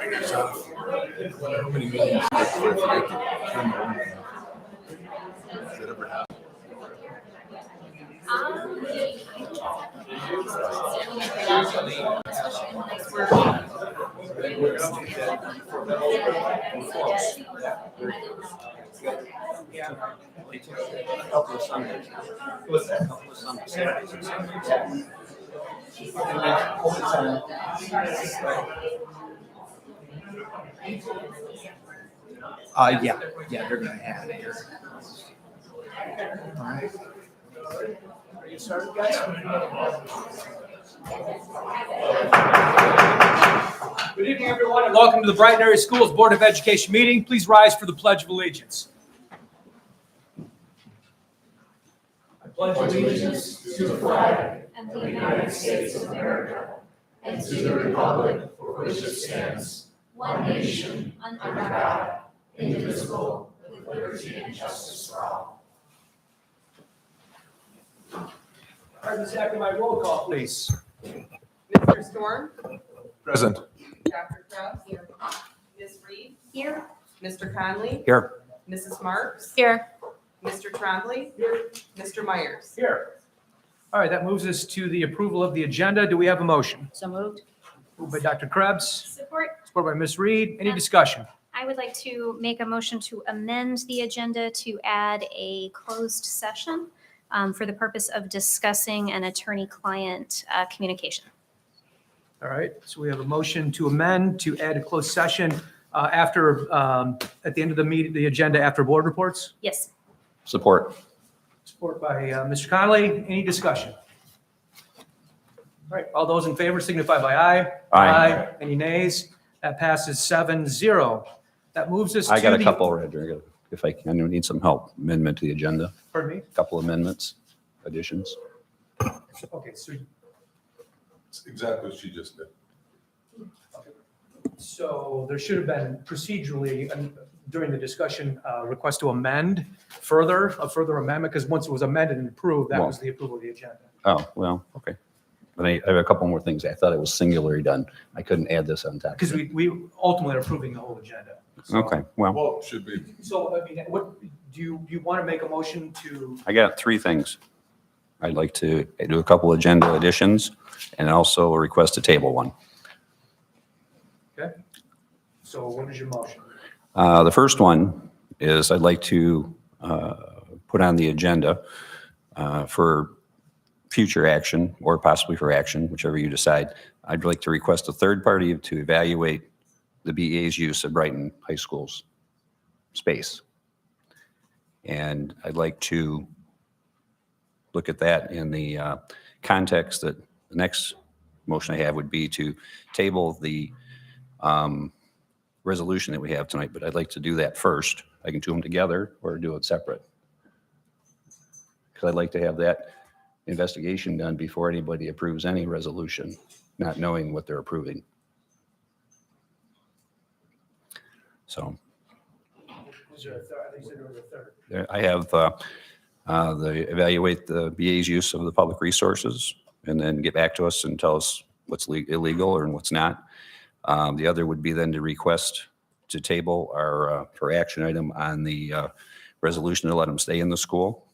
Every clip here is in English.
How many meetings before I forget to turn my own off? Does that ever happen? A couple of Sundays. It was a couple of Sundays. Saturdays and Sundays. And then over time. Yeah, they're gonna have it here. All right. Are you started, guys? Good evening, everyone, and welcome to the Brighton Area Schools Board of Education meeting. Please rise for the Pledge of Allegiance. I pledge allegiance to the flag of the United States of America and to the republic for which it stands, one nation, under God, indivisible, with liberty and justice for all. All right, Ms. Acker, my roll call, please. Mr. Storm, Present. Dr. Kraus, here. Ms. Reed, Here. Mr. Conley, Here. Mrs. Marks, Here. Mr. Trombley, Mr. Myers. Here. All right, that moves us to the approval of the agenda. Do we have a motion? So moved. Moved by Dr. Krebs, Support. supported by Ms. Reed. Any discussion? I would like to make a motion to amend the agenda to add a closed session for the purpose of discussing an attorney-client communication. All right, so we have a motion to amend to add a closed session after, at the end of the meeting, the agenda after board reports. Yes. Support. Support by Mr. Connolly. Any discussion? All right, all those in favor signify by aye. Aye. Any nays? That passes 7-0. That moves us to I got a the- couple, Roger, if I can, I need some help. Amendment to the agenda, Pardon me? couple amendments, additions. Okay, so It's exactly what she just did. So there should have been procedurally during the discussion, request to amend further, a further amendment, because once it was amended and approved, that was the approval of the agenda. Oh, well, okay. But I have a couple more things. I thought it was singularly done. I couldn't add this on top. Because we ultimately are approving the whole agenda. So- Okay, well, Well, should be. So, I mean, what, do you want to make a motion to, I got three things. I'd like to do a couple agenda additions and also request to table one. okay? So what is your motion? The first one is I'd like to put on the agenda for future action or possibly for action, whichever you decide. I'd like to request a third party to evaluate the BEA's use of Brighton High School's space. And I'd like to look at that in the context that the next motion I have would be to table the resolution that we have tonight, but I'd like to do that first. I can do them together or do it separate. Because I'd like to have that investigation done before anybody approves any resolution, not knowing what they're approving. So Is there a third? I think you said there was a third. I have the evaluate the BA's use of the public resources and then get back to us and tell us what's illegal or what's not. The other would be then to request to table our, for action item on the resolution to let them stay in the school.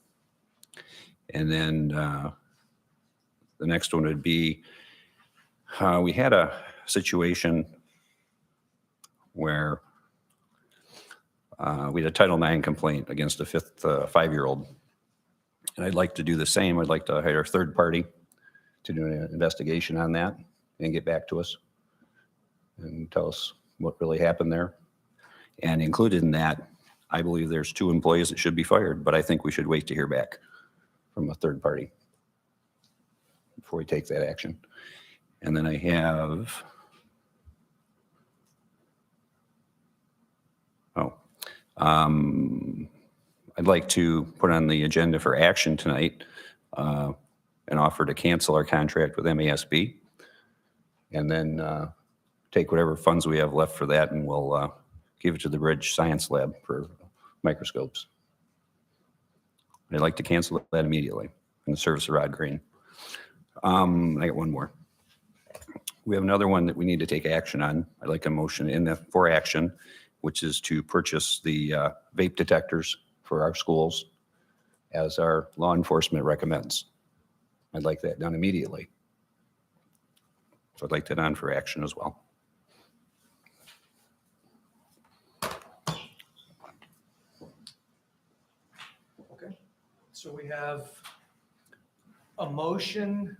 And then the next one would be, we had a situation where we had a Title IX complaint against a five-year-old. And I'd like to do the same. I'd like to hire a third party to do an investigation on that and get back to us and tell us what really happened there. And included in that, I believe there's 2 employees that should be fired, but I think we should wait to hear back from a third party before we take that action. And then I have, I'd like to put on the agenda for action tonight an offer to cancel our contract with MASB, and then take whatever funds we have left for that, and we'll give it to the Bridge Science Lab for microscopes. I'd like to cancel that immediately in the service of Rod Green. I got one more. We have another one that we need to take action on. I'd like a motion for action, which is to purchase the vape detectors for our schools as our law enforcement recommends. I'd like that done immediately. So I'd like that on for action as well. Okay, so we have a motion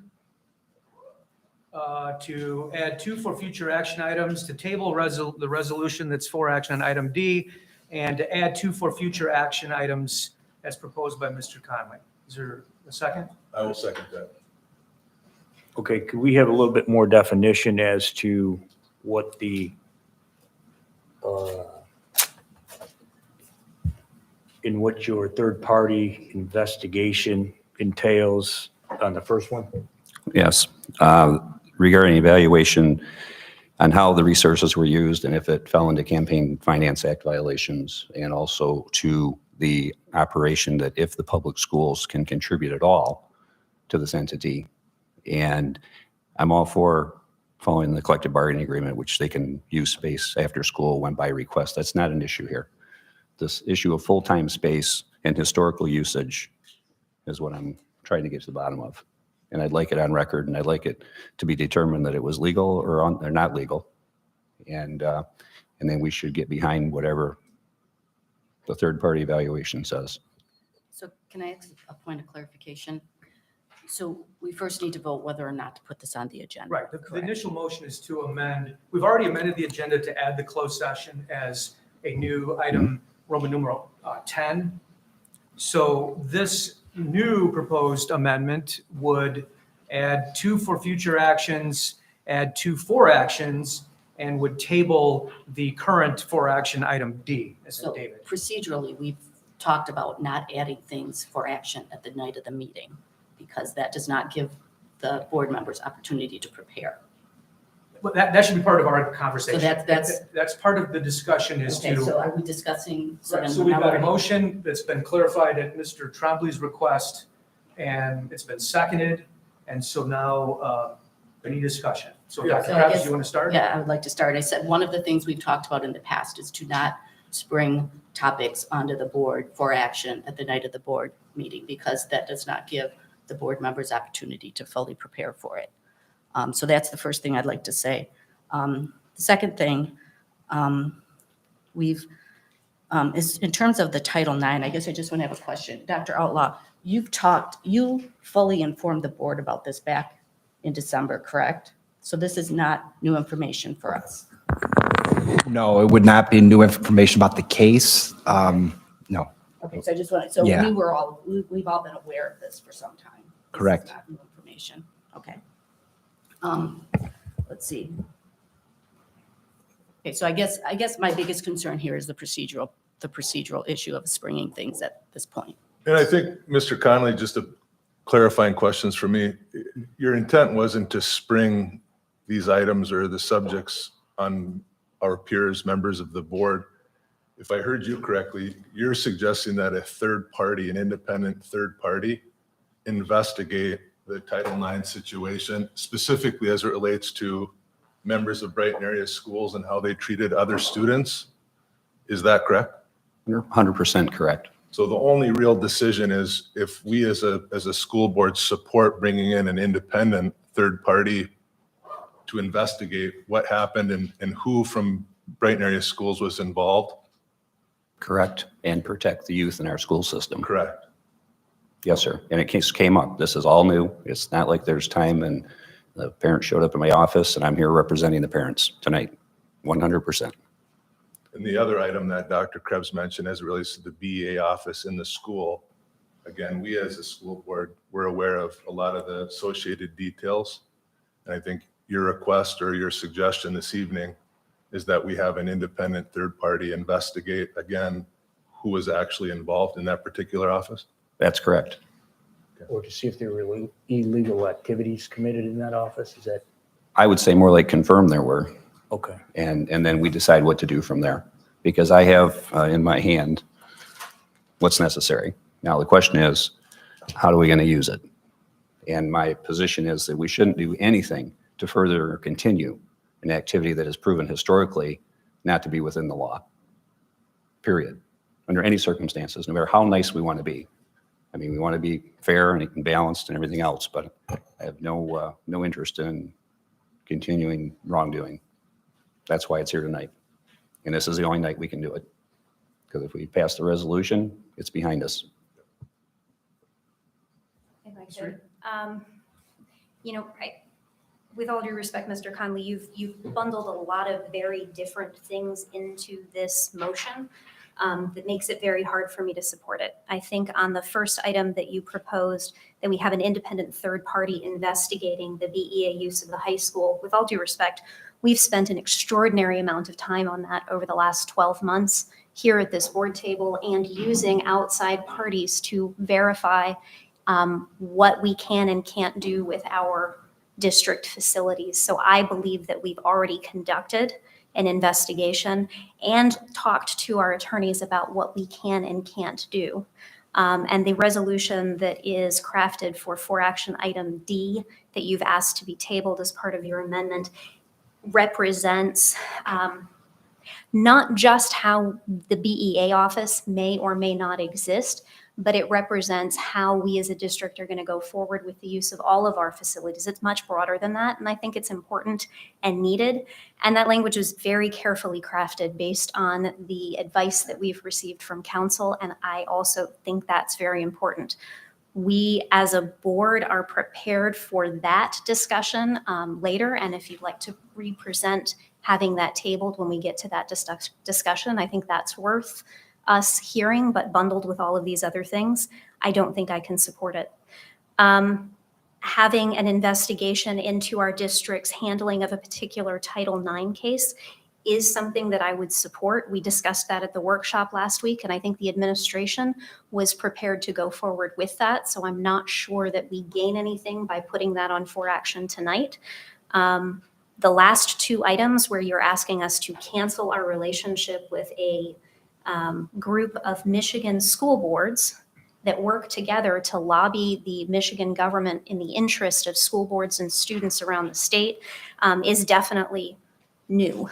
to add 2 for future action items, to table the resolution that's for action on item D, and to add 2 for future action items as proposed by Mr. Conley. Is there a second? I will second that. Okay, could we have a little bit more definition as to what the, in what your third-party investigation entails on the first one? Yes. Regarding evaluation on how the resources were used and if it fell into Campaign Finance Act violations, and also to the operation that if the public schools can contribute at all to this entity. And I'm all for following the collective bargaining agreement, which they can use space after school when by request. That's not an issue here. This issue of full-time space and historical usage is what I'm trying to get to the bottom of. And I'd like it on record, and I'd like it to be determined that it was legal or not legal. And then we should get behind whatever the third-party evaluation says. So can I ask a point of clarification? So we first need to vote whether or not to put this on the agenda. Right, the correct? initial motion is to amend, we've already amended the agenda to add the closed session as a new item, Roman numeral 10. So this new proposed amendment would add 2 for future actions, add 2 for actions, and would table the current for action item D, as So David. procedurally, we've talked about not adding things for action at the night of the meeting because that does not give the board members opportunity to prepare. But that should be part of our conversation. So that's- part of the discussion is Okay, to. so are we discussing? Right, then so we've now got a we're- motion that's been clarified at Mr. Trombley's request, and it's been seconded, and so now any discussion? So Yeah. Dr. So I Krebs, guess- you want to start? Yeah, I would like to start. I said, one of the things we've talked about in the past is to not spring topics onto the board for action at the night of the board meeting, because that does not give the board members opportunity to fully prepare for it. So that's the first thing I'd like to say. The second thing, is in terms of the Title IX, I guess I just want to have a question. Dr. Outlaw, you fully informed the board about this back in December, correct? So this is not new information for us. No, it would not be new information about the case. No, Okay, so I just want, so Yeah. we've all been aware of this for some time. This is Correct. not new information, okay. Let's see. Okay, so I guess my biggest concern here is the procedural issue of springing things at this point. And I think, Mr. Conley, just a clarifying questions for me. Your intent wasn't to spring these items or the subjects on our peers, members of the board. If I heard you correctly, you're suggesting that a third party, an independent third party, investigate the Title IX situation, specifically as it relates to members of Brighton area schools and how they treated other students. Is that correct? You're 100% correct. So the only real decision is if we as a school board support bringing in an independent third party to investigate what happened and who from Brighton area schools was involved. Correct. And protect the youth in our school system. Correct. Yes, sir. And it came up. This is all new. It's not like there's time and the parent showed up in my office and I'm here representing the parents tonight. 100%. And the other item that Dr. Krebs mentioned as it relates to the BEA office in the school, again, we as a school board, we're aware of a lot of the associated details. And I think your request or your suggestion this evening is that we have an independent third party investigate again who was actually involved in that particular office. That's correct. Or to see if there were illegal activities committed in that office? Is that, I would say more like confirm there were. okay. And then we decide what to do from there. Because I have in my hand what's necessary. Now, the question is, how are we going to use it? And my position is that we shouldn't do anything to further or continue an activity that is proven historically not to be within the law, period, under any circumstances, no matter how nice we want to be. I mean, we want to be fair and balanced and everything else, but I have no interest in continuing wrongdoing. That's why it's here tonight. And this is the only night we can do it. Because if we pass the resolution, it's behind us. If I could, with all due respect, Mr. Conley, you've bundled a lot of very different things into this motion that makes it very hard for me to support it. I think on the first item that you proposed, that we have an independent third party investigating the BEA use of the high school. With all due respect, we've spent an extraordinary amount of time on that over the last 12 months here at this board table and using outside parties to verify what we can and can't do with our district facilities. So I believe that we've already conducted an investigation and talked to our attorneys about what we can and can't do. And the resolution that is crafted for action item D that you've asked to be tabled as part of your amendment represents not just how the BEA office may or may not exist, but it represents how we as a district are going to go forward with the use of all of our facilities. It's much broader than that, and I think it's important and needed. And that language was very carefully crafted based on the advice that we've received from council, and I also think that's very important. We, as a board, are prepared for that discussion later, and if you'd like to represent having that tabled when we get to that discussion, I think that's worth us hearing, but bundled with all of these other things, I don't think I can support it. Having an investigation into our district's handling of a particular Title IX case is something that I would support. We discussed that at the workshop last week, and I think the administration was prepared to go forward with that. So I'm not sure that we gain anything by putting that on for action tonight. The last two items where you're asking us to cancel our relationship with a group of Michigan school boards that work together to lobby the Michigan government in the interest of school boards and students around the state is definitely new.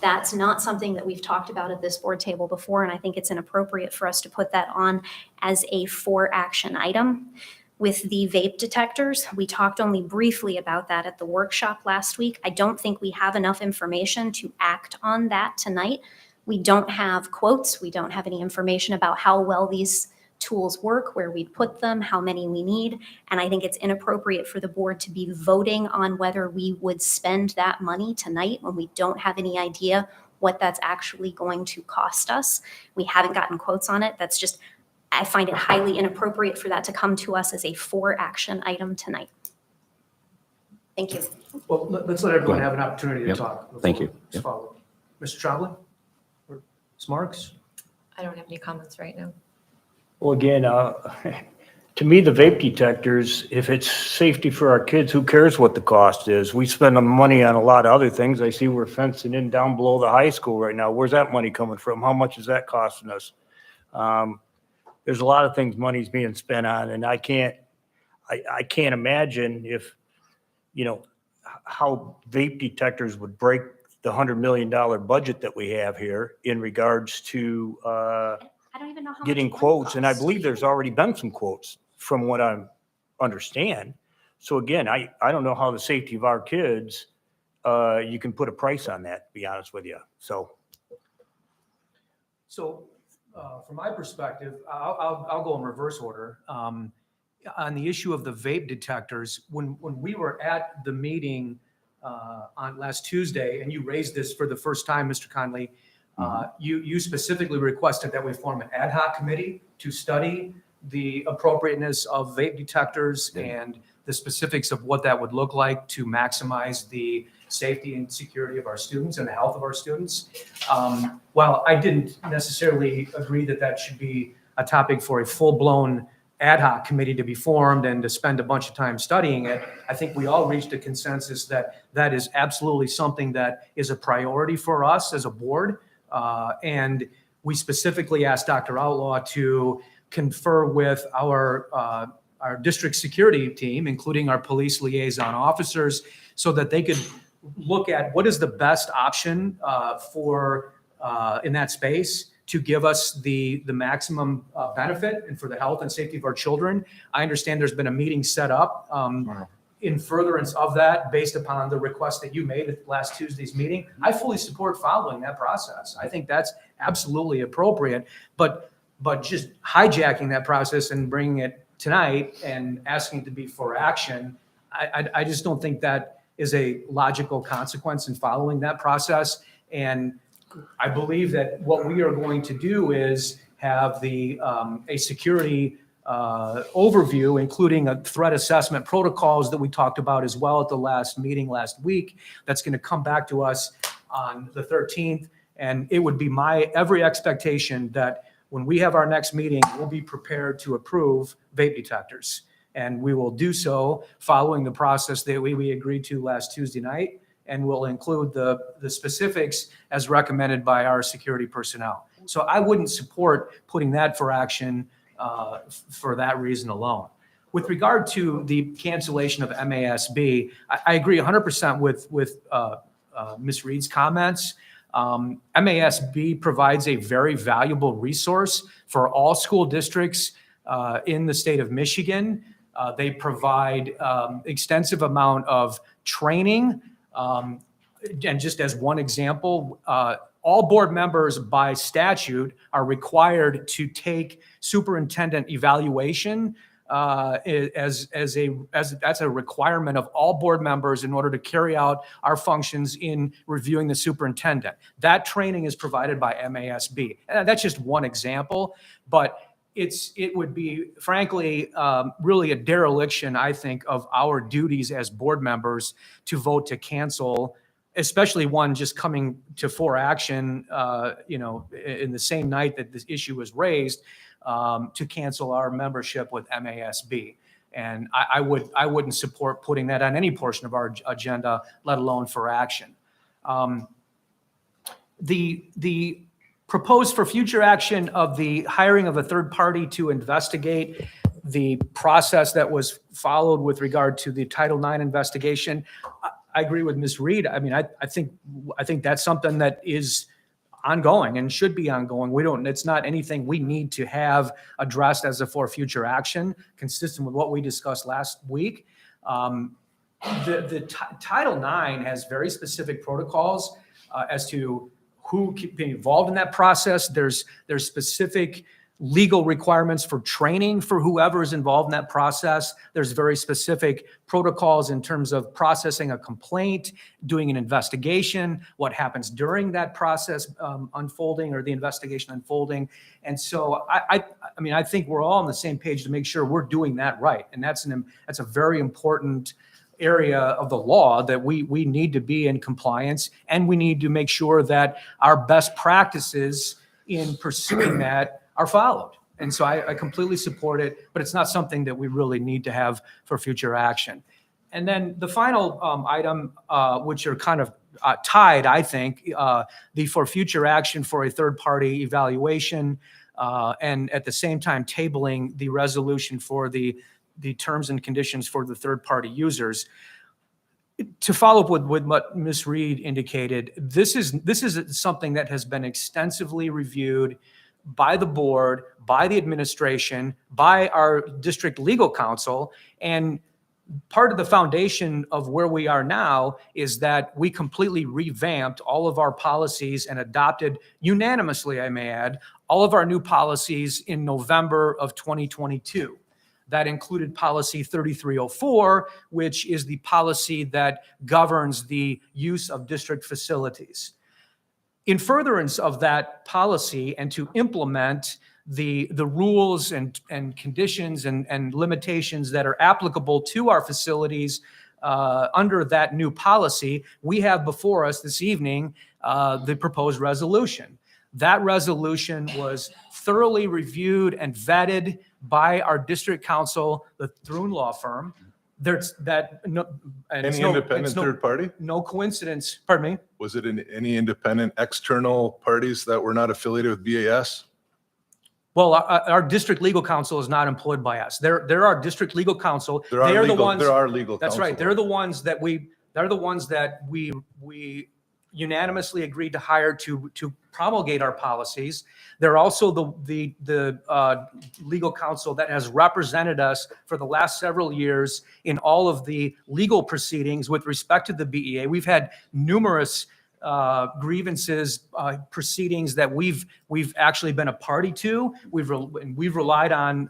That's not something that we've talked about at this board table before, and I think it's inappropriate for us to put that on as a for action item. With the vape detectors, we talked only briefly about that at the workshop last week. I don't think we have enough information to act on that tonight. We don't have quotes. We don't have any information about how well these tools work, where we put them, how many we need. And I think it's inappropriate for the board to be voting on whether we would spend that money tonight when we don't have any idea what that's actually going to cost us. We haven't gotten quotes on it. That's just, I find it highly inappropriate for that to come to us as a for action item tonight. Thank you. Well, let's let everyone have an opportunity to Yep. talk. Thank you. before it's Yep. followed. Mr. Trombley? Or Ms. Marks? I don't have any comments right now. Well, again, to me, the vape detectors, if it's safety for our kids, who cares what the cost is? We spend the money on a lot of other things. I see we're fencing in down below the high school right now. Where's that money coming from? How much is that costing us? There's a lot of things money's being spent on, and I can't imagine if, how vape detectors would break the $100 million budget that we have here in regards to I don't even know how much getting one quotes, and I costs. believe there's already been some quotes from what I understand. So again, I don't know how the safety of our kids, you can put a price on that, to be honest with you. So From my perspective, I'll go in reverse order. On the issue of the vape detectors, when we were at the meeting on last Tuesday, and you raised this for the first time, Mr. Conley, you specifically requested that we form an ad hoc committee to study the appropriateness of vape detectors and the specifics of what that would look like to maximize the safety and security of our students and the health of our students. While I didn't necessarily agree that that should be a topic for a full-blown ad hoc committee to be formed and to spend a bunch of time studying it, I think we all reached a consensus that that is absolutely something that is a priority for us as a board. And we specifically asked Dr. Outlaw to confer with our our district security team, including our police liaison officers, so that they could look at what is the best option for in that space to give us the maximum benefit and for the health and safety of our children. I understand there's been a meeting set up in furtherance of that based upon the request that you made at last Tuesday's meeting. I fully support following that process. I think that's absolutely appropriate, but just hijacking that process and bringing it tonight and asking it to be for action, I just don't think that is a logical consequence in following that process. And I believe that what we are going to do is have a security overview, including a threat assessment protocols that we talked about as well at the last meeting last week. That's going to come back to us on the 13th. And it would be my every expectation that when we have our next meeting, we'll be prepared to approve vape detectors. And we will do so following the process that we agreed to last Tuesday night. And we'll include the specifics as recommended by our security personnel. So I wouldn't support putting that for action for that reason alone. With regard to the cancellation of MASB, I agree 100% with Ms. Reed's comments. MASB provides a very valuable resource for all school districts in the state of Michigan. They provide extensive amount of training. And just as one example, all board members by statute are required to take superintendent evaluation that's a requirement of all board members in order to carry out our functions in reviewing the superintendent. That training is provided by MASB. And that's just one example, but it would be, frankly, really a dereliction, I think, of our duties as board members to vote to cancel, especially one just coming to for action, in the same night that this issue was raised, to cancel our membership with MASB. And I wouldn't support putting that on any portion of our agenda, let alone for action. The proposed for future action of the hiring of a third party to investigate the process that was followed with regard to the Title IX investigation. I agree with Ms. Reed. I mean, I think that's something that is ongoing and should be ongoing. It's not anything we need to have addressed as a for future action, consistent with what we discussed last week. The Title IX has very specific protocols as to who can be involved in that process. There's specific legal requirements for training for whoever is involved in that process. There's very specific protocols in terms of processing a complaint, doing an investigation, what happens during that process unfolding or the investigation unfolding. And so I think we're all on the same page to make sure we're doing that right. And that's a very important area of the law that we need to be in compliance, and we need to make sure that our best practices in pursuing that are followed. And so I completely support it, but it's not something that we really need to have for future action. And then the final item, which are kind of tied, I think, the for future action for a third party evaluation, and at the same time tabling the resolution for the terms and conditions for the third party users. To follow up with what Ms. Reed indicated, this is something that has been extensively reviewed by the board, by the administration, by our district legal counsel. And part of the foundation of where we are now is that we completely revamped all of our policies and adopted unanimously, I may add, all of our new policies in November of 2022. That included policy 3304, which is the policy that governs the use of district facilities. In furtherance of that policy and to implement the rules and conditions and limitations that are applicable to our facilities under that new policy, we have before us this evening the proposed resolution. That resolution was thoroughly reviewed and vetted by our district counsel, the Thrun Law Firm. Any independent third party? No coincidence. Pardon me? Was it any independent external parties that were not affiliated with BAS? Well, our district legal counsel is not employed by us. They're our district legal counsel. There are They are the legal, ones. there are legal That's counsel. right. They're the ones that we unanimously agreed to hire to promulgate our policies. They're also the legal counsel that has represented us for the last several years in all of the legal proceedings with respect to the BEA. We've had numerous grievances, proceedings that we've actually been a party to. We've relied on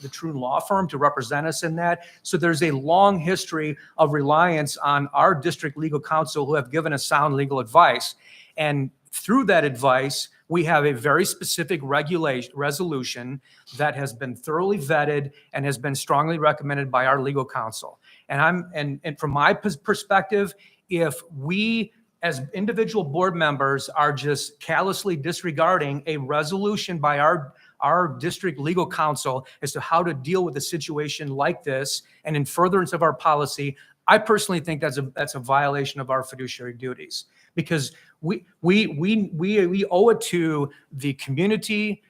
the Troon Law Firm to represent us in that. So there's a long history of reliance on our district legal counsel who have given us sound legal advice. And through that advice, we have a very specific resolution that has been thoroughly vetted and has been strongly recommended by our legal counsel. And from my perspective, if we as individual board members are just callously disregarding a resolution by our district legal counsel as to how to deal with a situation like this and in furtherance of our policy, I personally think that's a violation of our fiduciary duties, because we owe it to the community,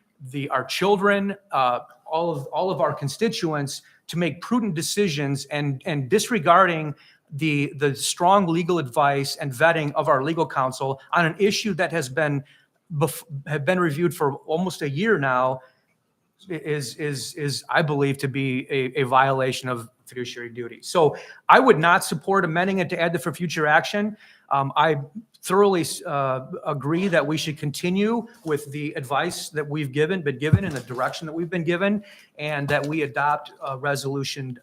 our children, all of our constituents to make prudent decisions, and disregarding the strong legal advice and vetting of our legal counsel on an issue that have been reviewed for almost a year now is I believe to be a violation of fiduciary duty. So I would not support amending it to add the for future action. I thoroughly agree that we should continue with the advice that we've been given in the direction that we've been given, and that we adopt Resolution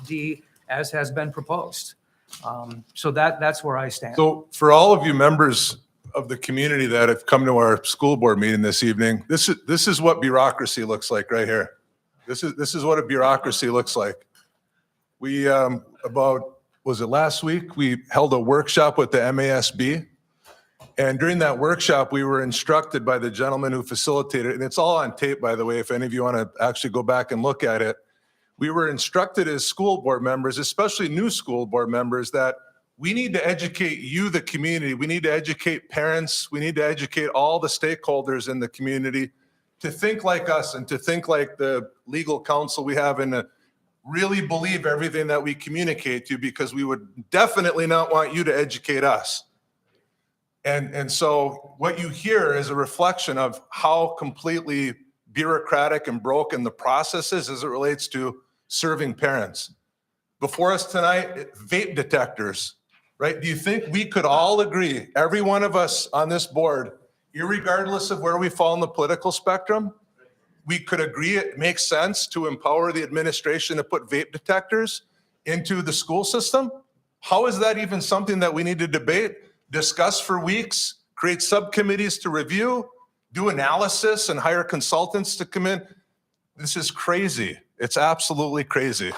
D as has been proposed. So that's where I stand. So for all of you members of the community that have come to our school board meeting this evening, this is what bureaucracy looks like right here. This is what a bureaucracy looks like. We, was it last week? We held a workshop with the MASB. And during that workshop, we were instructed by the gentleman who facilitated it, and it's all on tape, by the way, if any of you want to actually go back and look at it. We were instructed as school board members, especially new school board members, that we need to educate you, the community. We need to educate parents. We need to educate all the stakeholders in the community to think like us and to think like the legal counsel we have, and to really believe everything that we communicate to, because we would definitely not want you to educate us. And so what you hear is a reflection of how completely bureaucratic and broken the process is as it relates to serving parents. Before us tonight, vape detectors, right? Do you think we could all agree, every one of us on this board, irregardless of where we fall in the political spectrum, we could agree it makes sense to empower the administration to put vape detectors into the school system? How is that even something that we need to debate, discuss for weeks, create subcommittees to review, do analysis, and hire consultants to come in? This is crazy. It's absolutely crazy. We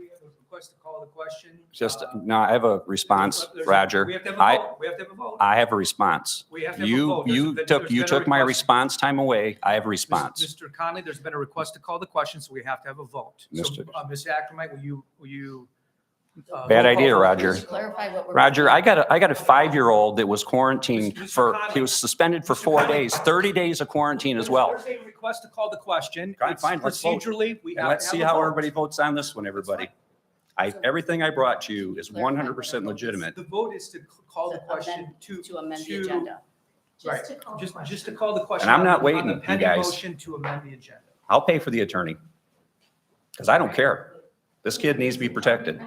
have a request to call the question. No, I have a response, Roger. We have to have a vote. We have to have a vote. I have a response. We have to have a vote. There's You been a took my request. response time away. I have a response. Mr. Conley, there's been a request to call the question, so we have to have a vote. So, Mr. Ms. Ackerman, will you? Bad idea, Roger. Clarify what we're. Roger, I got a 5-year-old that was quarantined Mr. for, Conley. he was suspended for 4 days, 30 days of quarantine as well. There's a request to call the question. Fine, It's fine, let's vote. Procedurally, we And have let's to see have a how vote. everybody votes on this one, everybody. Everything I brought you is 100% legitimate. The vote is to call the question To amend the agenda. Right, just to call the question. And I'm not on the waiting, you pending guys. motion to amend the agenda. I'll pay for the attorney. Because I don't care. This kid needs to be protected.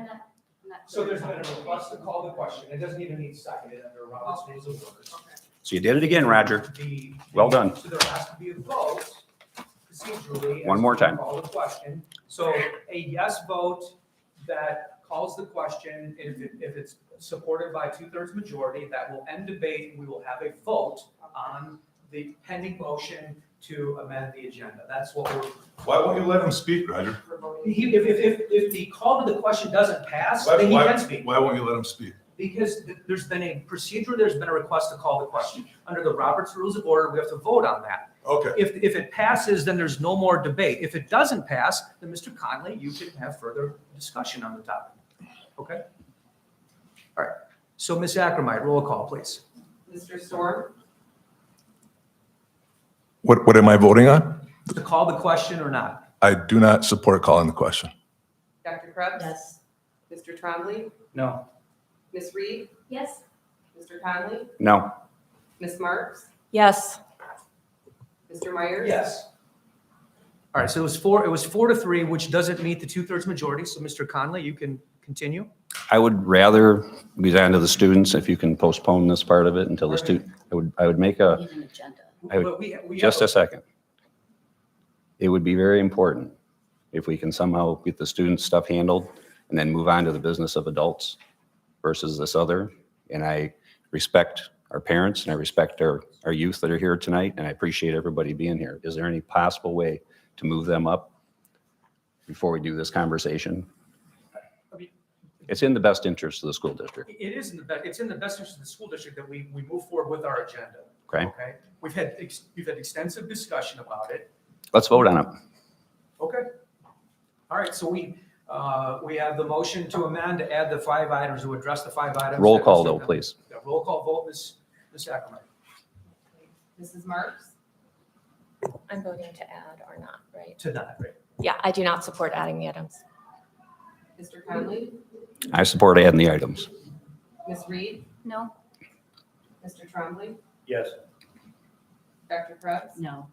So there's been a request to call the question. It doesn't even need seconded under Robert's Rules of Order. So you did it again, Roger. Well done. So there has to be a vote procedurally. One more time. Call the question. So a yes vote that calls the question, if it's supported by 2/3 majority, that will end debate. We will have a vote on the pending motion to amend the agenda. That's what we're. Why won't you let him speak, Roger? If the call to the question doesn't pass, then he can speak. Why won't you let him speak? Because there's been a procedure, there's been a request to call the question. Under the Robert's Rules of Order, we have to vote on that. Okay. If it passes, then there's no more debate. If it doesn't pass, then Mr. Conley, you can have further discussion on the topic. Okay? All right. So Ms. Ackermite, roll call, please. Mr. Storm, What am I voting on? To call the question or not? I do not support calling the question. Dr. Krebs? Yes. Mr. Trombley, No. Ms. Reed, Yes. Mr. Conley, No. Ms. Marks, Yes. Mr. Myers? Yes. All right, so it was 4-3, which doesn't meet the 2/3 majority. So Mr. Conley, you can continue. I would rather be down to the students if you can postpone this part of it until the student, I would make a, Need an agenda. I would- But we just a have second. It would be very important if we can somehow get the student stuff handled and then move on to the business of adults versus this other. And I respect our parents and I respect our youth that are here tonight, and I appreciate everybody being here. Is there any possible way to move them up before we do this conversation? It's in the best interest of the school district, It is it's in the best interest of the school district that we move forward with our agenda. okay? Okay? We've had extensive discussion about it. Let's vote on it. Okay. All right, so we have the motion to amend, to add the 5 items, to address the 5 items. Roll that call Mr. though, please. Yeah, roll call vote, Ms. Ackerman. Mrs. Marks, I'm voting to add or not, right? To that, right? Yeah, I do not support adding the items. Mr. Conley, I support adding the items. Ms. Reed, No? Mr. Trombley, Yes. Dr. Krebs, No.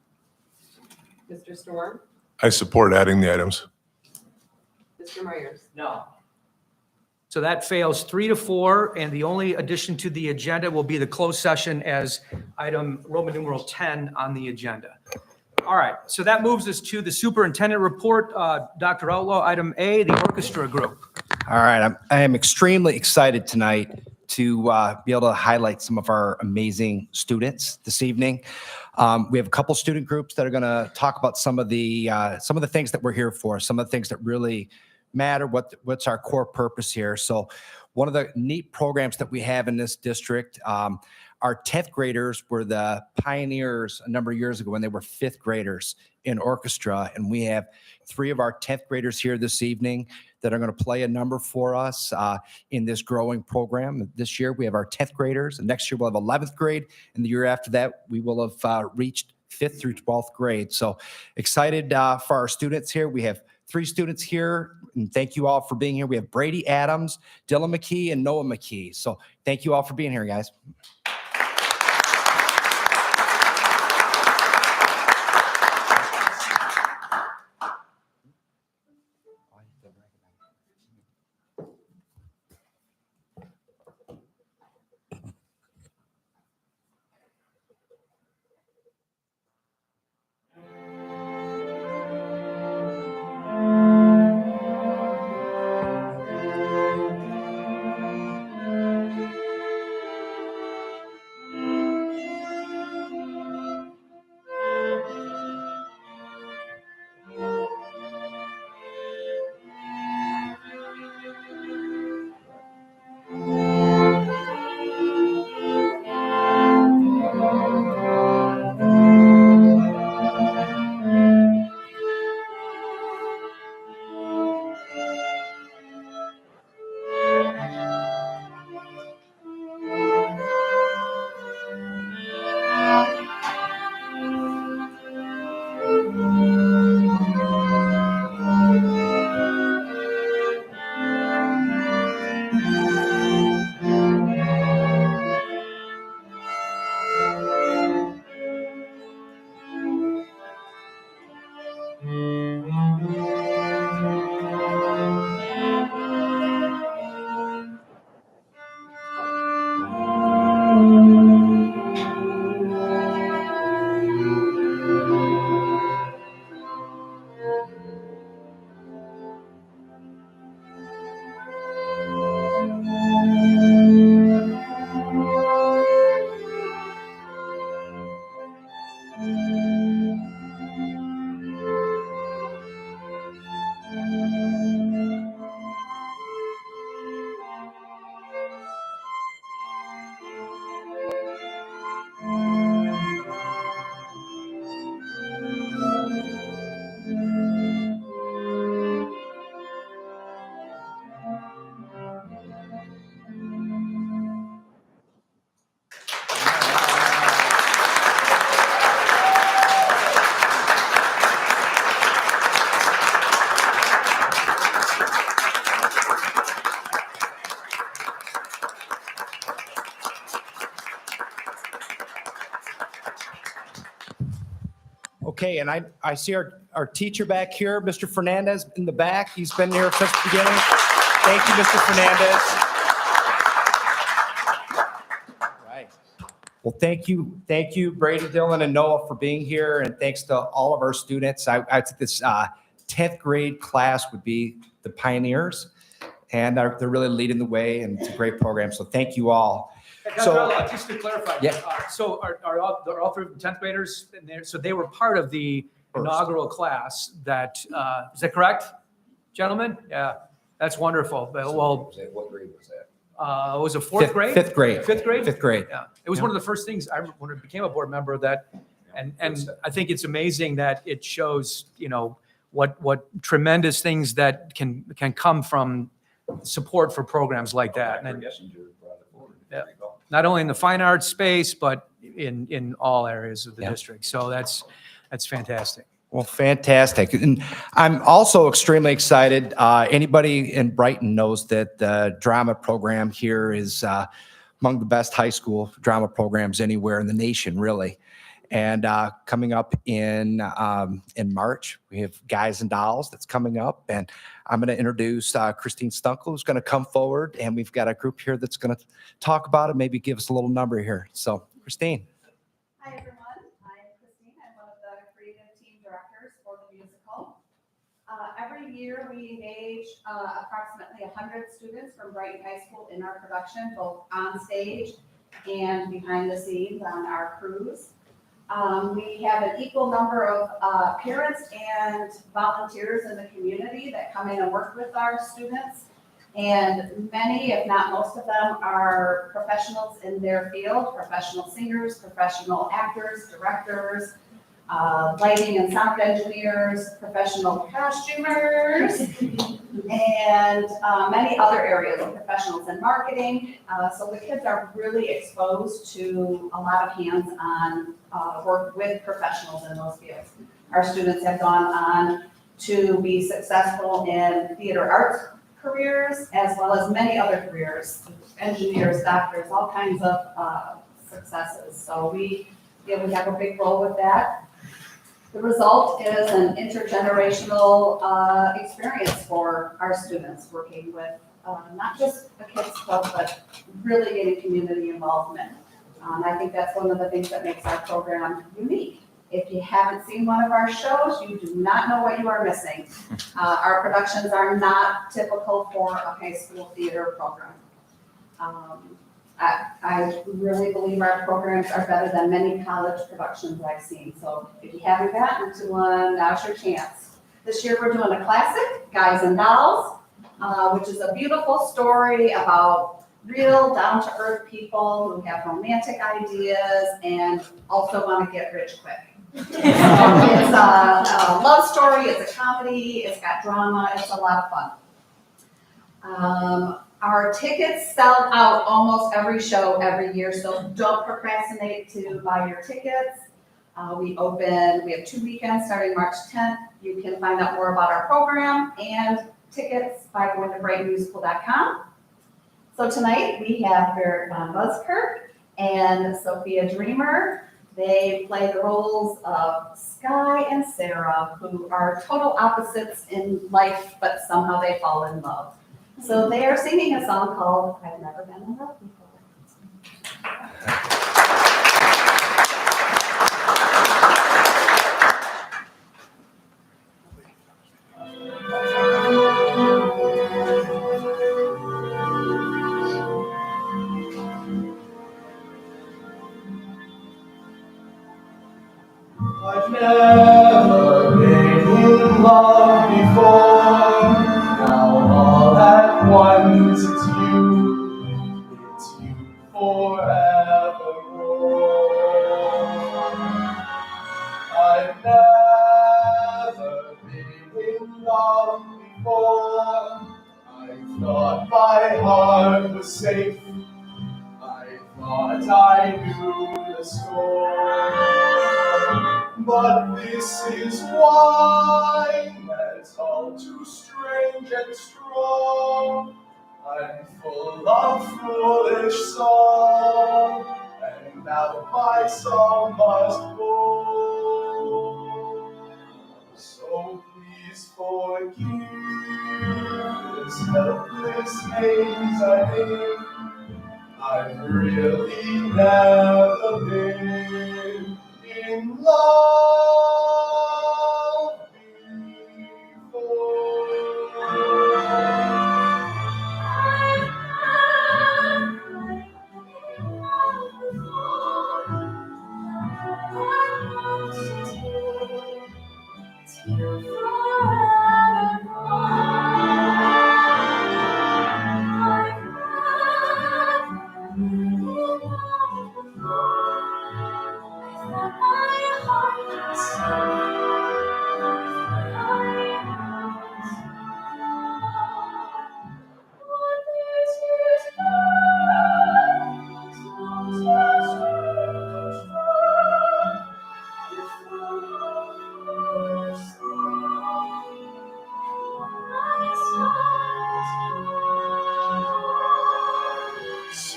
Mr. Storm, I support adding the items. Mr. Myers? No. So that fails 3-4, and the only addition to the agenda will be the closed session as item Roman numeral 10 on the agenda. All right, so that moves us to the superintendent report. Dr. Outlaw, item A, the orchestra group. All right, I am extremely excited tonight to be able to highlight some of our amazing students this evening. We have a couple student groups that are going to talk about some of the things that we're here for, some of the things that really matter, what's our core purpose here. So one of the neat programs that we have in this district, our 10th graders were the pioneers a number of years ago when they were 5th graders in orchestra. And we have 3 of our 10th graders here this evening that are going to play a number for us in this growing program. This year we have our 10th graders, and next year we'll have 11th grade. And the year after that, we will have reached 5th through 12th grade. So excited for our students here. We have 3 students here, and thank you all for being here. We have Brady Adams, Dylan McKee, and Noah McKee. So thank you all for being here, guys. Okay, and I see our teacher back here, Mr. Fernandez in the back. He's been here since the beginning. Thank you, Mr. Fernandez. Right. Well, thank you, Brady, Dylan, and Noah for being here, and thanks to all of our students. I think this 10th grade class would be the pioneers, and they're really leading the way, and it's a great program, so thank you all. So- Just to clarify. Yeah. So are all three 10th graders in there? So they were part of the inaugural class that, is that correct, gentlemen? Yeah, that's wonderful. Well, What grade was that? was it fourth grade? Fifth grade. Fifth grade? Fifth grade. Yeah, it was one of the first things I remember when I became a board member that, and I think it's amazing that it shows, what tremendous things that can come from support for programs like that. And Yeah. not only in the fine arts space, but in all areas of the Yeah. district. So that's fantastic. Well, fantastic. And I'm also extremely excited. Anybody in Brighton knows that the drama program here is among the best high school drama programs anywhere in the nation, really. And coming up in March, we have Guys and Dolls that's coming up. And I'm going to introduce Christine Stunkel, who's going to come forward. And we've got a group here that's going to talk about it, maybe give us a little number here. So, Christine. Hi, everyone. I'm Christine. I'm one of the creative team directors for the musical. Every year, we engage approximately 100 students from Brighton High School in our production, both on stage and behind the scenes on our crews. We have an equal number of parents and volunteers in the community that come in and work with our students. And many, if not most of them, are professionals in their field, professional singers, professional actors, directors, lighting and sound engineers, professional costumers, and many other areas of professionals in marketing. So the kids are really exposed to a lot of hands-on work with professionals in those fields. Our students have gone on to be successful in theater arts careers, as well as many other careers, engineers, doctors, all kinds of successes. So we have a big role with that. The result is an intergenerational experience for our students, working with not just the kids club, but really getting community involvement. I think that's one of the things that makes our program unique. If you haven't seen one of our shows, you do not know what you are missing. Our productions are not typical for a high school theater program. I really believe our programs are better than many college productions I've seen. So if you haven't gotten to one, now's your chance. This year we're doing a classic, Guys and Dolls, which is a beautiful story about real down-to-earth people who have romantic ideas and also want to get rich quick. It's a love story, it's a comedy, it's got drama, it's a lot of fun. Our tickets sell out almost every show every year, so don't procrastinate to buy your tickets. We have 2 weekends starting March 10th. You can find out more about our program and tickets by going to brightmusical.com. So tonight we have Barrett Von Buskirk and Sophia Dreamer. They play the roles of Sky and Sarah, who are total opposites in life, but somehow they fall in love. So they are singing a song called I've Never Been in Love Before. I've never been in love before. Now all at once it's you forevermore. I've never been in love before. I thought my heart was safe. I thought I knew the score. But this is wine that's all too strange and strong. I'm full of foolish song, and now my song must go. So please forgive this helpless haze I think I've really never been in love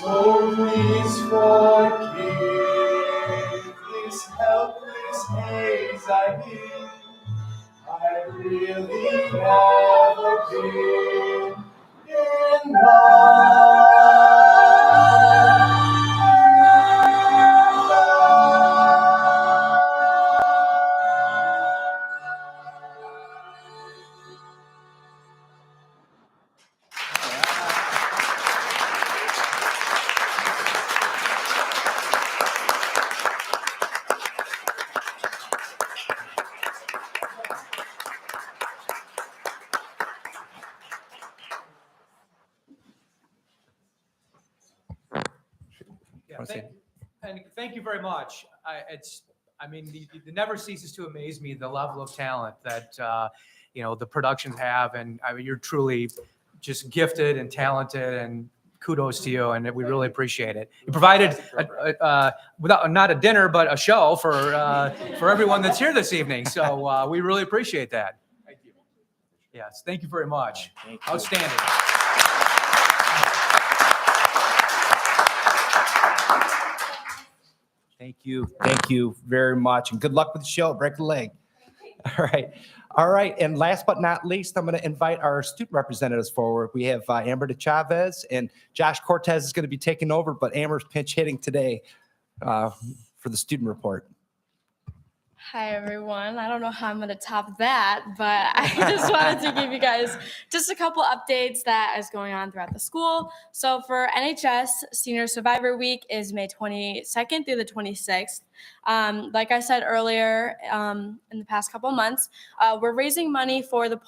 So please forgive this helpless haze I feel. I've really never been in Yeah, thank you very much. It never ceases to amaze me, the level of talent that, the productions have. And you're truly just gifted and talented, and kudos to you. And we really appreciate it. You provided, without not a dinner, but a show for everyone that's here this evening. So we really appreciate that. Thank you. Yes, thank you very much. Outstanding. Thank you. Thank you very much. And good luck with the show. Break a leg. All right. All right. And last but not least, I'm going to invite our student representatives forward. We have Amber de Chavez, and Josh Cortez is going to be taking over, but Amber's pinch hitting today for the student report. Hi, everyone. I don't know how I'm going to top that, but I just wanted to give you guys just a couple updates that is going on throughout the school. So for NHS, Senior Survivor Week is May 22nd through the 26th. Like I said earlier, in the past couple months, we're raising money for the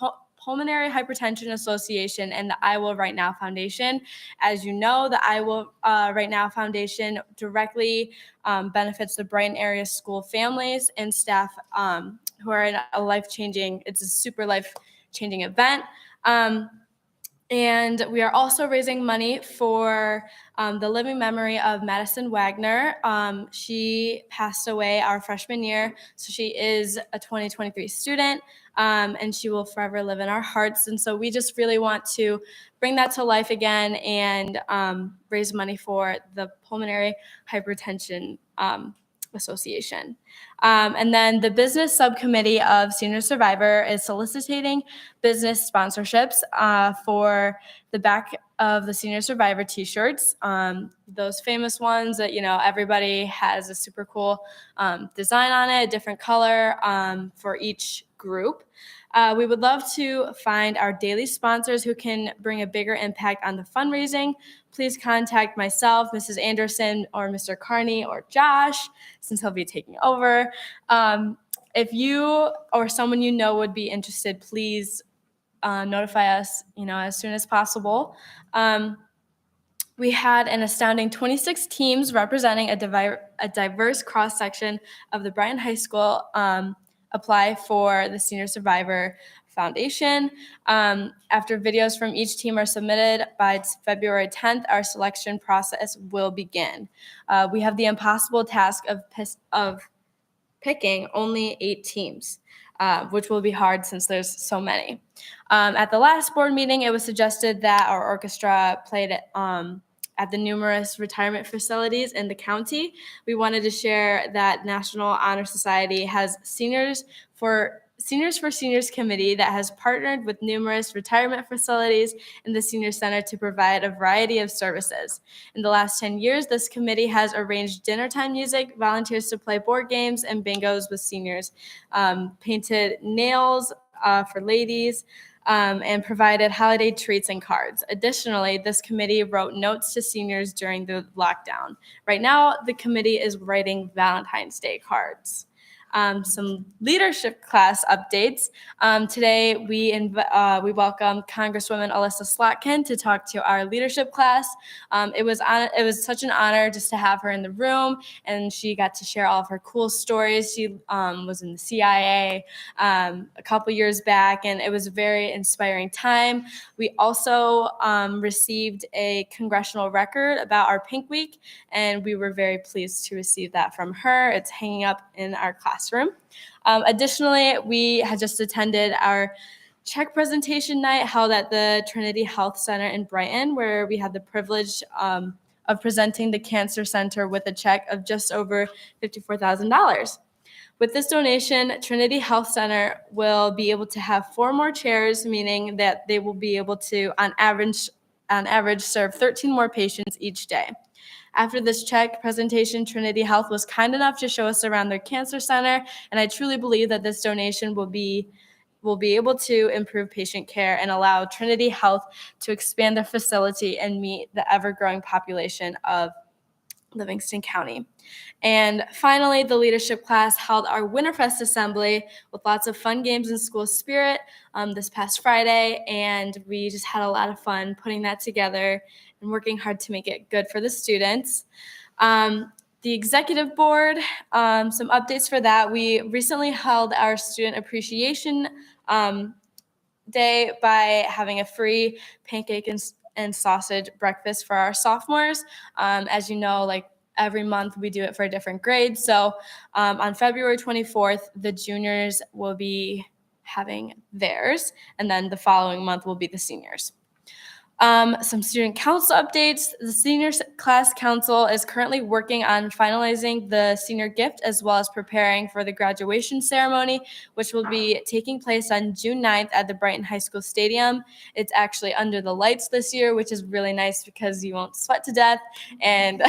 Pulmonary Hypertension Association and the I Will Right Now Foundation. As you know, the I Will Right Now Foundation directly benefits the Brighton area school families and staff who are in it's a super life-changing event. And we are also raising money for the living memory of Madison Wagner. She passed away our freshman year, so she is a 2023 student, and she will forever live in our hearts. And so we just really want to bring that to life again and raise money for the Pulmonary Hypertension Association. And then the business subcommittee of Senior Survivor is soliciting business sponsorships for the back of the Senior Survivor t-shirts, those famous ones that, everybody has a super cool design on it, a different color for each group. We would love to find our daily sponsors who can bring a bigger impact on the fundraising. Please contact myself, Mrs. Anderson, or Mr. Carney, or Josh, since he'll be taking over. If you or someone you know would be interested, please notify us, as soon as possible. We had an astounding 26 teams representing a diverse cross-section of the Brighton High School apply for the Senior Survivor Foundation. After videos from each team are submitted by February 10th, our selection process will begin. We have the impossible task of picking only 8 teams, which will be hard since there's so many. At the last board meeting, it was suggested that our orchestra played at the numerous retirement facilities in the county. We wanted to share that National Honor Society has seniors for Seniors for Seniors Committee that has partnered with numerous retirement facilities and the Senior Center to provide a variety of services. In the last 10 years, this committee has arranged dinner time music, volunteers to play board games and bingos with seniors, painted nails for ladies, and provided holiday treats and cards. Additionally, this committee wrote notes to seniors during the lockdown. Right now, the committee is writing Valentine's Day cards. Some leadership class updates. Today, we welcome Congresswoman Alyssa Slotkin to talk to our leadership class. It was such an honor just to have her in the room, and she got to share all of her cool stories. She was in the CIA a couple years back, and it was a very inspiring time. We also received a congressional record about our Pink Week, and we were very pleased to receive that from her. It's hanging up in our classroom. Additionally, we had just attended our check presentation night held at the Trinity Health Center in Brighton, where we had the privilege of presenting the Cancer Center with a check of just over $54,000. With this donation, Trinity Health Center will be able to have 4 more chairs, meaning that they will be able to, on average, serve 13 more patients each day. After this check presentation, Trinity Health was kind enough to show us around their cancer center, and I truly believe that this donation will be able to improve patient care and allow Trinity Health to expand their facility and meet the ever-growing population of Livingston County. And finally, the leadership class held our Winterfest assembly with lots of fun games and school spirit this past Friday, and we just had a lot of fun putting that together and working hard to make it good for the students. The executive board, some updates for that. We recently held our student appreciation day by having a free pancake and sausage breakfast for our sophomores. As you know, like every month we do it for a different grade. So on February 24th, the juniors will be having theirs, and then the following month will be the seniors. Some student council updates. The senior class council is currently working on finalizing the senior gift as well as preparing for the graduation ceremony, which will be taking place on June 9th at the Brighton High School Stadium. It's actually under the lights this year, which is really nice because you won't sweat to death. And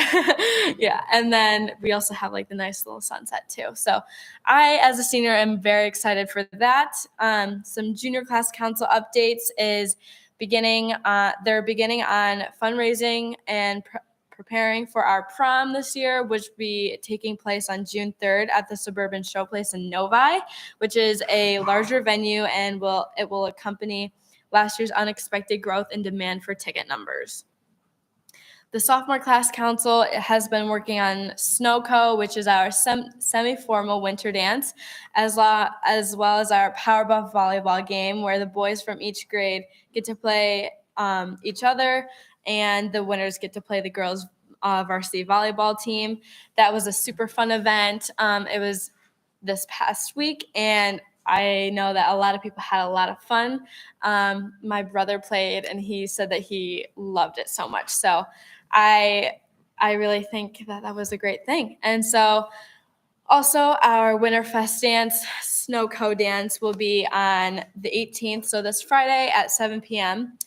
yeah, and then we also have like the nice little sunset too. So I, as a senior, am very excited for that. Some junior class council updates is they're beginning on fundraising and preparing for our prom this year, which will be taking place on June 3rd at the Suburban Showplace in Novi, which is a larger venue, and it will accompany last year's unexpected growth in demand for ticket numbers. The sophomore class council has been working on Snowco, which is our semi-formal winter dance, as well as our Powerbuff volleyball game, where the boys from each grade get to play each other, and the winners get to play the girls' varsity volleyball team. That was a super fun event. It was this past week, and I know that a lot of people had a lot of fun. My brother played, and he said that he loved it so much. So I really think that was a great thing. And so also our Winterfest dance, Snowco dance, will be on the 18th, so this Friday at 7 p.m.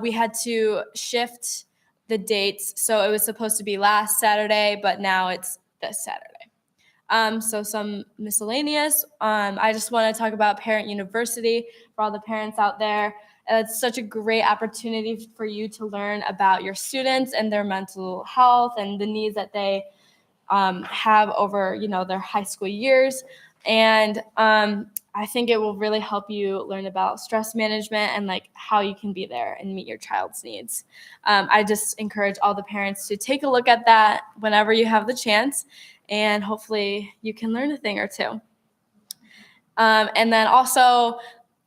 We had to shift the dates, so it was supposed to be last Saturday, but now it's this Saturday. So some miscellaneous. I just want to talk about Parent University for all the parents out there. It's such a great opportunity for you to learn about your students and their mental health and the needs that they have over, their high school years. And I think it will really help you learn about stress management and like how you can be there and meet your child's needs. I just encourage all the parents to take a look at that whenever you have the chance, and hopefully you can learn a thing or two. And then also,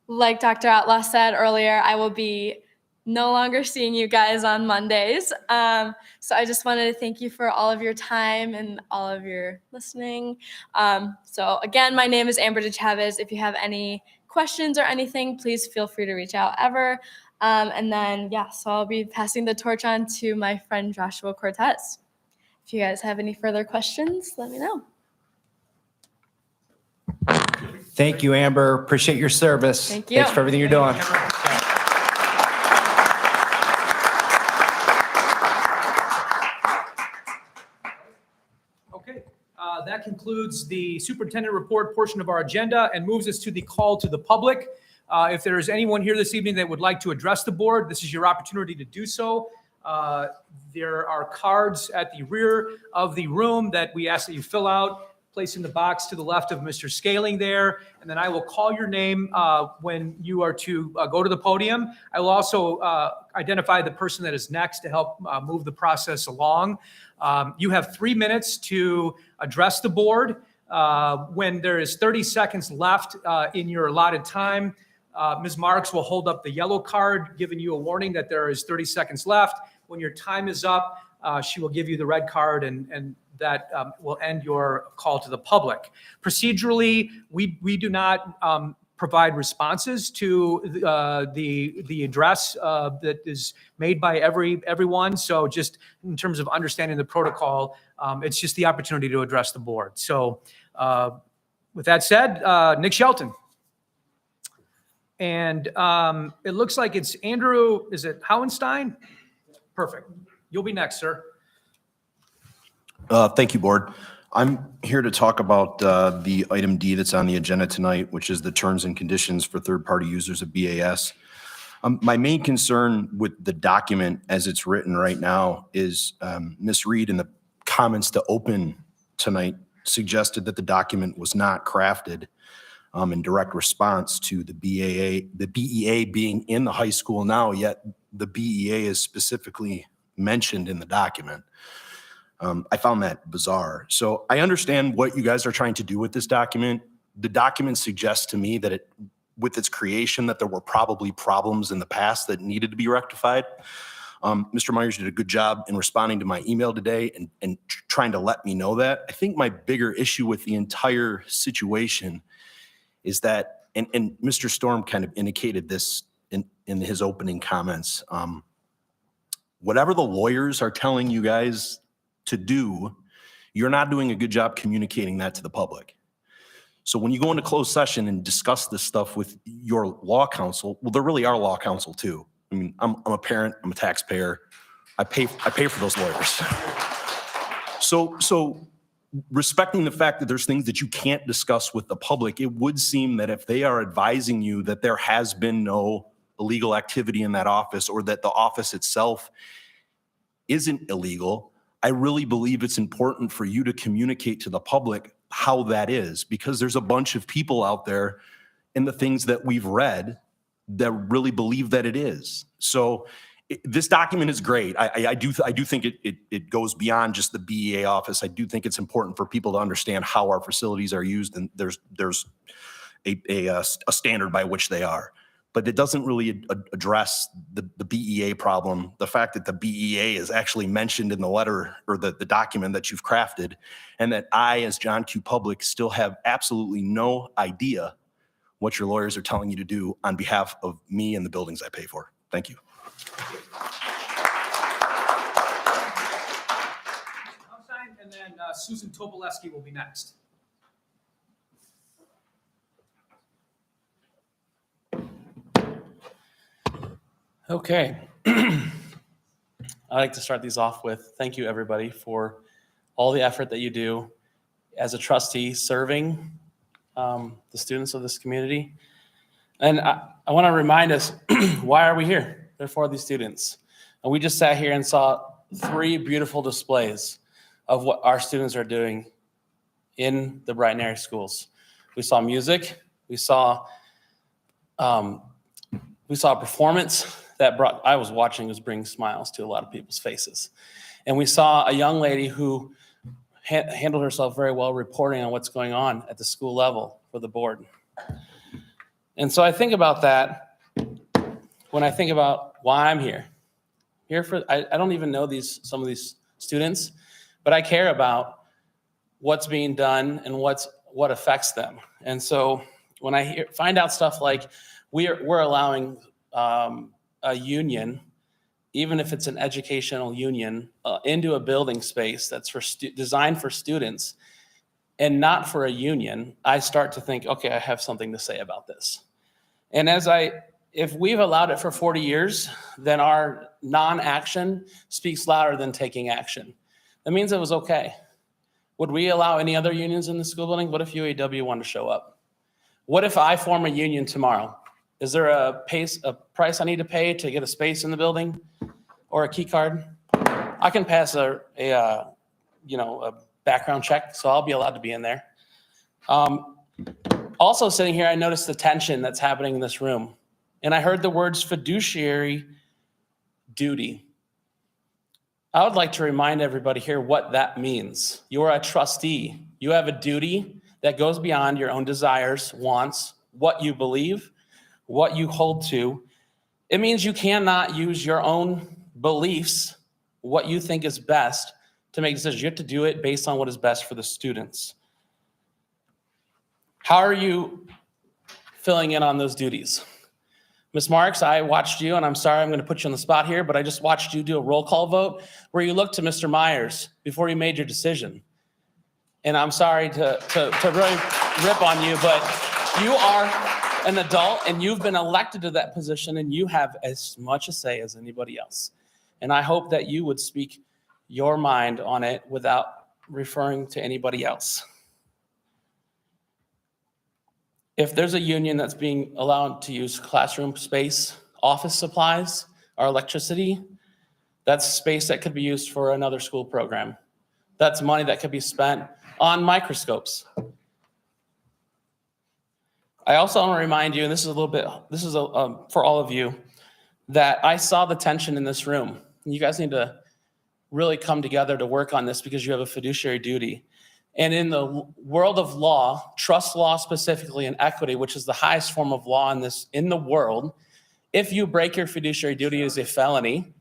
like Dr. Outlaw said earlier, I will be no longer seeing you guys on Mondays. So I just wanted to thank you for all of your time and all of your listening. So again, my name is Amber DeChavez. If you have any questions or anything, please feel free to reach out ever. And then, so I'll be passing the torch on to my friend Joshua Cortez. If you guys have any further questions, let me know. Thank you, Amber. Appreciate your service. Thank you. Thanks for everything you're doing. Okay, that concludes the superintendent report portion of our agenda and moves us to the call to the public. If there is anyone here this evening that would like to address the board, this is your opportunity to do so. There are cards at the rear of the room that we ask that you fill out, place in the box to the left of Mr. Scaling there, and then I will call your name when you are to go to the podium. I will also identify the person that is next to help move the process along. You have 3 minutes to address the board. When there is 30 seconds left in your allotted time, Ms. Marks will hold up the yellow card, giving you a warning that there is 30 seconds left. When your time is up, she will give you the red card, and that will end your call to the public. Procedurally, we do not provide responses to the address that is made by everyone. So just in terms of understanding the protocol, it's just the opportunity to address the board. So with that said, Nick Shelton. And it looks like it's Andrew, is it Howenstein? Perfect. You'll be next, sir. Thank you, Board. I'm here to talk about the item D that's on the agenda tonight, which is the terms and conditions for third-party users of BAS. My main concern with the document as it's written right now is Ms. Reed in the comments to open tonight suggested that the document was not crafted in direct response to the BEA being in the high school now, yet the BEA is specifically mentioned in the document. I found that bizarre. So I understand what you guys are trying to do with this document. The document suggests to me that with its creation, that there were probably problems in the past that needed to be rectified. Mr. Myers did a good job in responding to my email today and trying to let me know that. I think my bigger issue with the entire situation is that, and Mr. Storm kind of indicated this in his opening comments, whatever the lawyers are telling you guys to do, you're not doing a good job communicating that to the public. So when you go into closed session and discuss this stuff with your law counsel, well, there really are law counsel too. I mean, I'm a parent, I'm a taxpayer, I pay for those lawyers. So respecting the fact that there's things that you can't discuss with the public, it would seem that if they are advising you that there has been no illegal activity in that office or that the office itself isn't illegal, I really believe it's important for you to communicate to the public how that is, because there's a bunch of people out there in the things that we've read that really believe that it is. So this document is great. I do think it goes beyond just the BEA office. I do think it's important for people to understand how our facilities are used, and there's a standard by which they are. But it doesn't really address the BEA problem, the fact that the BEA is actually mentioned in the letter or the document that you've crafted, and that I, as John Q. Public, still have absolutely no idea what your lawyers are telling you to do on behalf of me and the buildings I pay for. Thank you. And then Susan Tobolewski will be next. Okay. I'd like to start these off with thank you, everybody, for all the effort that you do as a trustee serving the students of this community. And I want to remind us, why are we here? They're for these students. And we just sat here and saw 3 beautiful displays of what our students are doing in the Brighton area schools. We saw music. We saw a performance that I was watching was bringing smiles to a lot of people's faces. And we saw a young lady who handled herself very well reporting on what's going on at the school level for the board. And so I think about that when I think about why I'm here. I don't even know some of these students, but I care about what's being done and what affects them. And so when I find out stuff like we're allowing a union, even if it's an educational union, into a building space that's designed for students, and not for a union, I start to think, okay, I have something to say about this. And if we've allowed it for 40 years, then our non-action speaks louder than taking action. That means it was okay. Would we allow any other unions in the school building? What if UAW wanted to show up? What if I form a union tomorrow? Is there a price I need to pay to get a space in the building or a key card? I can pass a background check, so I'll be allowed to be in there. Also sitting here, I noticed the tension that's happening in this room. And I heard the words fiduciary duty. I would like to remind everybody here what that means. You're a trustee. You have a duty that goes beyond your own desires, wants, what you believe, what you hold to. It means you cannot use your own beliefs, what you think is best, to make decisions. You have to do it based on what is best for the students. How are you filling in on those duties? Ms. Marks, I watched you, and I'm sorry I'm going to put you on the spot here, but I just watched you do a roll call vote where you looked to Mr. Myers before you made your decision. And I'm sorry to really rip on you, but you are an adult and you've been elected to that position and you have as much a say as anybody else. And I hope that you would speak your mind on it without referring to anybody else. If there's a union that's being allowed to use classroom space, office supplies, or electricity, that's space that could be used for another school program. That's money that could be spent on microscopes. I also want to remind you, and this is for all of you, that I saw the tension in this room. You guys need to really come together to work on this because you have a fiduciary duty. And in the world of law, trust law specifically, and equity, which is the highest form of law in the world, if you break your fiduciary duty, it is a felony.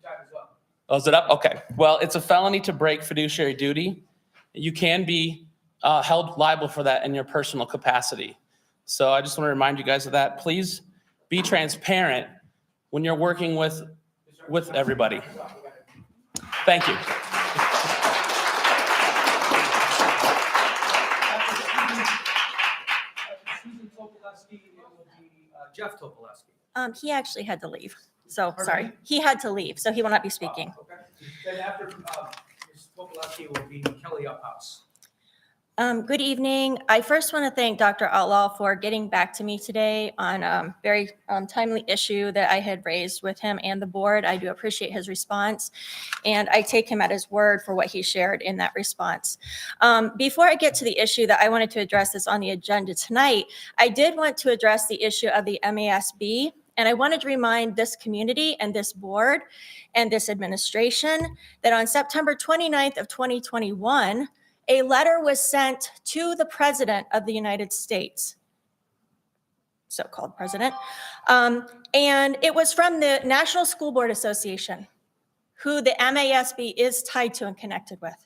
Oh, is it up? Okay. Well, it's a felony to break fiduciary duty. You can be held liable for that in your personal capacity. So I just want to remind you guys of that. Please be transparent when you're working with everybody. Thank you. Jeff Topolewski. He actually had to leave. So, sorry. He had to leave, so he will not be speaking. Okay. Then after Ms. Topolewski will be Kelly Uphouse. Good evening. I first want to thank Dr. Outlaw for getting back to me today on a very timely issue that I had raised with him and the board. I do appreciate his response, and I take him at his word for what he shared in that response. Before I get to the issue that I wanted to address that's on the agenda tonight, I did want to address the issue of the MASB, and I wanted to remind this community and this board and this administration that on September 29th of 2021, a letter was sent to the President of the United States, so-called president, and it was from the National School Board Association, who the MASB is tied to and connected with.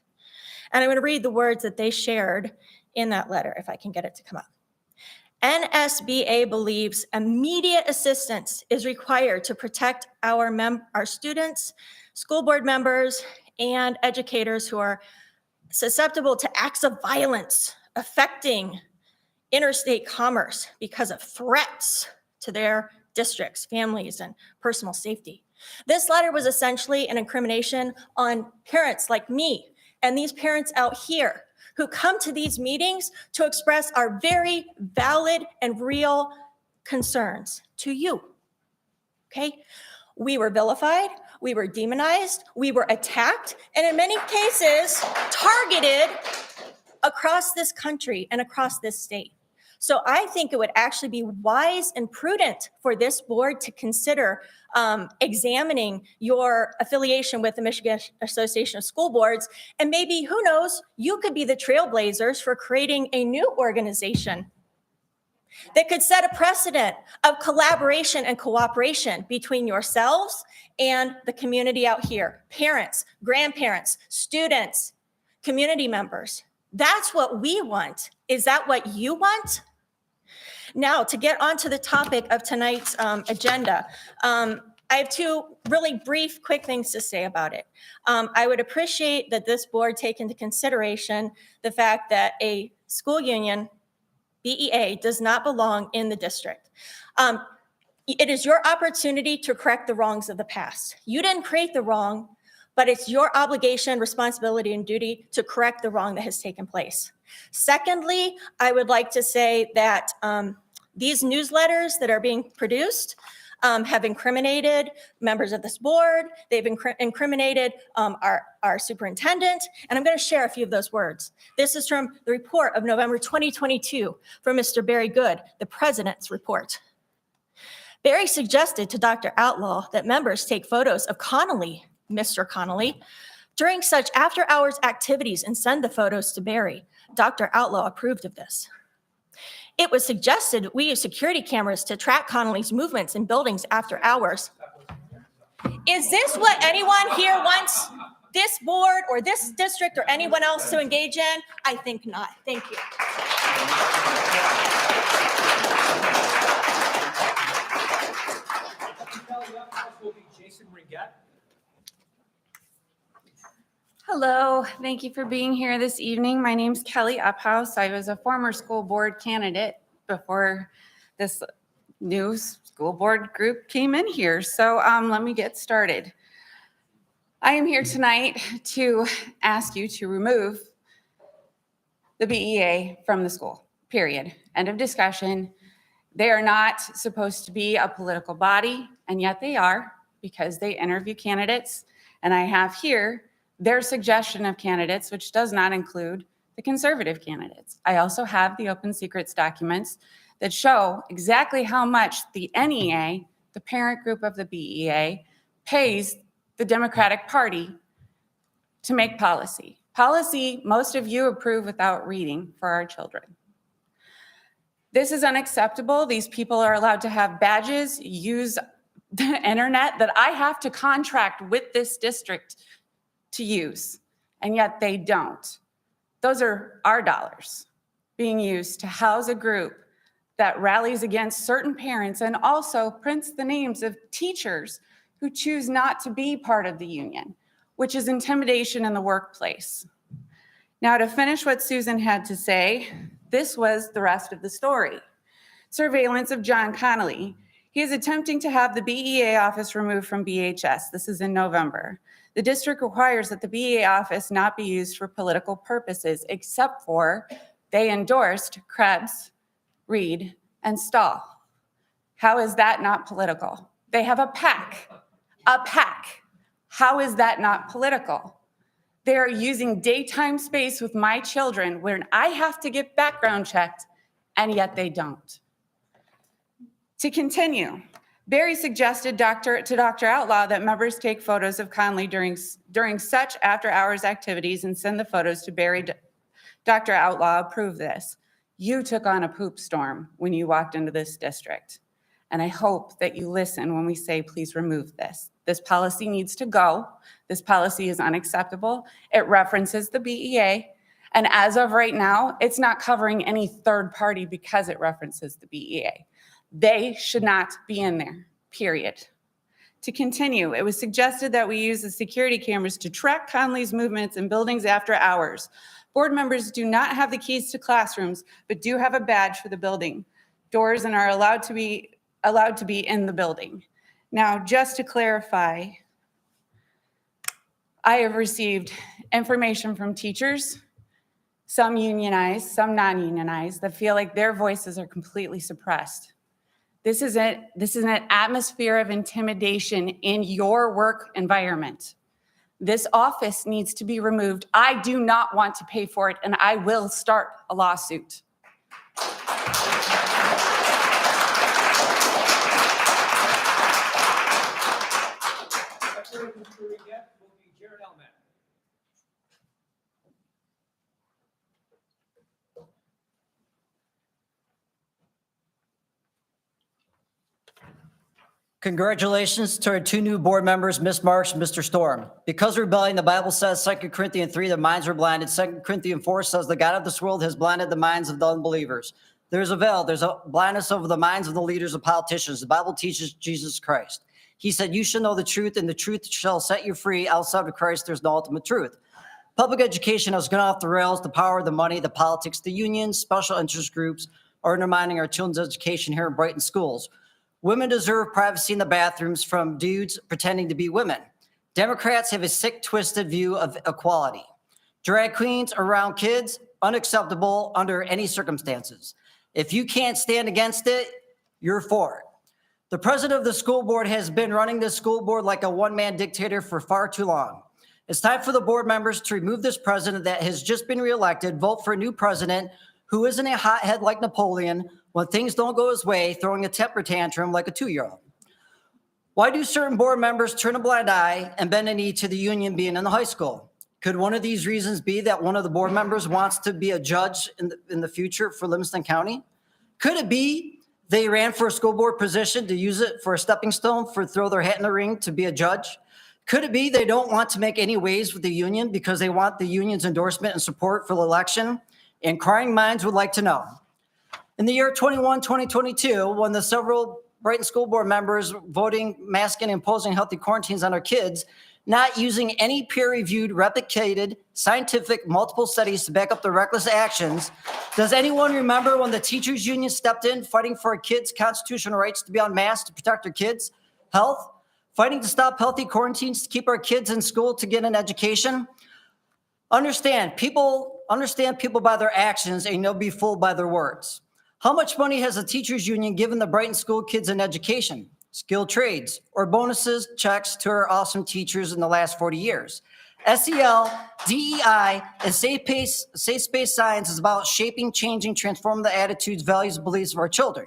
And I'm going to read the words that they shared in that letter, if I can get it to come up. NSBA believes immediate assistance is required to protect our students, school board members, and educators who are susceptible to acts of violence affecting interstate commerce because of threats to their districts, families, and personal safety. This letter was essentially an incrimination on parents like me and these parents out here who come to these meetings to express our very valid and real concerns to you, okay? We were vilified, we were demonized, we were attacked, and in many cases, targeted across this country and across this state. So I think it would actually be wise and prudent for this board to consider examining your affiliation with the Michigan Association of School Boards, and maybe, who knows, you could be the trailblazers for creating a new organization that could set a precedent of collaboration and cooperation between yourselves and the community out here, parents, grandparents, students, community members. That's what we want. Is that what you want? Now, to get onto the topic of tonight's agenda, I have two really brief, quick things to say about it. I would appreciate that this board take into consideration the fact that a school union, BEA, does not belong in the district. It is your opportunity to correct the wrongs of the past. You didn't create the wrong, but it's your obligation, responsibility, and duty to correct the wrong that has taken place. Secondly, I would like to say that these newsletters that are being produced have incriminated members of this board. They've incriminated our superintendent, and I'm going to share a few of those words. This is from the report of November 2022 from Mr. Barry Good, the president's report. Barry suggested to Dr. Outlaw that members take photos of Connolly, Mr. Connolly, during such after-hours activities and send the photos to Barry. Dr. Outlaw approved of this. It was suggested we use security cameras to track Connolly's movements in buildings after hours. Is this what anyone here wants this board or this district or anyone else to engage in? I think not. Thank you. Will be Jason Ringett. Hello, thank you for being here this evening. My name's Kelly Uphouse. I was a former school board candidate before this new school board group came in here. So let me get started. I am here tonight to ask you to remove the BEA from the school, period. End of discussion. They are not supposed to be a political body, and yet they are, because they interview candidates. And I have here their suggestion of candidates, which does not include the conservative candidates. I also have the open secrets documents that show exactly how much the NEA, the parent group of the BEA, pays the Democratic Party to make policy. Policy most of you approve without reading for our children. This is unacceptable. These people are allowed to have badges, use the internet that I have to contract with this district to use, and yet they don't. Those are our dollars being used to house a group that rallies against certain parents and also prints the names of teachers who choose not to be part of the union, which is intimidation in the workplace. Now, to finish what Susan had to say, this was the rest of the story. Surveillance of John Connolly. He is attempting to have the BEA office removed from BHS. This is in November. The district requires that the BEA office not be used for political purposes, except for they endorsed Krebs, Reed, and Stahl. How is that not political? They have a PAC. How is that not political? They are using daytime space with my children when I have to get background checked, and yet they don't. To continue, Barry suggested to Dr. Outlaw that members take photos of Connolly during such after-hours activities and send the photos to Barry. Dr. Outlaw approved this. You took on a poop storm when you walked into this district. And I hope that you listen when we say, please remove this. This policy needs to go. This policy is unacceptable. It references the BEA. And as of right now, it's not covering any third party because it references the BEA. They should not be in there, period. To continue, it was suggested that we use the security cameras to track Connolly's movements in buildings after hours. Board members do not have the keys to classrooms, but do have a badge for the building doors and are allowed to be in the building. Now, just to clarify, I have received information from teachers, some unionized, some non-unionized, that feel like their voices are completely suppressed. This is an atmosphere of intimidation in your work environment. This office needs to be removed. I do not want to pay for it, and I will start a lawsuit. Secretary Mr. Ringett will be Jared Elman. Congratulations to our two new board members, Ms. Marks and Mr. Storm. Because of rebellion, the Bible says, 2 Corinthians 3, their minds were blinded. 2 Corinthians 4 says, the God of this world has blinded the minds of the unbelievers. There's a veil. There's a blindness over the minds of the leaders and politicians. The Bible teaches Jesus Christ. He said, "You shall know the truth, and the truth shall set you free. Outside of Christ, there's no ultimate truth." Public education has gone off the rails. The power, the money, the politics, the unions, special interest groups are undermining our children's education here in Brighton schools. Women deserve privacy in the bathrooms from dudes pretending to be women. Democrats have a sick, twisted view of equality. Drag queens around kids, unacceptable under any circumstances. If you can't stand against it, you're for it. The president of the school board has been running this school board like a one-man dictator for far too long. It's time for the board members to remove this president that has just been reelected, vote for a new president who isn't a hothead like Napoleon when things don't go his way, throwing a temper tantrum like a 2-year-old. Why do certain board members turn a blind eye and bend a knee to the union being in the high school? Could one of these reasons be that one of the board members wants to be a judge in the future for Livingston County? Could it be they ran for a school board position to use it for a stepping stone for throw their hat in the ring to be a judge? Could it be they don't want to make any waves with the union because they want the union's endorsement and support for the election? Inquiring minds would like to know. In the year 2022, when the several Brighton school board members voting, masking, and imposing healthy quarantines on our kids, not using any peer-reviewed, replicated, scientific, multiple studies to back up their reckless actions, does anyone remember when the teachers union stepped in fighting for our kids' constitutional rights to be unmasked to protect our kids' health? Fighting to stop healthy quarantines to keep our kids in school to get an education? Understand people by their actions and you'll be fooled by their words. How much money has the teachers union given the Brighton school kids in education, skilled trades, or bonuses, checks to our awesome teachers in the last 40 years? SEL, DEI, and Safe Space Science is about shaping, changing, transforming the attitudes, values, and beliefs of our children,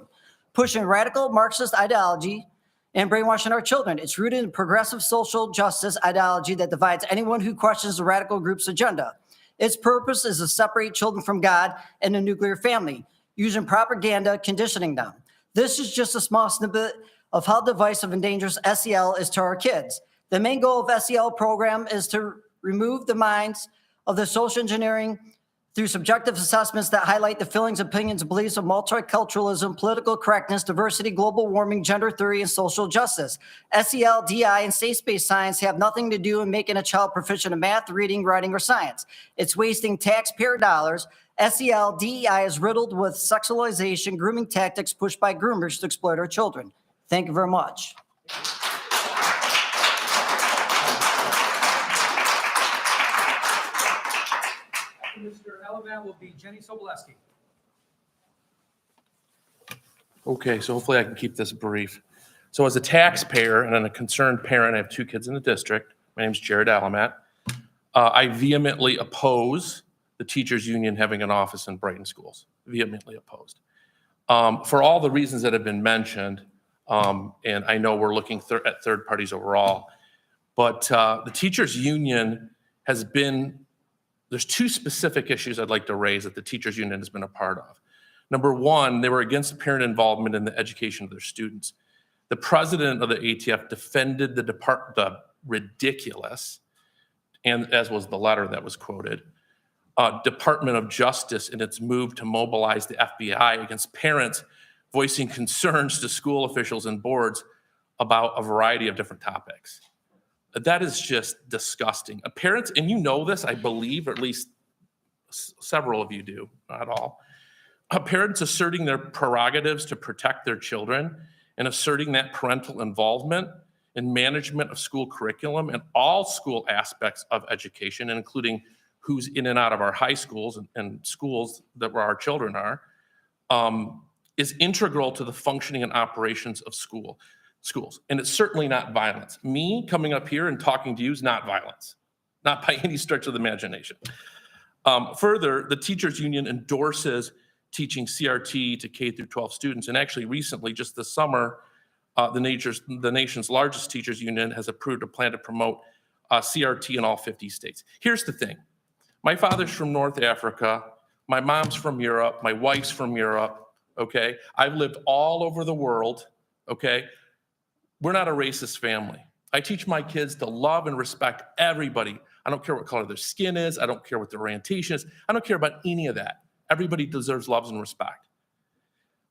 pushing radical Marxist ideology, and brainwashing our children. It's rooted in progressive social justice ideology that divides anyone who questions the radical group's agenda. Its purpose is to separate children from God and the nuclear family, using propaganda, conditioning them. This is just a small snippet of how divisive and dangerous SEL is to our kids. The main goal of SEL program is to remove the minds of the social engineering through subjective assessments that highlight the feelings, opinions, and beliefs of multiculturalism, political correctness, diversity, global warming, gender theory, and social justice. SEL, DI, and Safe Space Science have nothing to do in making a child proficient in math, reading, writing, or science. It's wasting taxpayer dollars. SEL, DEI is riddled with sexualization, grooming tactics pushed by groomers to exploit our children. Thank you very much. Mr. Alabama will be Jenny Sobolewski. Okay, so hopefully I can keep this brief. So as a taxpayer and a concerned parent, I have 2 kids in the district. My name's Jared Alamat. I vehemently oppose the teachers union having an office in Brighton schools. Vehemently opposed. For all the reasons that have been mentioned, and I know we're looking at third parties overall, but the teachers union has been, there's 2 specific issues I'd like to raise that the teachers union has been a part of. Number 1, they were against parent involvement in the education of their students. The president of the ATF defended the ridiculous, and as was the letter that was quoted, Department of Justice in its move to mobilize the FBI against parents voicing concerns to school officials and boards about a variety of different topics. That is just disgusting. Parents, and you know this, I believe, or at least several of you do, not all. Parents asserting their prerogatives to protect their children and asserting that parental involvement in management of school curriculum and all school aspects of education, including who's in and out of our high schools and schools that where our children are, is integral to the functioning and operations of schools. And it's certainly not violence. Me coming up here and talking to you is not violence, not by any stretch of the imagination. Further, the teachers union endorses teaching CRT to K through 12 students. And actually recently, just this summer, the nation's largest teachers union has approved a plan to promote CRT in all 50 states. Here's the thing. My father's from North Africa. My mom's from Europe. My wife's from Europe. Okay. I've lived all over the world. Okay. We're not a racist family. I teach my kids to love and respect everybody. I don't care what color their skin is. I don't care what their orientation is. I don't care about any of that. Everybody deserves love and respect.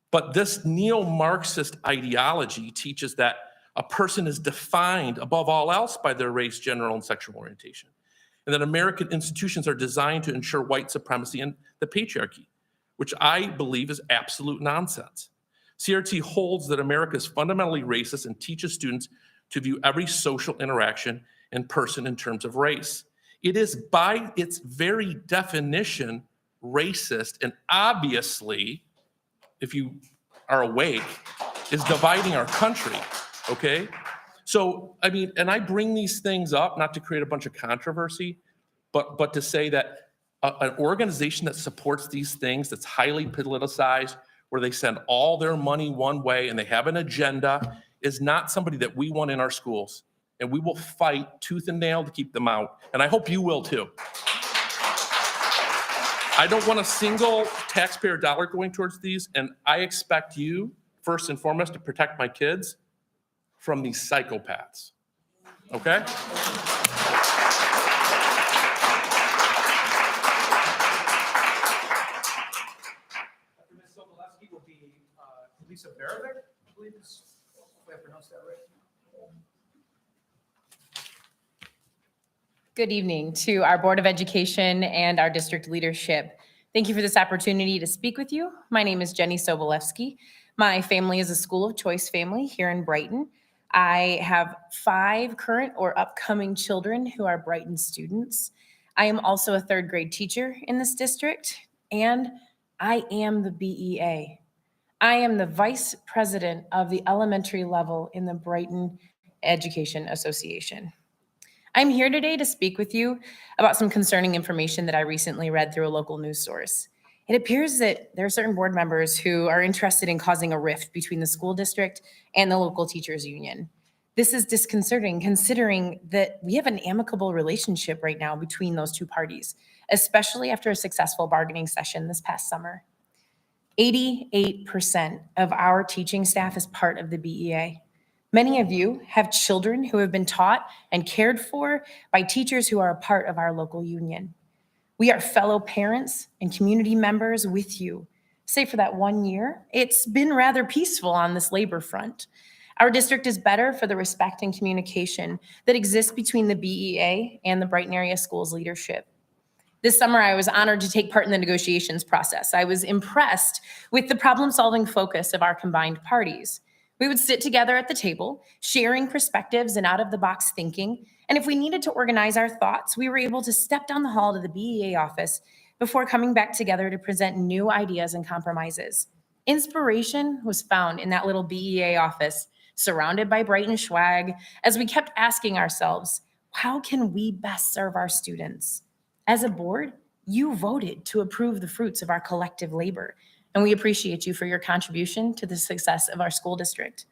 But this neo-Marxist ideology teaches that a person is defined above all else by their race, gender, and sexual orientation, and that American institutions are designed to ensure white supremacy and the patriarchy, which I believe is absolute nonsense. CRT holds that America is fundamentally racist and teaches students to view every social interaction and person in terms of race. It is by its very definition racist, and obviously, if you are awake, is dividing our country, okay? So, I mean, and I bring these things up not to create a bunch of controversy, but to say that an organization that supports these things, that's highly politicized, where they send all their money one way and they have an agenda, is not somebody that we want in our schools. And we will fight tooth and nail to keep them out. And I hope you will too. I don't want a single taxpayer dollar going towards these, and I expect you, first and foremost, to protect my kids from these psychopaths, okay? After Ms. Sobolewski will be Lisa Barovic, I believe is, hopefully I pronounced that right. Good evening to our Board of Education and our district leadership. Thank you for this opportunity to speak with you. My name is Jenny Sobolewski. My family is a school of choice family here in Brighton. I have 5 current or upcoming children who are Brighton students. I am also a 3rd grade teacher in this district, and I am the BEA. I am the vice president of the elementary level in the Brighton Education Association. I'm here today to speak with you about some concerning information that I recently read through a local news source. It appears that there are certain board members who are interested in causing a rift between the school district and the local teachers union. This is disconcerting considering that we have an amicable relationship right now between those two parties, especially after a successful bargaining session this past summer. 88% of our teaching staff is part of the BEA. Many of you have children who have been taught and cared for by teachers who are a part of our local union. We are fellow parents and community members with you. Say for that 1 year, it's been rather peaceful on this labor front. Our district is better for the respect and communication that exists between the BEA and the Brighton Area Schools leadership. This summer, I was honored to take part in the negotiations process. I was impressed with the problem-solving focus of our combined parties. We would sit together at the table, sharing perspectives and out-of-the-box thinking, and if we needed to organize our thoughts, we were able to step down the hall to the BEA office before coming back together to present new ideas and compromises. Inspiration was found in that little BEA office, surrounded by Brighton swag, as we kept asking ourselves, how can we best serve our students? As a board, you voted to approve the fruits of our collective labor, and we appreciate you for your contribution to the success of our school district.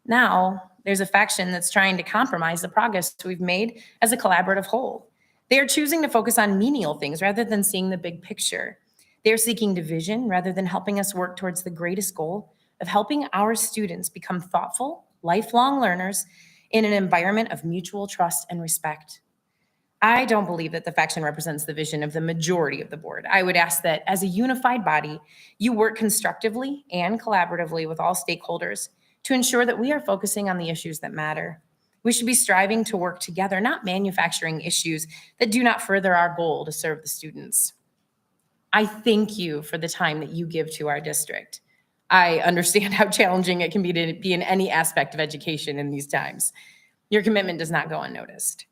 Now, there's a faction that's trying to compromise the progress we've made as a collaborative whole. They are choosing to focus on menial things rather than seeing the big picture. They're seeking division rather than helping us work towards the greatest goal of helping our students become thoughtful, lifelong learners in an environment of mutual trust and respect. I don't believe that the faction represents the vision of the majority of the board. I would ask that as a unified body, you work constructively and collaboratively with all stakeholders to ensure that we are focusing on the issues that matter. We should be striving to work together, not manufacturing issues that do not further our goal to serve the students. I thank you for the time that you give to our district. I understand how challenging it can be to be in any aspect of education in these times. Your commitment does not go unnoticed.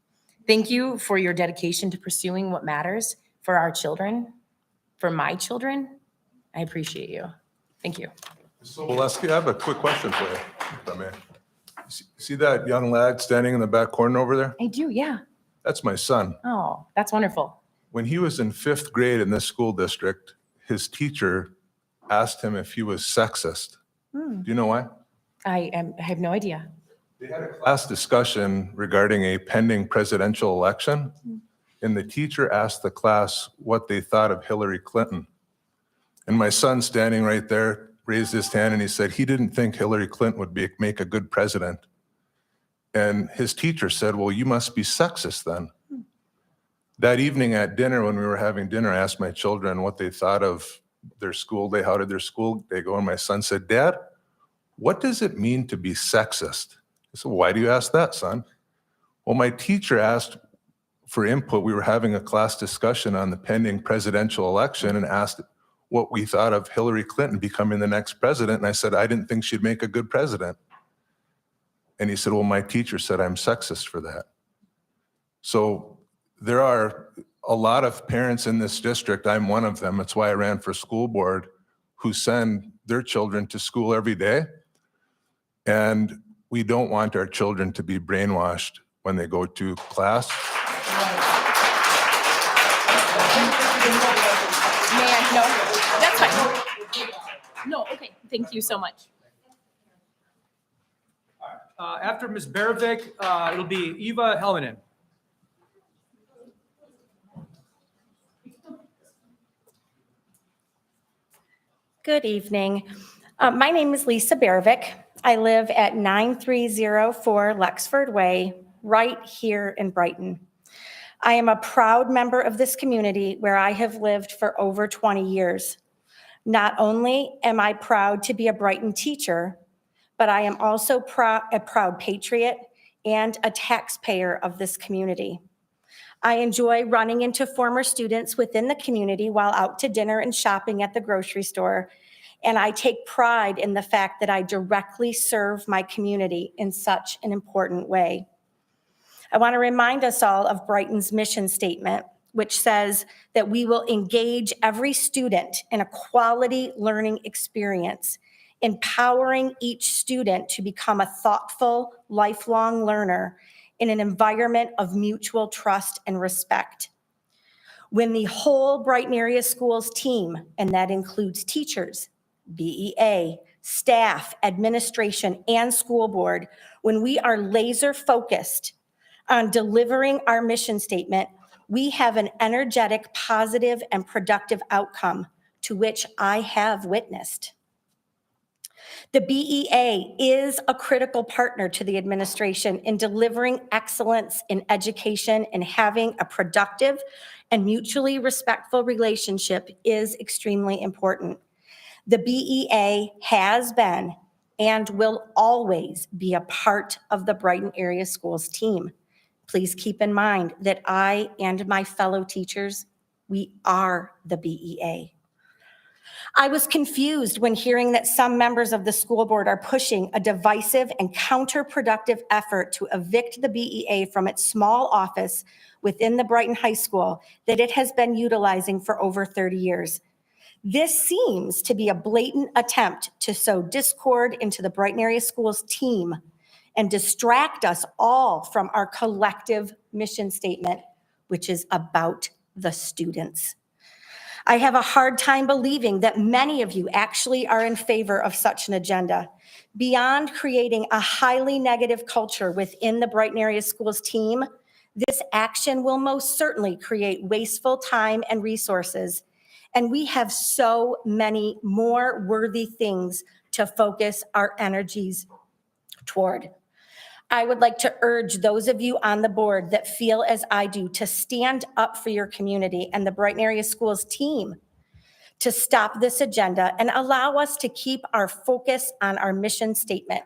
Thank you for your dedication to pursuing what matters for our children, for my children. I appreciate you. Thank you. Sobolewski, I have a quick question for you, if I may. See that young lad standing in the back corner over there? I do, yeah. That's my son. Oh, that's wonderful. When he was in 5th grade in this school district, his teacher asked him if he was sexist. Do you know why? I have no idea. They had a class discussion regarding a pending presidential election, and the teacher asked the class what they thought of Hillary Clinton. And my son, standing right there, raised his hand and he said he didn't think Hillary Clinton would make a good president. And his teacher said, well, you must be sexist then. That evening at dinner, when we were having dinner, I asked my children what they thought of their school day. How did their school day go? And my son said, Dad, what does it mean to be sexist? I said, why do you ask that, son? Well, my teacher asked for input. We were having a class discussion on the pending presidential election and asked what we thought of Hillary Clinton becoming the next president. And I said, I didn't think she'd make a good president. And he said, well, my teacher said I'm sexist for that. So there are a lot of parents in this district, I'm one of them, that's why I ran for school board, who send their children to school every day. And we don't want our children to be brainwashed when they go to class. No, that's fine. No, okay, thank you so much. After Ms. Barovic, it'll be Eva Helminen. Good evening. My name is Lisa Barovic. I live at 9304 Lexford Way, right here in Brighton. I am a proud member of this community where I have lived for over 20 years. Not only am I proud to be a Brighton teacher, but I am also a proud patriot and a taxpayer of this community. I enjoy running into former students within the community while out to dinner and shopping at the grocery store, and I take pride in the fact that I directly serve my community in such an important way. I want to remind us all of Brighton's mission statement, which says that we will engage every student in a quality learning experience, empowering each student to become a thoughtful, lifelong learner in an environment of mutual trust and respect. When the whole Brighton Area Schools team, and that includes teachers, BEA, staff, administration, and school board, when we are laser focused on delivering our mission statement, we have an energetic, positive, and productive outcome to which I have witnessed. The BEA is a critical partner to the administration in delivering excellence in education, and having a productive and mutually respectful relationship is extremely important. The BEA has been and will always be a part of the Brighton Area Schools team. Please keep in mind that I and my fellow teachers, we are the BEA. I was confused when hearing that some members of the school board are pushing a divisive and counterproductive effort to evict the BEA from its small office within the Brighton High School that it has been utilizing for over 30 years. This seems to be a blatant attempt to sow discord into the Brighton Area Schools team and distract us all from our collective mission statement, which is about the students. I have a hard time believing that many of you actually are in favor of such an agenda. Beyond creating a highly negative culture within the Brighton Area Schools team, this action will most certainly create wasteful time and resources, and we have so many more worthy things to focus our energies toward. I would like to urge those of you on the board that feel as I do to stand up for your community and the Brighton Area Schools team to stop this agenda and allow us to keep our focus on our mission statement.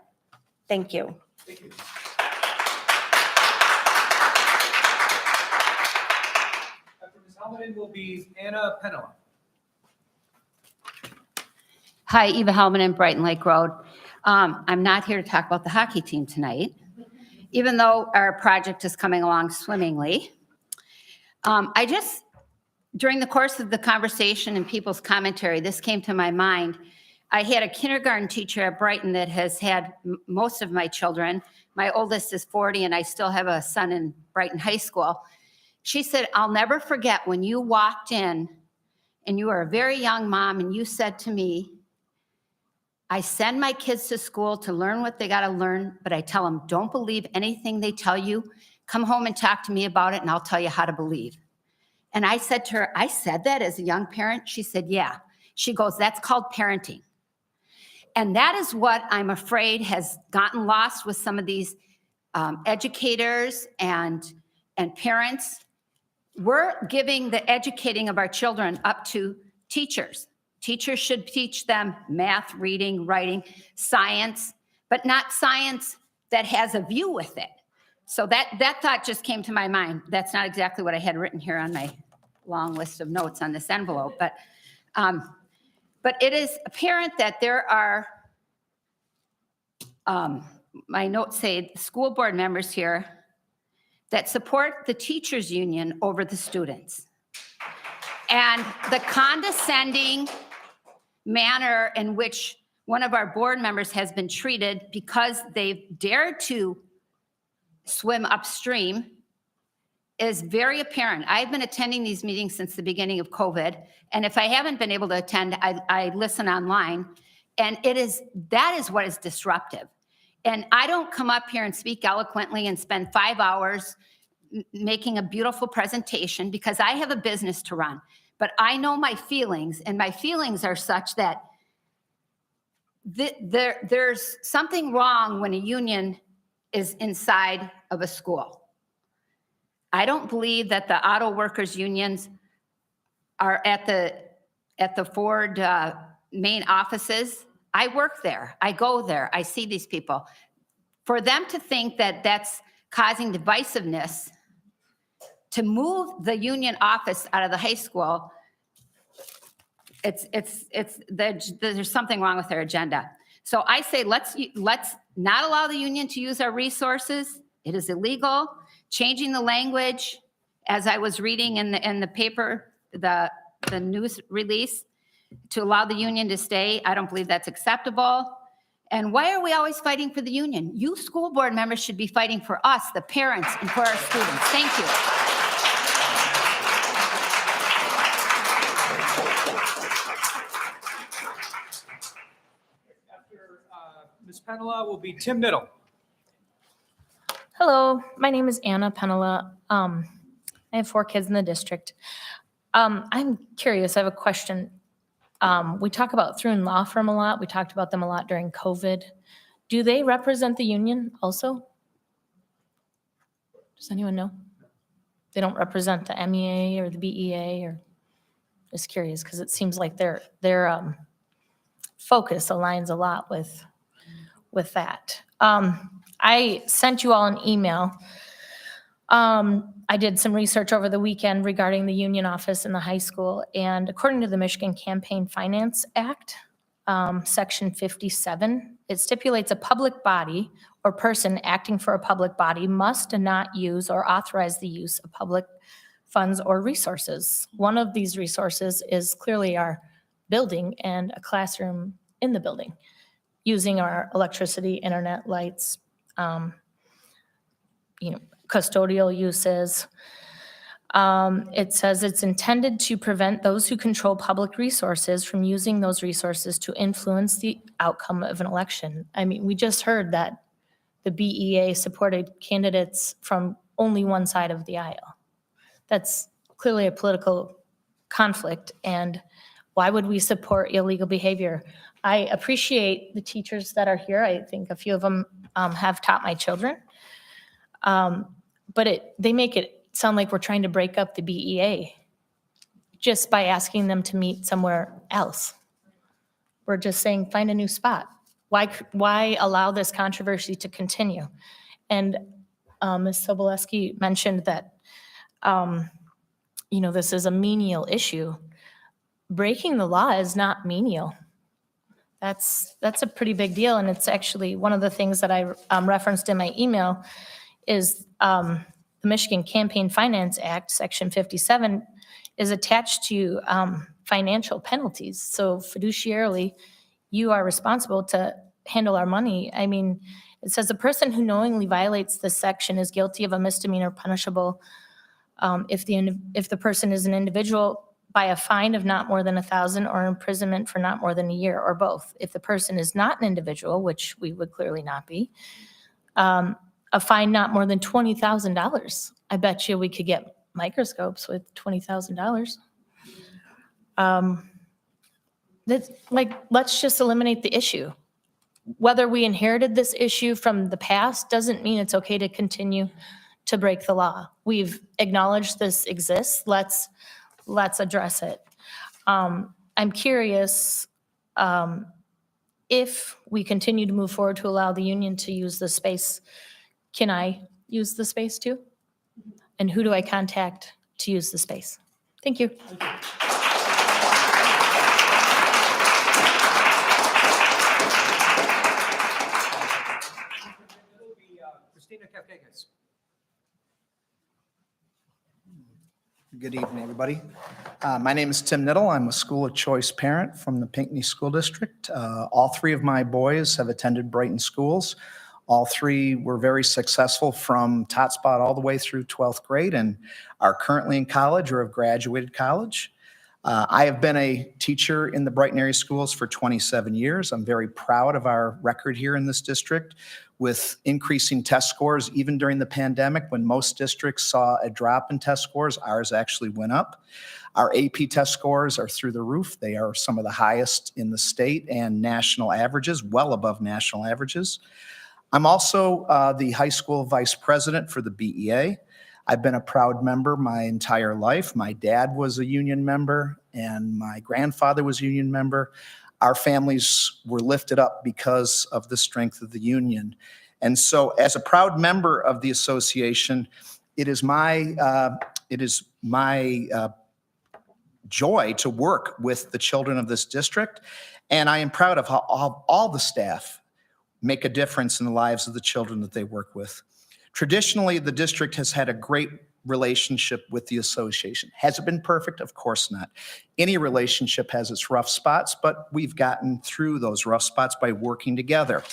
Thank you. Thank you. After Ms. Helminen will be Anna Penela. Hi, Eva Helminen, Brighton Lake Road. I'm not here to talk about the hockey team tonight, even though our project is coming along swimmingly. During the course of the conversation and people's commentary, this came to my mind. I had a kindergarten teacher at Brighton that has had most of my children. My oldest is 40 and I still have a son in Brighton High School. She said, I'll never forget when you walked in and you were a very young mom and you said to me, I send my kids to school to learn what they got to learn, but I tell them, don't believe anything they tell you. Come home and talk to me about it and I'll tell you how to believe. And I said to her, I said that as a young parent? She said, yeah. She goes, that's called parenting. And that is what I'm afraid has gotten lost with some of these educators and parents. We're giving the educating of our children up to teachers. Teachers should teach them math, reading, writing, science, but not science that has a view with it. So that thought just came to my mind. That's not exactly what I had written here on my long list of notes on this envelope, but it is apparent that there are, my notes say, school board members here that support the teachers union over the students. And the condescending manner in which one of our board members has been treated because they've dared to swim upstream is very apparent. I've been attending these meetings since the beginning of COVID, and if I haven't been able to attend, I listen online, and that is what is disruptive. And I don't come up here and speak eloquently and spend 5 hours making a beautiful presentation because I have a business to run. But I know my feelings, and my feelings are such that there's something wrong when a union is inside of a school. I don't believe that the auto workers unions are at the Ford main offices. I work there. I go there. I see these people. For them to think that that's causing divisiveness to move the union office out of the high school, there's something wrong with their agenda. So I say let's not allow the union to use our resources. It is illegal. Changing the language, as I was reading in the paper, the news release, to allow the union to stay, I don't believe that's acceptable. And why are we always fighting for the union? You school board members should be fighting for us, the parents, and for our students. Thank you. After Ms. Penela will be Tim Niddle. Hello, my name is Anna Penela. I have 4 kids in the district. I'm curious, I have a question. We talk about Thrun Law Firm a lot. We talked about them a lot during COVID. Do they represent the union also? Does anyone know? They don't represent the MEA or the BEA, or just curious because it seems like their focus aligns a lot with that. I sent you all an email. I did some research over the weekend regarding the union office in the high school, and according to the Michigan Campaign Finance Act, Section 57, it stipulates a public body or person acting for a public body must not use or authorize the use of public funds or resources. One of these resources is clearly our building and a classroom in the building, using our electricity, internet, lights, custodial uses. It says it's intended to prevent those who control public resources from using those resources to influence the outcome of an election. I mean, we just heard that the BEA supported candidates from only one side of the aisle. That's clearly a political conflict, and why would we support illegal behavior? I appreciate the teachers that are here. I think a few of them have taught my children. But they make it sound like we're trying to break up the BEA just by asking them to meet somewhere else. We're just saying, find a new spot. Why allow this controversy to continue? And Ms. Sobolewski mentioned that, this is a menial issue. Breaking the law is not menial. That's a pretty big deal, and it's actually one of the things that I referenced in my email is the Michigan Campaign Finance Act, Section 57, is attached to financial penalties. So fiduciarily, you are responsible to handle our money. I mean, it says a person who knowingly violates this section is guilty of a misdemeanor punishable if the person is an individual by a fine of not more than $1,000 or imprisonment for not more than a year, or both. If the person is not an individual, which we would clearly not be, a fine not more than $20,000. I bet you we could get microscopes with $20,000. Let's just eliminate the issue. Whether we inherited this issue from the past doesn't mean it's okay to continue to break the law. We've acknowledged this exists. Let's address it. I'm curious, if we continue to move forward to allow the union to use the space, can I use the space too? And who do I contact to use the space? Thank you. Christina Kafkagas. Good evening, everybody. My name is Tim Niddle. I'm a school of choice parent from the Pinckney School District. All three of my boys have attended Brighton schools. All three were very successful from tot spot all the way through 12th grade and are currently in college or have graduated college. I have been a teacher in the Brighton area schools for 27 years. I'm very proud of our record here in this district with increasing test scores. Even during the pandemic, when most districts saw a drop in test scores, ours actually went up. Our AP test scores are through the roof. They are some of the highest in the state and national averages, well above national averages. I'm also the high school vice president for the BEA. I've been a proud member my entire life. My dad was a union member and my grandfather was a union member. Our families were lifted up because of the strength of the union. And so as a proud member of the association, it is my joy to work with the children of this district. And I am proud of how all the staff make a difference in the lives of the children that they work with. Traditionally, the district has had a great relationship with the association. Has it been perfect? Of course not. Any relationship has its rough spots, but we've gotten through those rough spots by working together.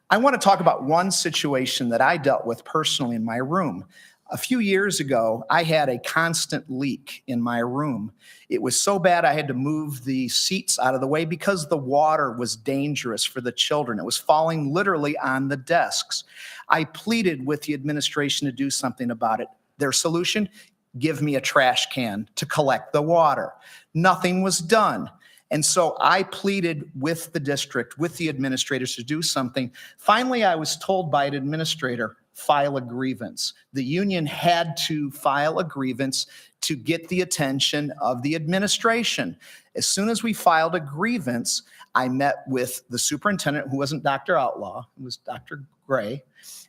I want to talk about one situation that I dealt with personally in my room. A few years ago, I had a constant leak in my room. It was so bad I had to move the seats out of the way because the water was dangerous for the children. It was falling literally on the desks. I pleaded with the administration to do something about it. Their solution, give me a trash can to collect the water. Nothing was done. And so I pleaded with the district, with the administrators to do something. Finally, I was told by an administrator, file a grievance. The union had to file a grievance to get the attention of the administration. As soon as we filed a grievance, I met with the superintendent, who wasn't Dr. Outlaw, it was Dr. Gray,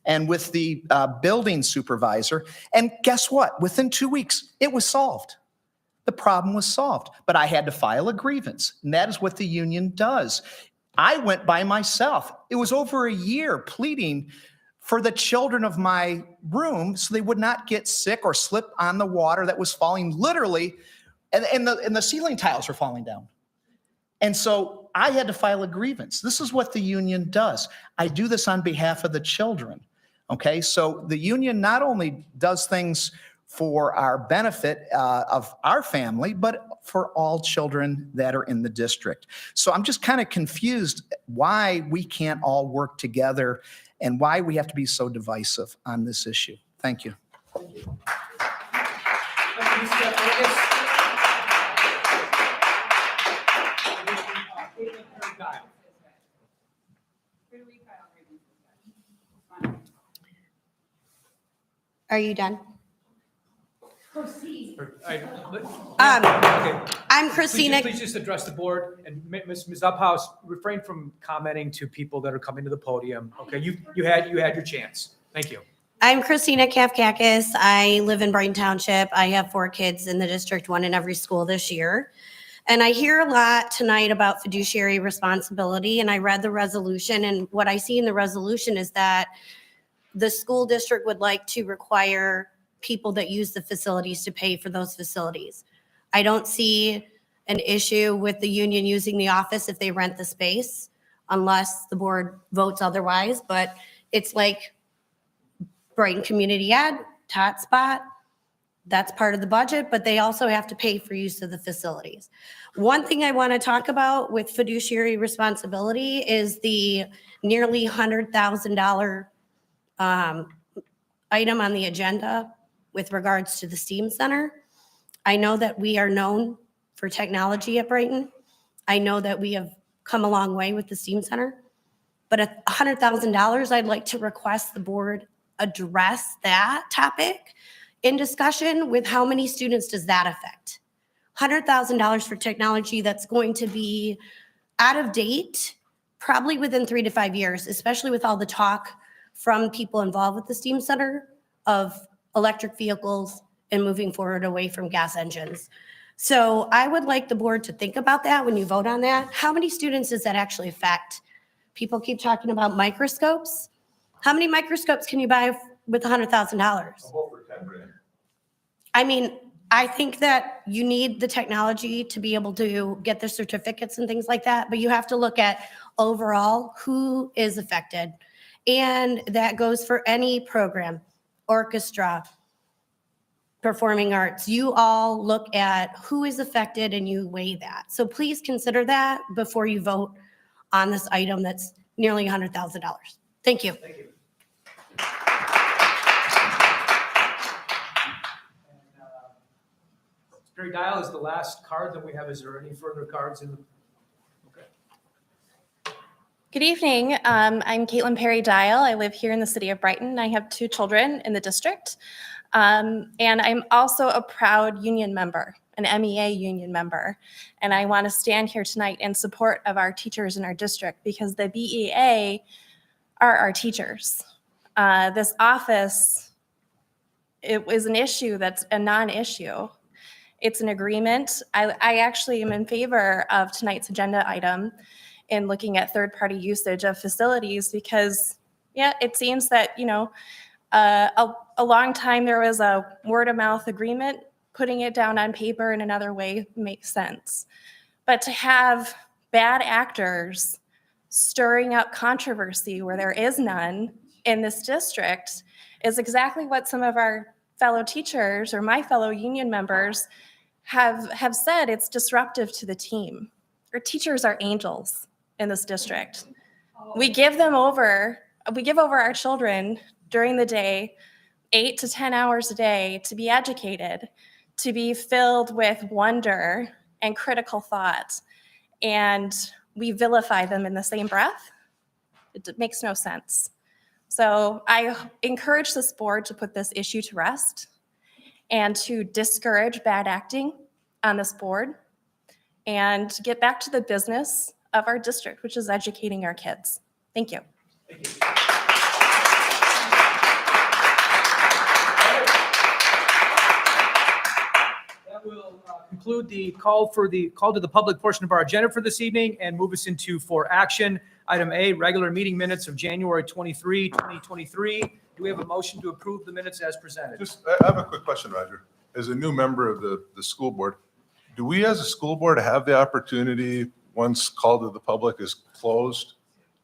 and with the building supervisor. And guess what? Within 2 weeks, it was solved. The problem was solved, but I had to file a grievance, and that is what the union does. I went by myself. It was over a year pleading for the children of my room so they would not get sick or slip on the water that was falling literally, and the ceiling tiles were falling down. And so I had to file a grievance. This is what the union does. I do this on behalf of the children, okay? So the union not only does things for our benefit of our family, but for all children that are in the district. So I'm just kind of confused why we can't all work together and why we have to be so divisive on this issue. Thank you. Are you done? Okay. I'm Christina. Please just address the board, and Ms. Uphouse, refrain from commenting to people that are coming to the podium. Okay, you had your chance. Thank you. I'm Christina Kafkakis. I live in Brighton Township. I have 4 kids in the district, 1 in every school this year. And I hear a lot tonight about fiduciary responsibility, and I read the resolution, and what I see in the resolution is that the school district would like to require people that use the facilities to pay for those facilities. I don't see an issue with the union using the office if they rent the space, unless the board votes otherwise, but it's like Brighton Community Ed, Tot Spot, that's part of the budget, but they also have to pay for use of the facilities. One thing I want to talk about with fiduciary responsibility is the nearly $100,000 item on the agenda with regards to the STEAM Center. I know that we are known for technology at Brighton. I know that we have come a long way with the STEAM Center, but at $100,000, I'd like to request the board address that topic in discussion with how many students does that affect? $100,000 for technology that's going to be out of date probably within 3 to 5 years, especially with all the talk from people involved with the STEAM Center of electric vehicles and moving forward away from gas engines. So I would like the board to think about that when you vote on that. How many students does that actually affect? People keep talking about microscopes. How many microscopes can you buy with $100,000? I mean, I think that you need the technology to be able to get the certificates and things like that, but you have to look at overall who is affected. And that goes for any program, orchestra, performing arts. You all look at who is affected and you weigh that. So please consider that before you vote on this item that's nearly $100,000. Thank you. Thank you. Mary Dial is the last card that we have. Is there any further cards in the? Okay. Good evening. I'm Caitlin Perry Dial. I live here in the city of Brighton. I have 2 children in the district. And I'm also a proud union member, an MEA union member. And I want to stand here tonight in support of our teachers in our district because the BEA are our teachers. This office, it was an issue that's a non-issue. It's an agreement. I actually am in favor of tonight's agenda item in looking at third-party usage of facilities because, yeah, it seems that, a long time there was a word-of-mouth agreement. Putting it down on paper in another way makes sense. But to have bad actors stirring up controversy where there is none in this district is exactly what some of our fellow teachers or my fellow union members have said. It's disruptive to the team. Our teachers are angels in this district. We give over our children during the day, 8 to 10 hours a day to be educated, to be filled with wonder and critical thought. And we vilify them in the same breath. It makes no sense. So I encourage this board to put this issue to rest and to discourage bad acting on this board and get back to the business of our district, which is educating our kids. Thank you. Thank you. That will conclude the call to the public portion of our agenda for this evening and move us into for action. Item A, regular meeting minutes of January 23, 2023. Do we have a motion to approve the minutes as presented? I have a quick question, Roger. As a new member of the school board, do we as a school board have the opportunity, once call to the public is closed,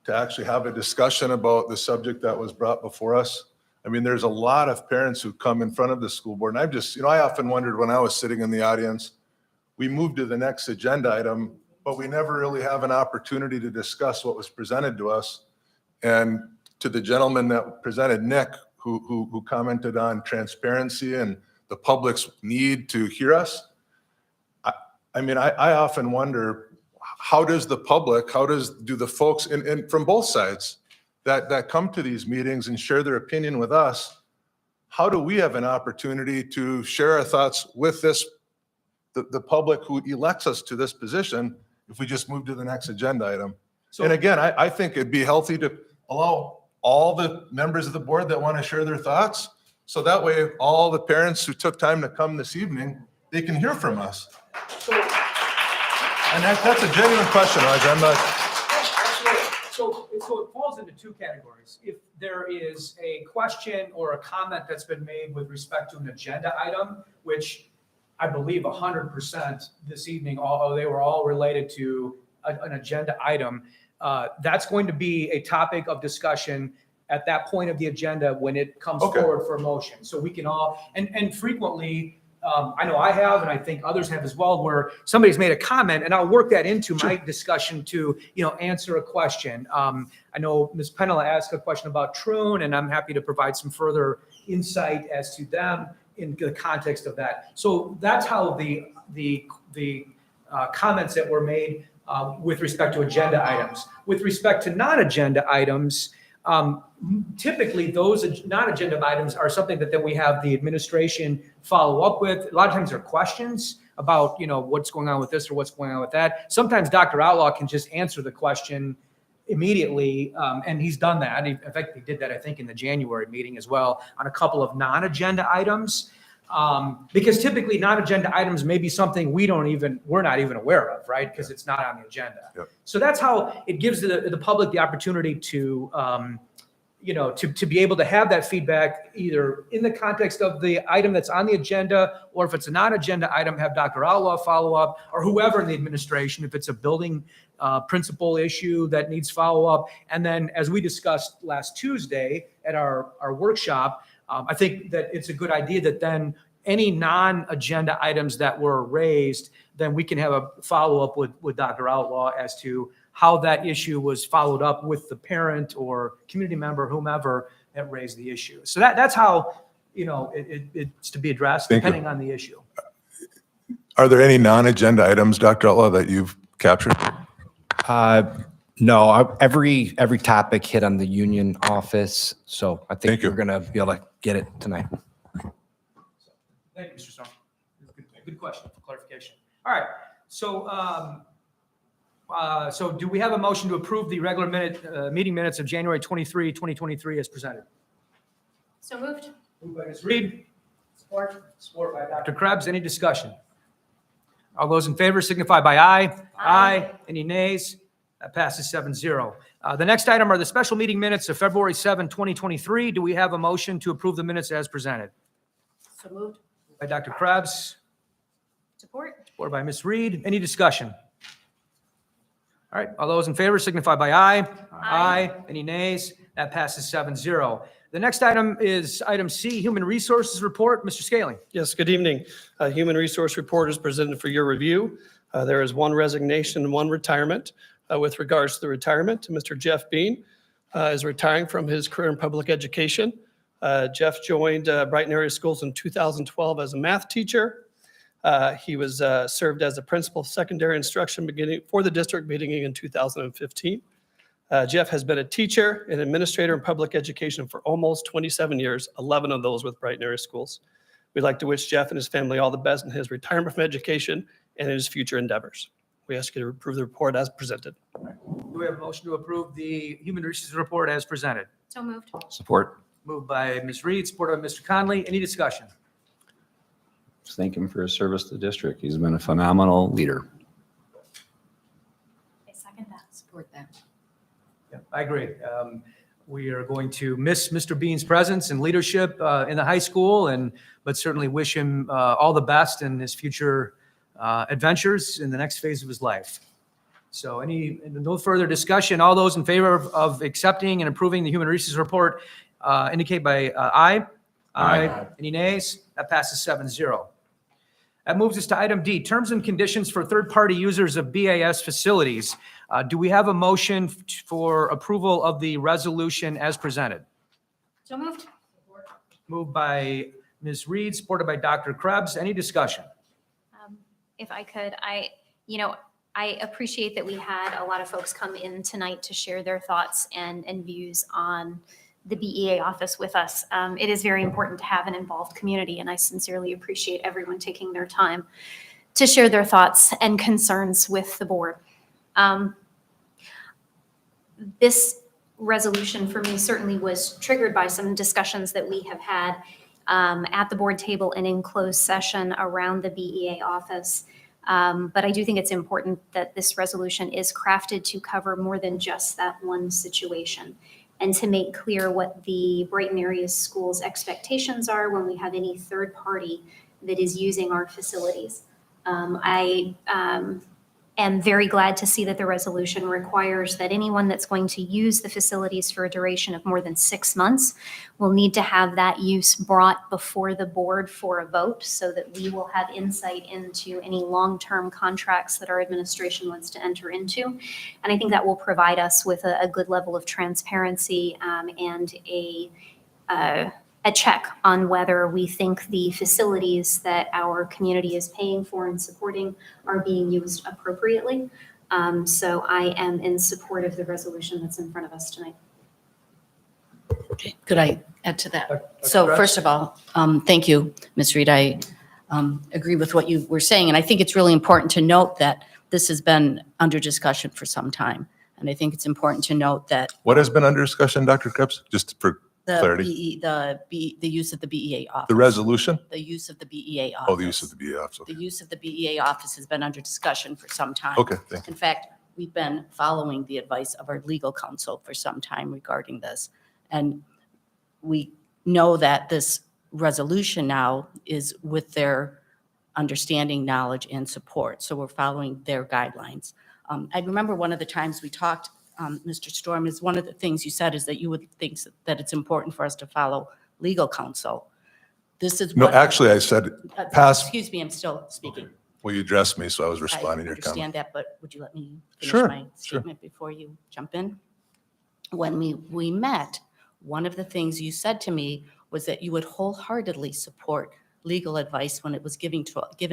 to actually have a discussion about the subject that was brought before us? I mean, there's a lot of parents who come in front of the school board, and I've just, I often wondered when I was sitting in the audience, we moved to the next agenda item, but we never really have an opportunity to discuss what was presented to us. And to the gentleman that presented, Nick, who commented on transparency and the public's need to hear us, I often wonder, how does the public, do the folks from both sides that come to these meetings and share their opinion with us, how do we have an opportunity to share our thoughts with the public who elects us to this position if we just move to the next agenda item? And again, I think it'd be healthy to allow all the members of the board that want to share their thoughts, so that way all the parents who took time to come this evening, they can hear from us. And that's a genuine question, Roger. I'm not. So it falls into 2 categories. If there is a question or a comment that's been made with respect to an agenda item, which I believe 100% this evening, they were all related to an agenda item, that's going to be a topic of discussion at that point of the agenda when it comes forward for a motion. So we can all, and frequently, I know I have, and I think others have as well, where somebody's made a comment, and I'll work that into my discussion to, answer a question. I know Ms. Penela asked a question about Troon, and I'm happy to provide some further insight as to them in the context of that. So that's how the comments that were made with respect to agenda items. With respect to non-agenda items, typically those non-agenda items are something that then we have the administration follow up with. A lot of times they're questions about, what's going on with this or what's going on with that. Sometimes Dr. Outlaw can just answer the question immediately, and he's done that. In fact, he did that, I think, in the January meeting as well, on a couple of non-agenda items. Because typically non-agenda items may be something we're not even aware of, right? Because it's not on the agenda. Yep. So that's how it gives the public the opportunity to, to be able to have that feedback either in the context of the item that's on the agenda, or if it's a non-agenda item, have Dr. Outlaw follow up, or whoever in the administration, if it's a building principal issue that needs follow up. And then, as we discussed last Tuesday at our workshop, I think that it's a good idea that then any non-agenda items that were raised, then we can have a follow-up with Dr. Outlaw as to how that issue was followed up with the parent or community member, whomever that raised the issue. So that's how, it's to be addressed Thank you. depending on the issue. Are there any non-agenda items, Dr. Outlaw, that you've captured? No, every topic hit on the union office, so I think Thank you. we're gonna be able to get it tonight. Thank you, Mr. Stone. Good question for clarification. All right, so do we have a motion to approve the regular meeting minutes of January 23, 2023 as presented? So moved. Moved by Ms. Reed. Support by Dr. Krebs. Any discussion? All those in favor signify by aye. Aye. Any nays? That passes 7-0. The next item are the special meeting minutes of February 7, 2023. Do we have a motion to approve the minutes as presented? So moved. By Dr. Krebs. Support. Supported by Ms. Reed. Any discussion? All right, all those in favor signify by aye. Aye. Any nays? That passes 7-0. The next item is item C, Human Resources Report. Mr. Scaling. Yes, good evening. Human Resource Report is presented for your review. There is one resignation and one retirement. With regards to the retirement, Mr. Jeff Bean is retiring from his career in public education. Jeff joined Brighton Area Schools in 2012 as a math teacher. He was served as a principal of secondary instruction for the district beginning in 2015. Jeff has been a teacher and administrator in public education for almost 27 years, 11 of those with Brighton Area Schools. We'd like to wish Jeff and his family all the best in his retirement from education and in his future endeavors. We ask you to approve the report as presented. Do we have a motion to approve the Human Resources Report as presented? So moved. Support. Moved by Ms. Reed, supported by Mr. Conley. Any discussion? Just thank him for his service to the district. He's been a phenomenal leader. I second that. Support that. Yeah, I agree. We are going to miss Mr. Bean's presence and leadership in the high school, but certainly wish him all the best in his future adventures in the next phase of his life. So no further discussion. All those in favor of accepting and approving the Human Resources Report indicate by aye. Aye. Any nays? That passes 7-0. That moves us to item D, terms and conditions for third-party users of BAS facilities. Do we have a motion for approval of the resolution as presented? So moved. Moved by Ms. Reed, supported by Dr. Krebs. Any discussion? If I could, I appreciate that we had a lot of folks come in tonight to share their thoughts and views on the BEA office with us. It is very important to have an involved community, and I sincerely appreciate everyone taking their time to share their thoughts and concerns with the board. This resolution for me certainly was triggered by some discussions that we have had at the board table and in closed session around the BEA office. But I do think it's important that this resolution is crafted to cover more than just that one situation and to make clear what the Brighton Area Schools expectations are when we have any third party that is using our facilities. I am very glad to see that the resolution requires that anyone that's going to use the facilities for a duration of more than 6 months will need to have that use brought before the board for a vote so that we will have insight into any long-term contracts that our administration wants to enter into. And I think that will provide us with a good level of transparency and a check on whether we think the facilities that our community is paying for and supporting are being used appropriately. So I am in support of the resolution that's in front of us tonight. Could I add to that? So first of all, thank you, Ms. Reed. I agree with what you were saying, and I think it's really important to note that this has been under discussion for some time. And I think it's important to note that What has been under discussion, Dr. Krebs? Just for the clarity. the use of the BEA office. The resolution? The use of the BEA office. Oh, the use of the BA office. Okay. The use of the BEA office has been under discussion for some time. Okay, thank you. In fact, we've been following the advice of our legal counsel for some time regarding this. And we know that this resolution now is with their understanding, knowledge, and support. So we're following their guidelines. I remember one of the times we talked, Mr. Storm, is one of the things you said is that you would think that it's important for us to follow legal counsel. This is No, what. actually, I said pass. Excuse me, I'm still speaking. Well, you addressed me, so I was responding I to your comment. understand that, but would you let me finish Sure, my sure. statement before you jump in? When we met, one of the things you said to me was that you would wholeheartedly support legal advice when it was given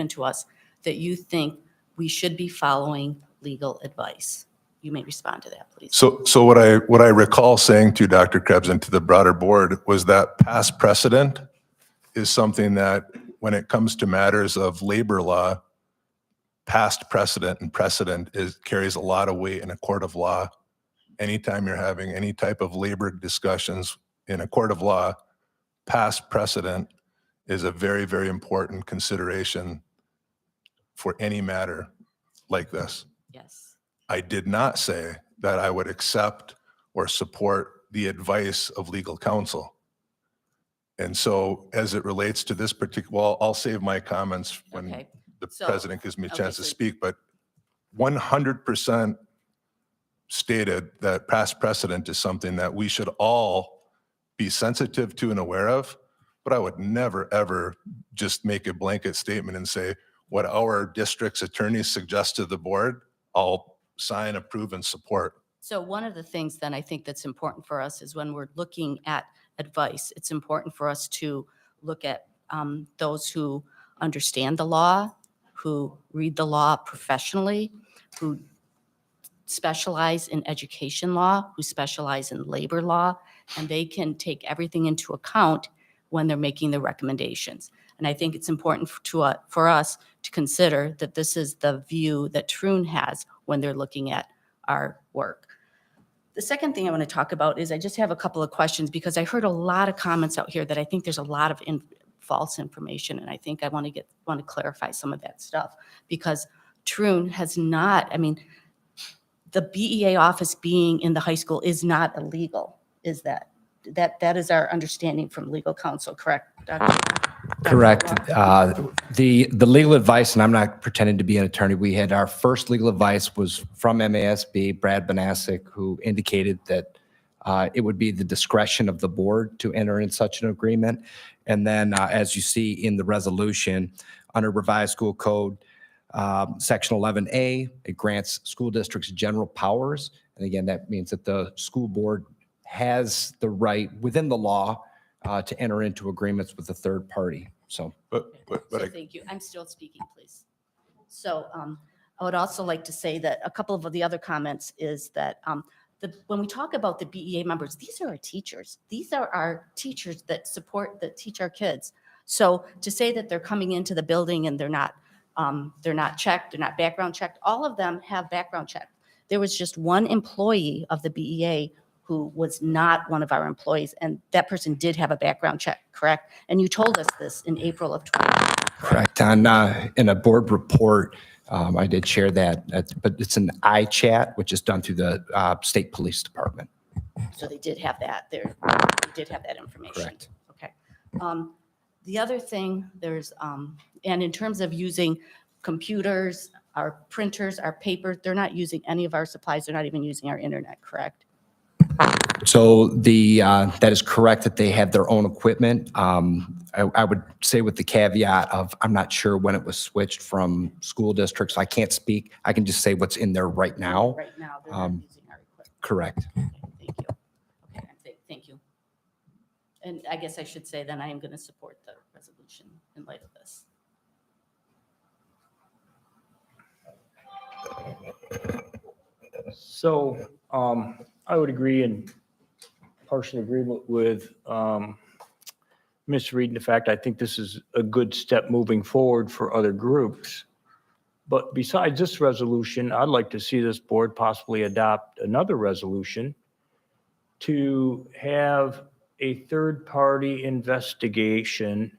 to us, that you think we should be following legal advice. You may respond to that, please. So what I recall saying to Dr. Krebs and to the broader board was that past precedent is something that when it comes to matters of labor law, past precedent and precedent carries a lot of weight in a court of law. Anytime you're having any type of labor discussions in a court of law, past precedent is a very, very important consideration for any matter like this. Yes. I did not say that I would accept or support the advice of legal counsel. And so as it relates to this particular, well, I'll save my comments when Okay. the So- president gives me a okay, chance to so- speak, but 100% stated that past precedent is something that we should all be sensitive to and aware of, but I would never, ever just make a blanket statement and say, what our district's attorneys suggest to the board, I'll sign, approve, and support. So one of the things then I think that's important for us is when we're looking at advice, it's important for us to look at those who understand the law, who read the law professionally, who specialize in education law, who specialize in labor law, and they can take everything into account when they're making the recommendations. And I think it's important for us to consider that this is the view that Troon has when they're looking at our work. The second thing I want to talk about is I just have a couple of questions because I heard a lot of comments out here that I think there's a lot of false information, and I think I want to clarify some of that stuff because Troon has not, I mean, the BEA office being in the high school is not illegal, is that? That is our understanding from legal counsel, correct, Dr.? Correct. The legal advice, and I'm not pretending to be an attorney, we had our first legal advice was from MASB, Brad Banasic, who indicated that it would be the discretion of the board to enter in such an agreement. And then as you see in the resolution, under revised school code, section 11A, it grants school districts general powers. And again, that means that the school board has the right within the law to enter into agreements with a third party. So, But So thank you. I'm still speaking, please. So I would also like to say that a couple of the other comments is that when we talk about the BEA members, these are our teachers. These are our teachers that teach our kids. So to say that they're coming into the building and they're not checked, they're not background checked, all of them have background checked. There was just one employee of the BEA who was not one of our employees, and that person did have a background check, correct? And you told us this in April of 2020. correct. In a board report, I did share that, but it's an iChat, which is done through the state police department. So they did have that there. They did have that information. Correct. Okay. The other thing, and in terms of using computers, our printers, our paper, they're not using any of our supplies. They're not even using our internet, correct? So that is correct that they have their own equipment. I would say with the caveat of, I'm not sure when it was switched from school districts. I can't speak. I can just say what's in there right now. Right now, they're not using our equipment. Correct. Thank you. Okay, thank you. And I guess I should say then I am going to support the resolution in light of this. So I would agree in partial agreement with Ms. Reed in the fact I think this is a good step moving forward for other groups. But besides this resolution, I'd like to see this board possibly adopt another resolution to have a third-party investigation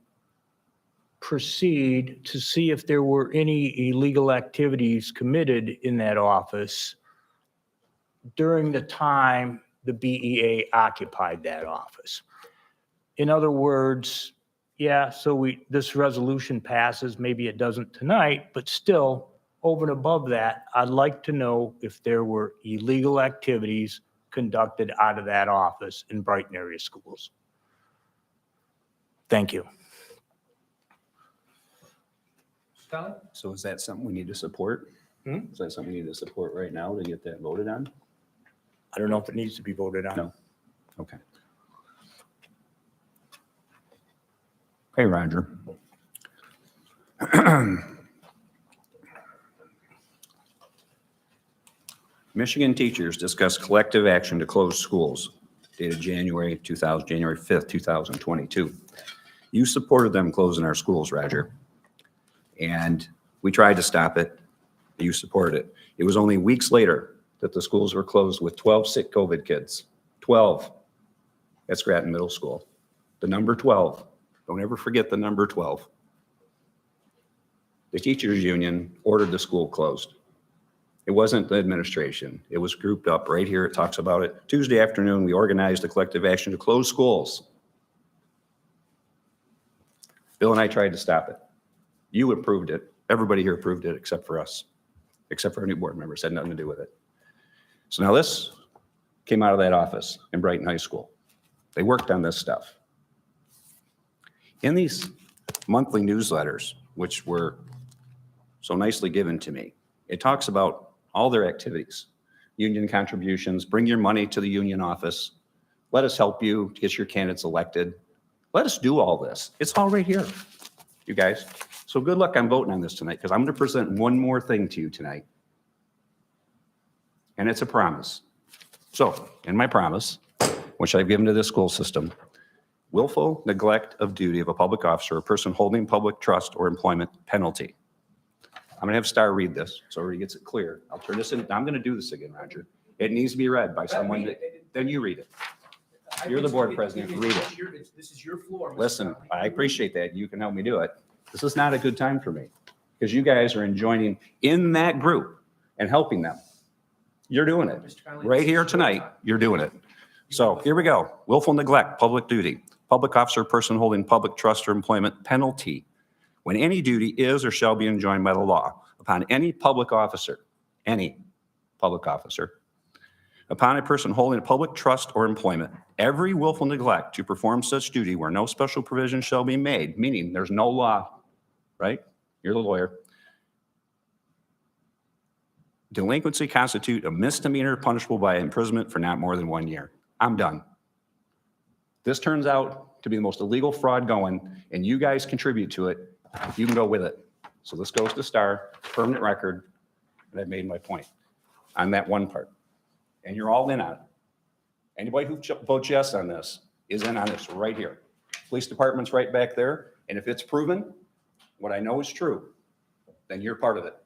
proceed to see if there were any illegal activities committed in that office during the time the BEA occupied that office. In other words, yeah, so this resolution passes, maybe it doesn't tonight, but still, over and above that, I'd like to know if there were illegal activities conducted out of that office in Brighton area schools. Thank you. Kelly? So is that something we need to support? Is that something we need to support right now to get that voted on? I don't know if it needs to be voted on. No. Okay. Okay, Roger. Michigan teachers discuss collective action to close schools, dated January 5th, 2022. You supported them closing our schools, Roger. And we tried to stop it. You supported it. It was only weeks later that the schools were closed with 12 sick COVID kids. 12 at Scranton Middle School. The number 12. Don't ever forget the number 12. The teachers union ordered the school closed. It wasn't the administration. It was grouped up right here. It talks about it. Tuesday afternoon, we organized a collective action to close schools. Bill and I tried to stop it. You approved it. Everybody here approved it except for us, except for our new board members. Had nothing to do with it. So now this came out of that office in Brighton High School. They worked on this stuff. In these monthly newsletters, which were so nicely given to me, it talks about all their activities, union contributions, bring your money to the union office, let us help you get your candidates elected. Let us do all this. It's all right here, you guys. So good luck on voting on this tonight, because I'm going to present one more thing to you tonight. And it's a promise. So in my promise, which I've given to this school system, willful neglect of duty of a public officer, a person holding public trust or employment penalty. I'm going to have Star read this so he gets it clear. I'll turn this in. I'm going to do this again, Roger. It needs to be read by someone. Then you read it. You're the board president. Read it. This is your floor. Mr. Listen, Conley. I appreciate that. You can help me do it. This is not a good time for me because you guys are joining in that group and helping them. You're doing it. Mr. Conley, Right this here is your tonight, time. you're doing it. So here we go. Willful neglect, public duty, public officer, person holding public trust or employment penalty. When any duty is or shall be enjoined by the law upon any public officer, upon a person holding a public trust or employment, every willful neglect to perform such duty where no special provision shall be made, meaning there's no law, right? You're the lawyer. Delinquency constitute a misdemeanor punishable by imprisonment for not more than 1 year. I'm done. This turns out to be the most illegal fraud going, and you guys contribute to it. You can go with it. So this goes to Star, permanent record, and I've made my point on that one part. And you're all in on it. Anybody who votes yes on this is in on this right here. Police department's right back there, and if it's proven, what I know is true, then you're part of it.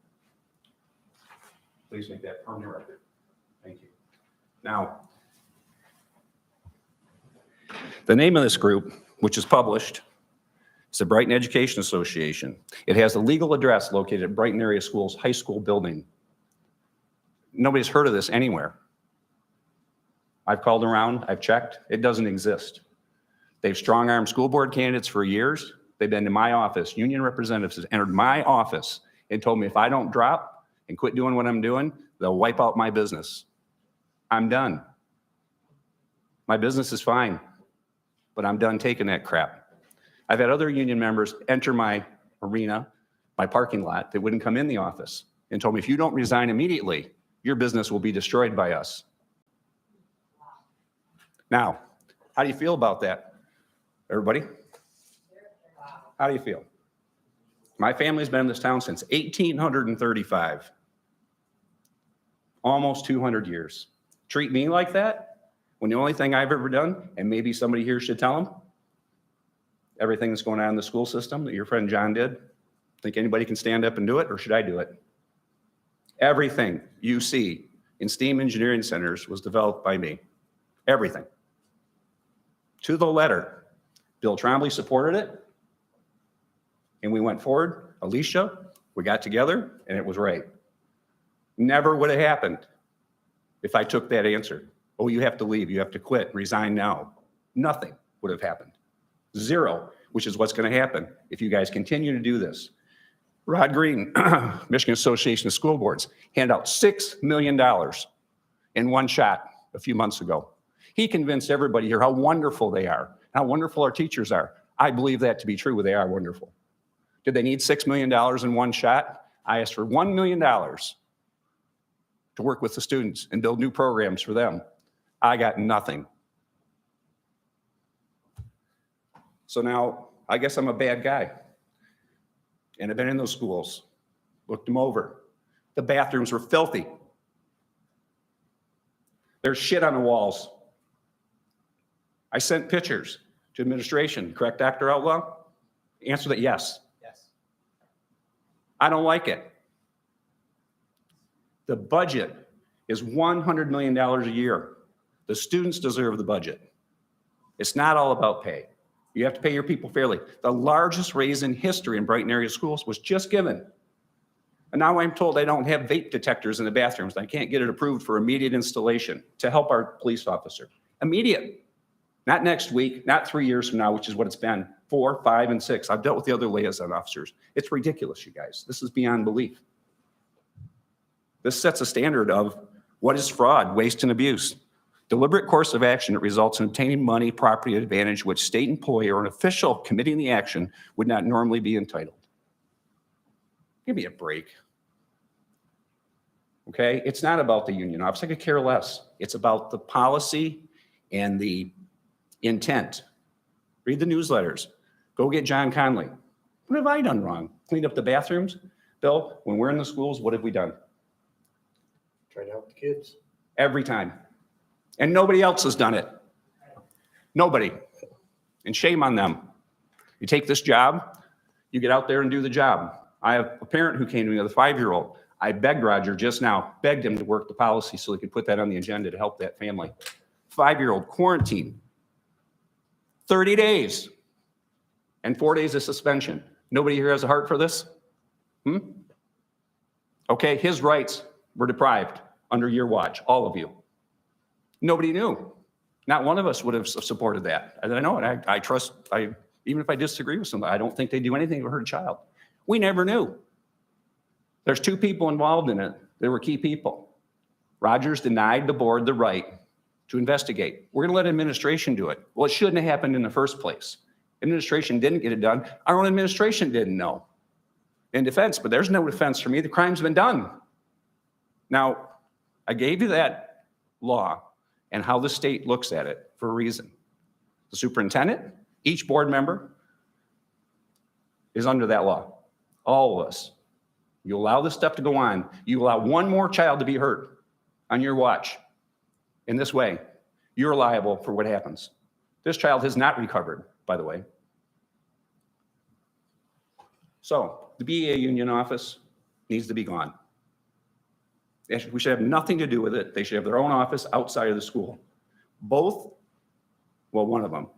Please make that permanent record. Thank you. Now, the name of this group, which is published, is the Brighton Education Association. It has a legal address located at Brighton Area Schools High School building. Nobody's heard of this anywhere. I've called around, I've checked, it doesn't exist. They've strong-armed school board candidates for years. They've been to my office. Union representatives have entered my office and told me if I don't drop and quit doing what I'm doing, they'll wipe out my business. I'm done. My business is fine, but I'm done taking that crap. I've had other union members enter my arena, my parking lot, that wouldn't come in the office and told me, if you don't resign immediately, your business will be destroyed by us. Now, how do you feel about that, everybody? How do you feel? My family's been in this town since 1835. Almost 200 years. Treat me like that when the only thing I've ever done, and maybe somebody here should tell them, everything that's going on in the school system that your friend John did, think anybody can stand up and do it, or should I do it? Everything you see in STEAM engineering centers was developed by me. Everything. To the letter. Bill Trombley supported it. And we went forward. Alicia, we got together, and it was right. Never would have happened if I took that answer. Oh, you have to leave. You have to quit. Resign now. Nothing would have happened. Zero, which is what's going to happen if you guys continue to do this. Rod Green, Michigan Association of School Boards, handed out $6 million in one shot a few months ago. He convinced everybody here how wonderful they are, how wonderful our teachers are. I believe that to be true. They are wonderful. Did they need $6 million in one shot? I asked for $1 million to work with the students and build new programs for them. I got nothing. So now I guess I'm a bad guy. And I've been in those schools, looked them over. The bathrooms were filthy. There's shit on the walls. I sent pictures to administration, correct, Dr. Outlaw? Answer that yes. Yes. I don't like it. The budget is $100 million a year. The students deserve the budget. It's not all about pay. You have to pay your people fairly. The largest raise in history in Brighton area schools was just given. And now I'm told I don't have vape detectors in the bathrooms. I can't get it approved for immediate installation to help our police officer. Immediate. Not next week, not 3 years from now, which is what it's been, 4, 5, and 6. I've dealt with the other liaison officers. It's ridiculous, you guys. This is beyond belief. This sets a standard of what is fraud, waste, and abuse. Deliberate course of action that results in obtaining money, property advantage, which state employee or an official committing the action would not normally be entitled. Give me a break. Okay? It's not about the union office. I could care less. It's about the policy and the intent. Read the newsletters. Go get John Conley. What have I done wrong? Cleaned up the bathrooms? Bill, when we're in the schools, what have we done? Try to help the kids. Every time. And nobody else has done it. Nobody. And shame on them. You take this job, you get out there and do the job. I have a parent who came to me with a 5-year-old. I begged Roger just now, begged him to work the policy so he could put that on the agenda to help that family. 5-year-old quarantine. 30 days. And 4 days of suspension. Nobody here has a heart for this? Okay, his rights were deprived under your watch, all of you. Nobody knew. Not one of us would have supported that. And I know it. I trust, even if I disagree with somebody, I don't think they do anything to hurt a child. We never knew. There's 2 people involved in it. They were key people. Rogers denied the board the right to investigate. We're going to let administration do it. Well, it shouldn't have happened in the first place. Administration didn't get it done. Our own administration didn't know. In defense, but there's no defense for me. The crime's been done. Now, I gave you that law and how the state looks at it for a reason. The superintendent, each board member is under that law. All of us. You allow this stuff to go on. You allow one more child to be hurt on your watch. In this way, you're liable for what happens. This child has not recovered, by the way. So the BEA union office needs to be gone. We should have nothing to do with it. They should have their own office outside of the school. Both, well, one of them,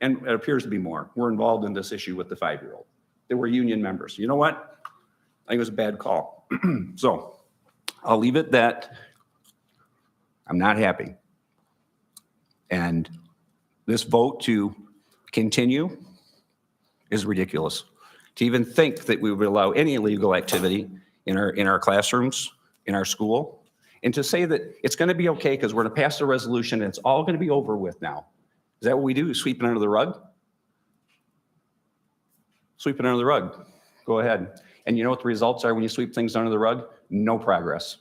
and it appears to be more, were involved in this issue with the 5-year-old. They were union members. You know what? I think it was a bad call. So I'll leave it that I'm not happy. And this vote to continue is ridiculous. To even think that we would allow any illegal activity in our classrooms, in our school, and to say that it's going to be okay because we're going to pass a resolution and it's all going to be over with now. Is that what we do? Sweep it under the rug? Sweep it under the rug. Go ahead. And you know what the results are when you sweep things under the rug? No progress.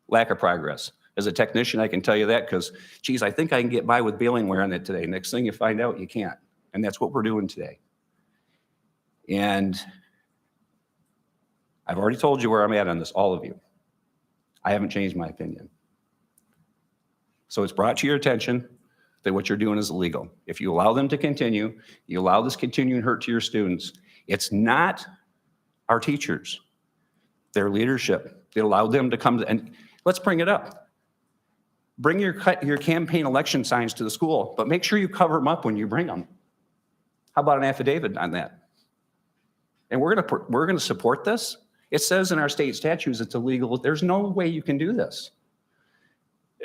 Lack of progress. As a technician, I can tell you that because, geez, I think I can get by with Bailingware on it today. Next thing you find out, you can't. And that's what we're doing today. And I've already told you where I'm at on this, all of you. I haven't changed my opinion. So it's brought to your attention that what you're doing is illegal. If you allow them to continue, you allow this continuing hurt to your students, it's not our teachers. their leadership. It allowed them to come to, and let's bring it up. Bring your campaign election signs to the school, but make sure you cover them up when you bring them. How about an affidavit on that? And we're going to support this. It says in our state statutes it's illegal. There's no way you can do this.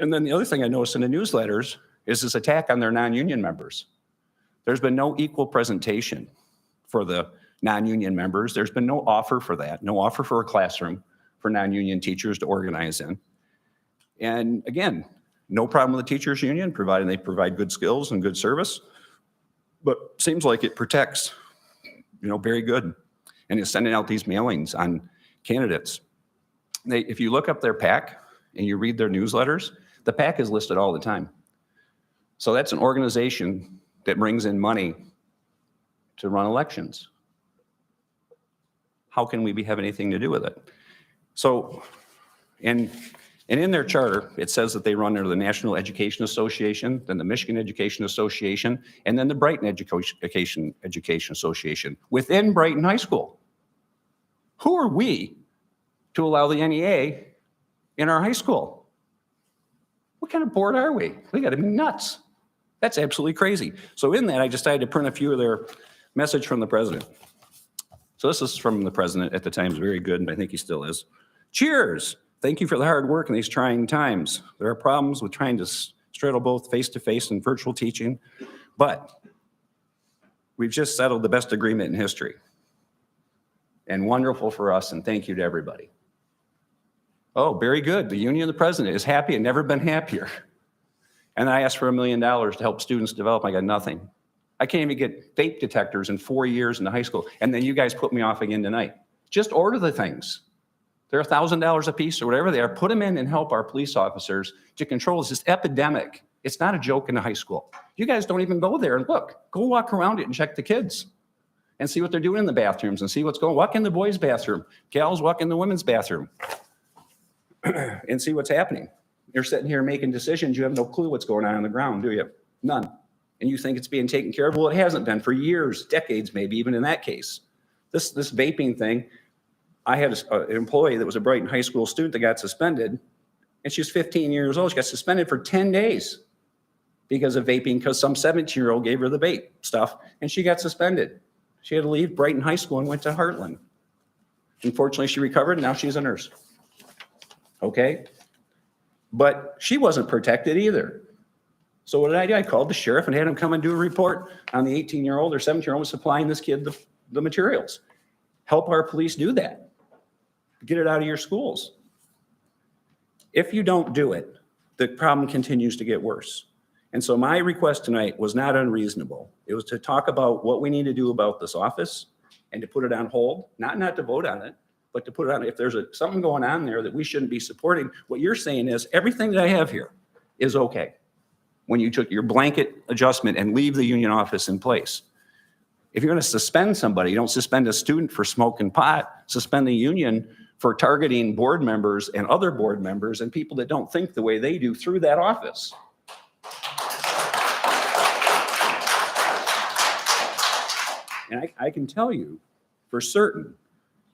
And then the other thing I noticed in the newsletters is this attack on their non-union members. There's been no equal presentation for the non-union members. There's been no offer for that, no offer for a classroom for non-union teachers to organize in. And again, no problem with the teachers union, providing they provide good skills and good service, but seems like it protects, very good. And it's sending out these mailings on candidates. If you look up their PAC and you read their newsletters, the PAC is listed all the time. So that's an organization that brings in money to run elections. How can we have anything to do with it? So, and in their charter, it says that they run under the National Education Association, then the Michigan Education Association, and then the Brighton Education Association within Brighton High School. Who are we to allow the NEA in our high school? What kind of board are we? We got to be nuts. That's absolutely crazy. So in that, I decided to print a few of their message from the president. So this is from the president at the time. It's very good, and I think he still is. Cheers. Thank you for the hard work in these trying times. There are problems with trying to straddle both face-to-face and virtual teaching, but we've just settled the best agreement in history. And wonderful for us, and thank you to everybody. Oh, very good. The union of the president is happy and never been happier. And I asked for $1 million to help students develop. I got nothing. I can't even get vape detectors in 4 years in the high school. And then you guys put me off again tonight. Just order the things. They're $1,000 a piece or whatever they are. Put them in and help our police officers to control this epidemic. It's not a joke in the high school. You guys don't even go there and look. Go walk around it and check the kids and see what they're doing in the bathrooms and see what's going on. Walk in the boys' bathroom. Gals, walk in the women's bathroom and see what's happening. You're sitting here making decisions. You have no clue what's going on the ground, do you? None. And you think it's being taken care of? Well, it hasn't been for years, decades, maybe even in that case. This vaping thing, I had an employee that was a Brighton High School student that got suspended, and she was 15 years old. She got suspended for 10 days because of vaping, because some 17-year-old gave her the vape stuff, and she got suspended. She had to leave Brighton High School and went to Heartland. Unfortunately, she recovered, and now she's a nurse. Okay? But she wasn't protected either. So what did I do? I called the sheriff and had him come and do a report on the 18-year-old or 17-year-old was supplying this kid the materials. Help our police do that. Get it out of your schools. If you don't do it, the problem continues to get worse. And so my request tonight was not unreasonable. It was to talk about what we need to do about this office and to put it on hold, not to vote on it, but to put it on. If there's something going on there that we shouldn't be supporting, what you're saying is everything that I have here is okay. When you took your blanket adjustment and leave the union office in place. If you're going to suspend somebody, you don't suspend a student for smoking pot, suspend the union for targeting board members and other board members and people that don't think the way they do through that office. And I can tell you for certain,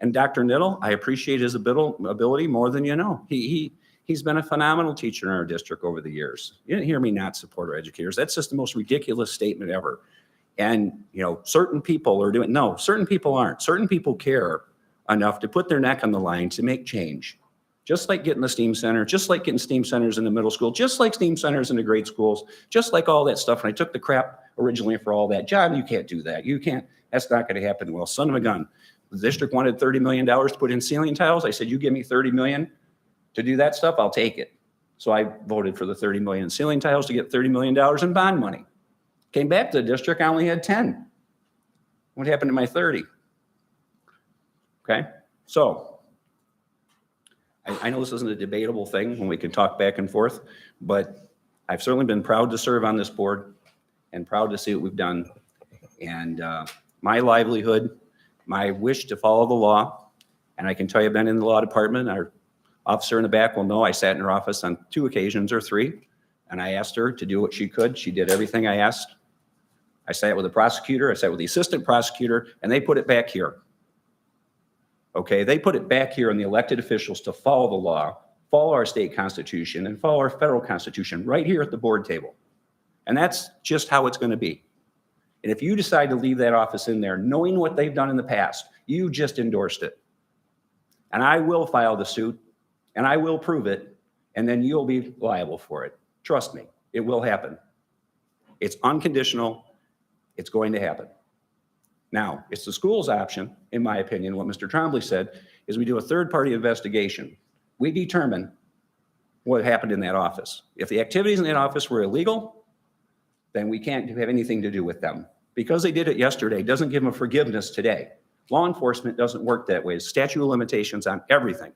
and Dr. Niddle, I appreciate his ability more than you know. He's been a phenomenal teacher in our district over the years. You didn't hear me not support our educators. That's just the most ridiculous statement ever. And, certain people are doing, no, certain people aren't. Certain people care enough to put their neck on the line to make change. Just like getting the STEAM Center, just like getting STEAM Centers in the middle school, just like STEAM Centers in the grade schools, just like all that stuff. And I took the crap originally for all that. John, you can't do that. You can't, that's not going to happen. Well, son of a gun. The district wanted $30 million to put in ceiling tiles. I said, you give me $30 million to do that stuff, I'll take it. So I voted for the $30 million in ceiling tiles to get $30 million in bond money. Came back to the district, I only had 10. What happened to my 30? Okay, so I know this isn't a debatable thing when we can talk back and forth, but I've certainly been proud to serve on this board and proud to see what we've done. And my livelihood, my wish to follow the law, and I can tell you I've been in the law department. Our officer in the back will know I sat in her office on 2 occasions or 3, and I asked her to do what she could. She did everything I asked. I sat with the prosecutor, I sat with the assistant prosecutor, and they put it back here. Okay, they put it back here on the elected officials to follow the law, follow our state constitution, and follow our federal constitution right here at the board table. And that's just how it's going to be. And if you decide to leave that office in there, knowing what they've done in the past, you just endorsed it. And I will file the suit, and I will prove it, and then you'll be liable for it. Trust me, it will happen. It's unconditional. It's going to happen. Now, it's the school's option, in my opinion. What Mr. Trombley said is we do a third-party investigation. We determine what happened in that office. If the activities in that office were illegal, then we can't have anything to do with them. Because they did it yesterday doesn't give them forgiveness today. Law enforcement doesn't work that way. It's statute of limitations on everything.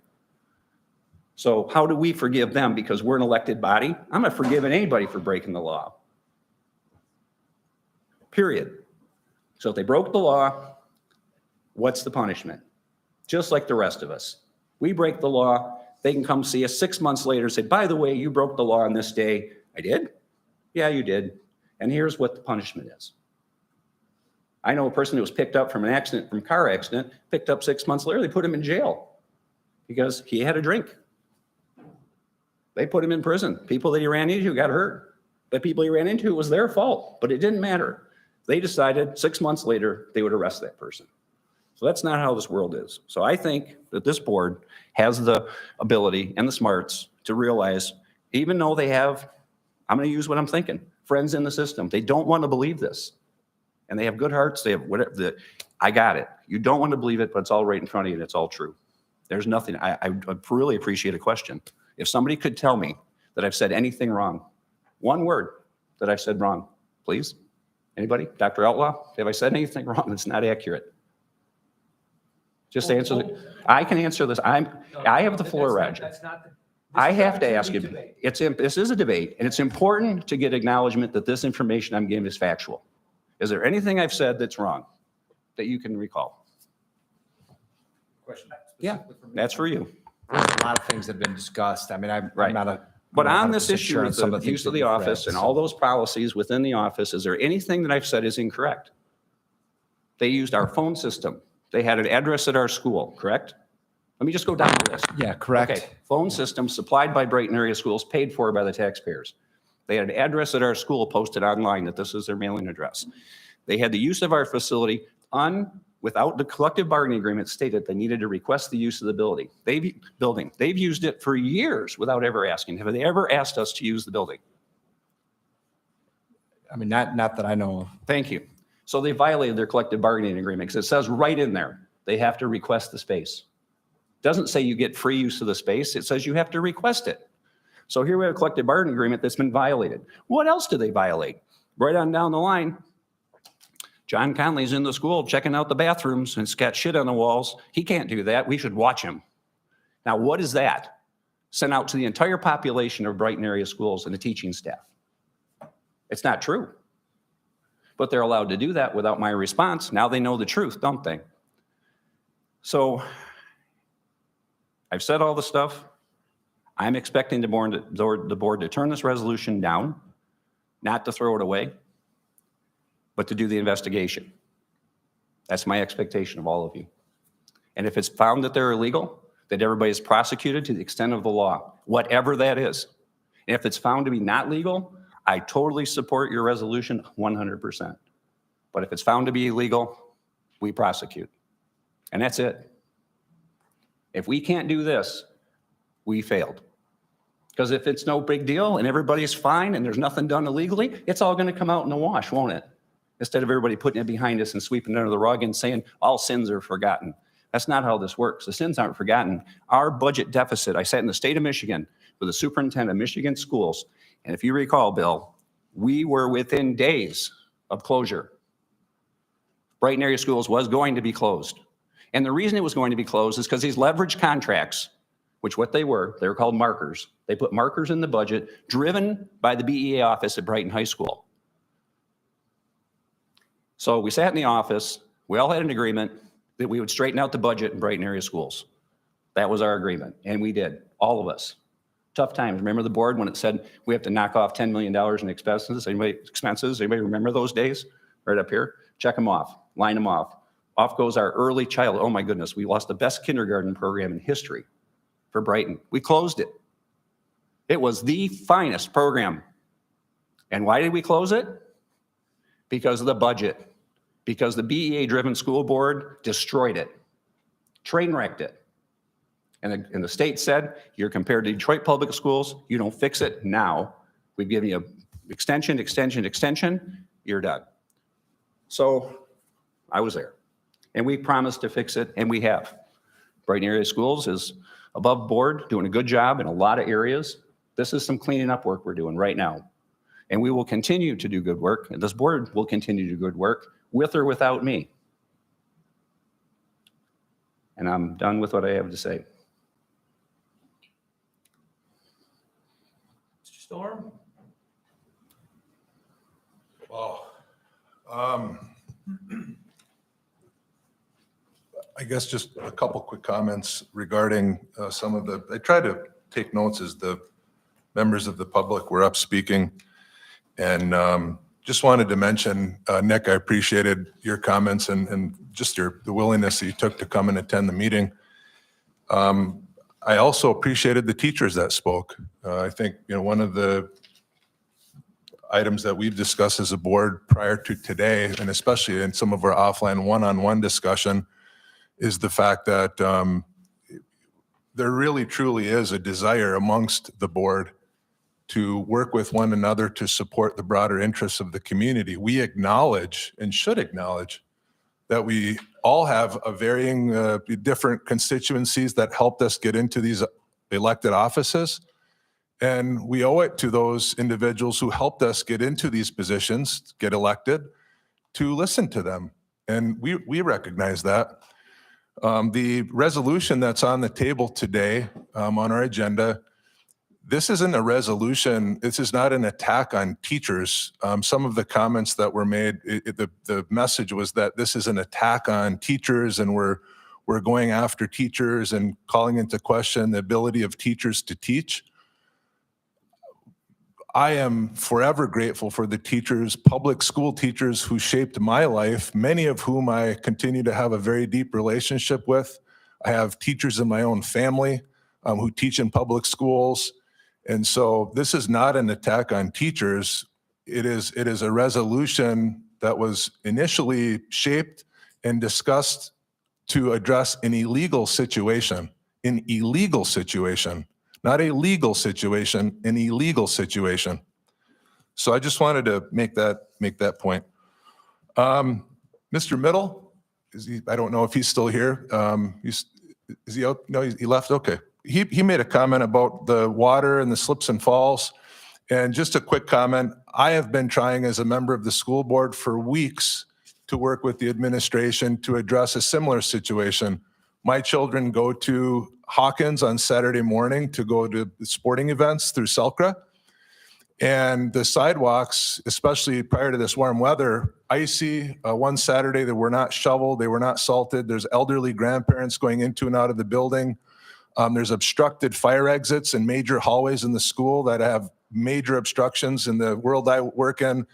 So how do we forgive them because we're an elected body? I'm not forgiving anybody for breaking the law. Period. So if they broke the law, what's the punishment? Just like the rest of us. We break the law, they can come see us 6 months later and say, by the way, you broke the law on this day. I did? Yeah, you did. And here's what the punishment is. I know a person who was picked up from an accident, from a car accident, picked up 6 months later, they put him in jail because he had a drink. They put him in prison. People that he ran into got hurt. The people he ran into, it was their fault, but it didn't matter. They decided 6 months later they would arrest that person. So that's not how this world is. So I think that this board has the ability and the smarts to realize, even though they have, I'm going to use what I'm thinking, friends in the system, they don't want to believe this. And they have good hearts. They have whatever. I got it. You don't want to believe it, but it's all right in front of you and it's all true. There's nothing. I really appreciate a question. If somebody could tell me that I've said anything wrong, one word that I've said wrong, please. Anybody? Dr. Outlaw, have I said anything wrong that's not accurate? Just answer the, I can answer this. I have the floor, Roger. That's not the. I have to ask you, this is a debate, and it's important to get acknowledgement that this information I'm giving is factual. Is there anything I've said that's wrong that you can recall? Question. Yeah, that's for you. There's a lot of things that have been discussed. I mean, I'm not a. But I'm not on this 100% issue sure on with some the of things use of that the you've office read, and so- all those policies within the office, is there anything that I've said is incorrect? They used our phone system. They had an address at our school, correct? Let me just go down the list. Yeah, correct. Okay, phone system supplied by Brighton area schools, paid for by the taxpayers. They had an address at our school posted online that this is their mailing address. They had the use of our facility without the collective bargaining agreement stated they needed to request the use of the building. They've used it for years without ever asking. Have they ever asked us to use the building? I mean, not that I know of. Thank you. So they violated their collective bargaining agreement because it says right in there, they have to request the space. Doesn't say you get free use of the space. It says you have to request it. So here we have a collective bargaining agreement that's been violated. What else do they violate? Right on down the line, John Conley's in the school checking out the bathrooms and it's got shit on the walls. He can't do that. We should watch him. Now, what is that? Sent out to the entire population of Brighton area schools and the teaching staff. It's not true. But they're allowed to do that without my response. Now they know the truth, don't they? So I've said all the stuff. I'm expecting the board to turn this resolution down, not to throw it away, but to do the investigation. That's my expectation of all of you. And if it's found that they're illegal, that everybody is prosecuted to the extent of the law, whatever that is. And if it's found to be not legal, I totally support your resolution 100%. But if it's found to be illegal, we prosecute. And that's it. If we can't do this, we failed. Because if it's no big deal and everybody's fine and there's nothing done illegally, it's all going to come out in the wash, won't it? Instead of everybody putting it behind us and sweeping it under the rug and saying all sins are forgotten. That's not how this works. The sins aren't forgotten. Our budget deficit, I sat in the state of Michigan with the superintendent of Michigan schools. And if you recall, Bill, we were within days of closure. Brighton area schools was going to be closed. And the reason it was going to be closed is because these leverage contracts, which what they were called markers. They put markers in the budget driven by the BEA office at Brighton High School. So we sat in the office, we all had an agreement that we would straighten out the budget in Brighton area schools. That was our agreement, and we did, all of us. Tough times. Remember the board when it said we have to knock off $10 million in expenses? Anybody remember those days? Right up here. Check them off, line them off. Off goes our early child. Oh my goodness, we lost the best kindergarten program in history for Brighton. We closed it. It was the finest program. And why did we close it? Because of the budget. Because the BEA-driven school board destroyed it, train wrecked it. And the state said, you're compared to Detroit Public Schools, you don't fix it now. We've given you extension, you're done. So I was there. And we promised to fix it, and we have. Brighton Area Schools is above board, doing a good job in a lot of areas. This is some cleaning up work we're doing right now. And we will continue to do good work, and this board will continue to do good work with or without me. And I'm done with what I have to say. Mr. Storm? Wow. I guess just a couple quick comments regarding some of the, I tried to take notes as the members of the public were up speaking. And just wanted to mention, Nick, I appreciated your comments and just the willingness that you took to come and attend the meeting. I also appreciated the teachers that spoke. I think, one of the items that we've discussed as a board prior to today, and especially in some of our offline one-on-one discussion, is the fact that there really truly is a desire amongst the board to work with one another to support the broader interests of the community. We acknowledge and should acknowledge that we all have a varying different constituencies that helped us get into these elected offices. And we owe it to those individuals who helped us get into these positions, get elected, to listen to them. And we recognize that. The resolution that's on the table today on our agenda, this isn't a resolution. This is not an attack on teachers. Some of the comments that were made, the message was that this is an attack on teachers and we're going after teachers and calling into question the ability of teachers to teach. I am forever grateful for the teachers, public school teachers who shaped my life, many of whom I continue to have a very deep relationship with. I have teachers in my own family who teach in public schools. And so this is not an attack on teachers. It is a resolution that was initially shaped and discussed to address an illegal situation, not a legal situation, an illegal situation. So I just wanted to make that point. Mr. Middle, I don't know if he's still here. Is he out? No, he left. Okay. He made a comment about the water and the slips and falls. And just a quick comment, I have been trying as a member of the school board for weeks to work with the administration to address a similar situation. My children go to Hawkins on Saturday morning to go to sporting events through Selkra. And the sidewalks, especially prior to this warm weather, icy. One Saturday, they were not shoveled, they were not salted. There's elderly grandparents going into and out of the building. There's obstructed fire exits and major hallways in the school that have major obstructions. In the world I work in,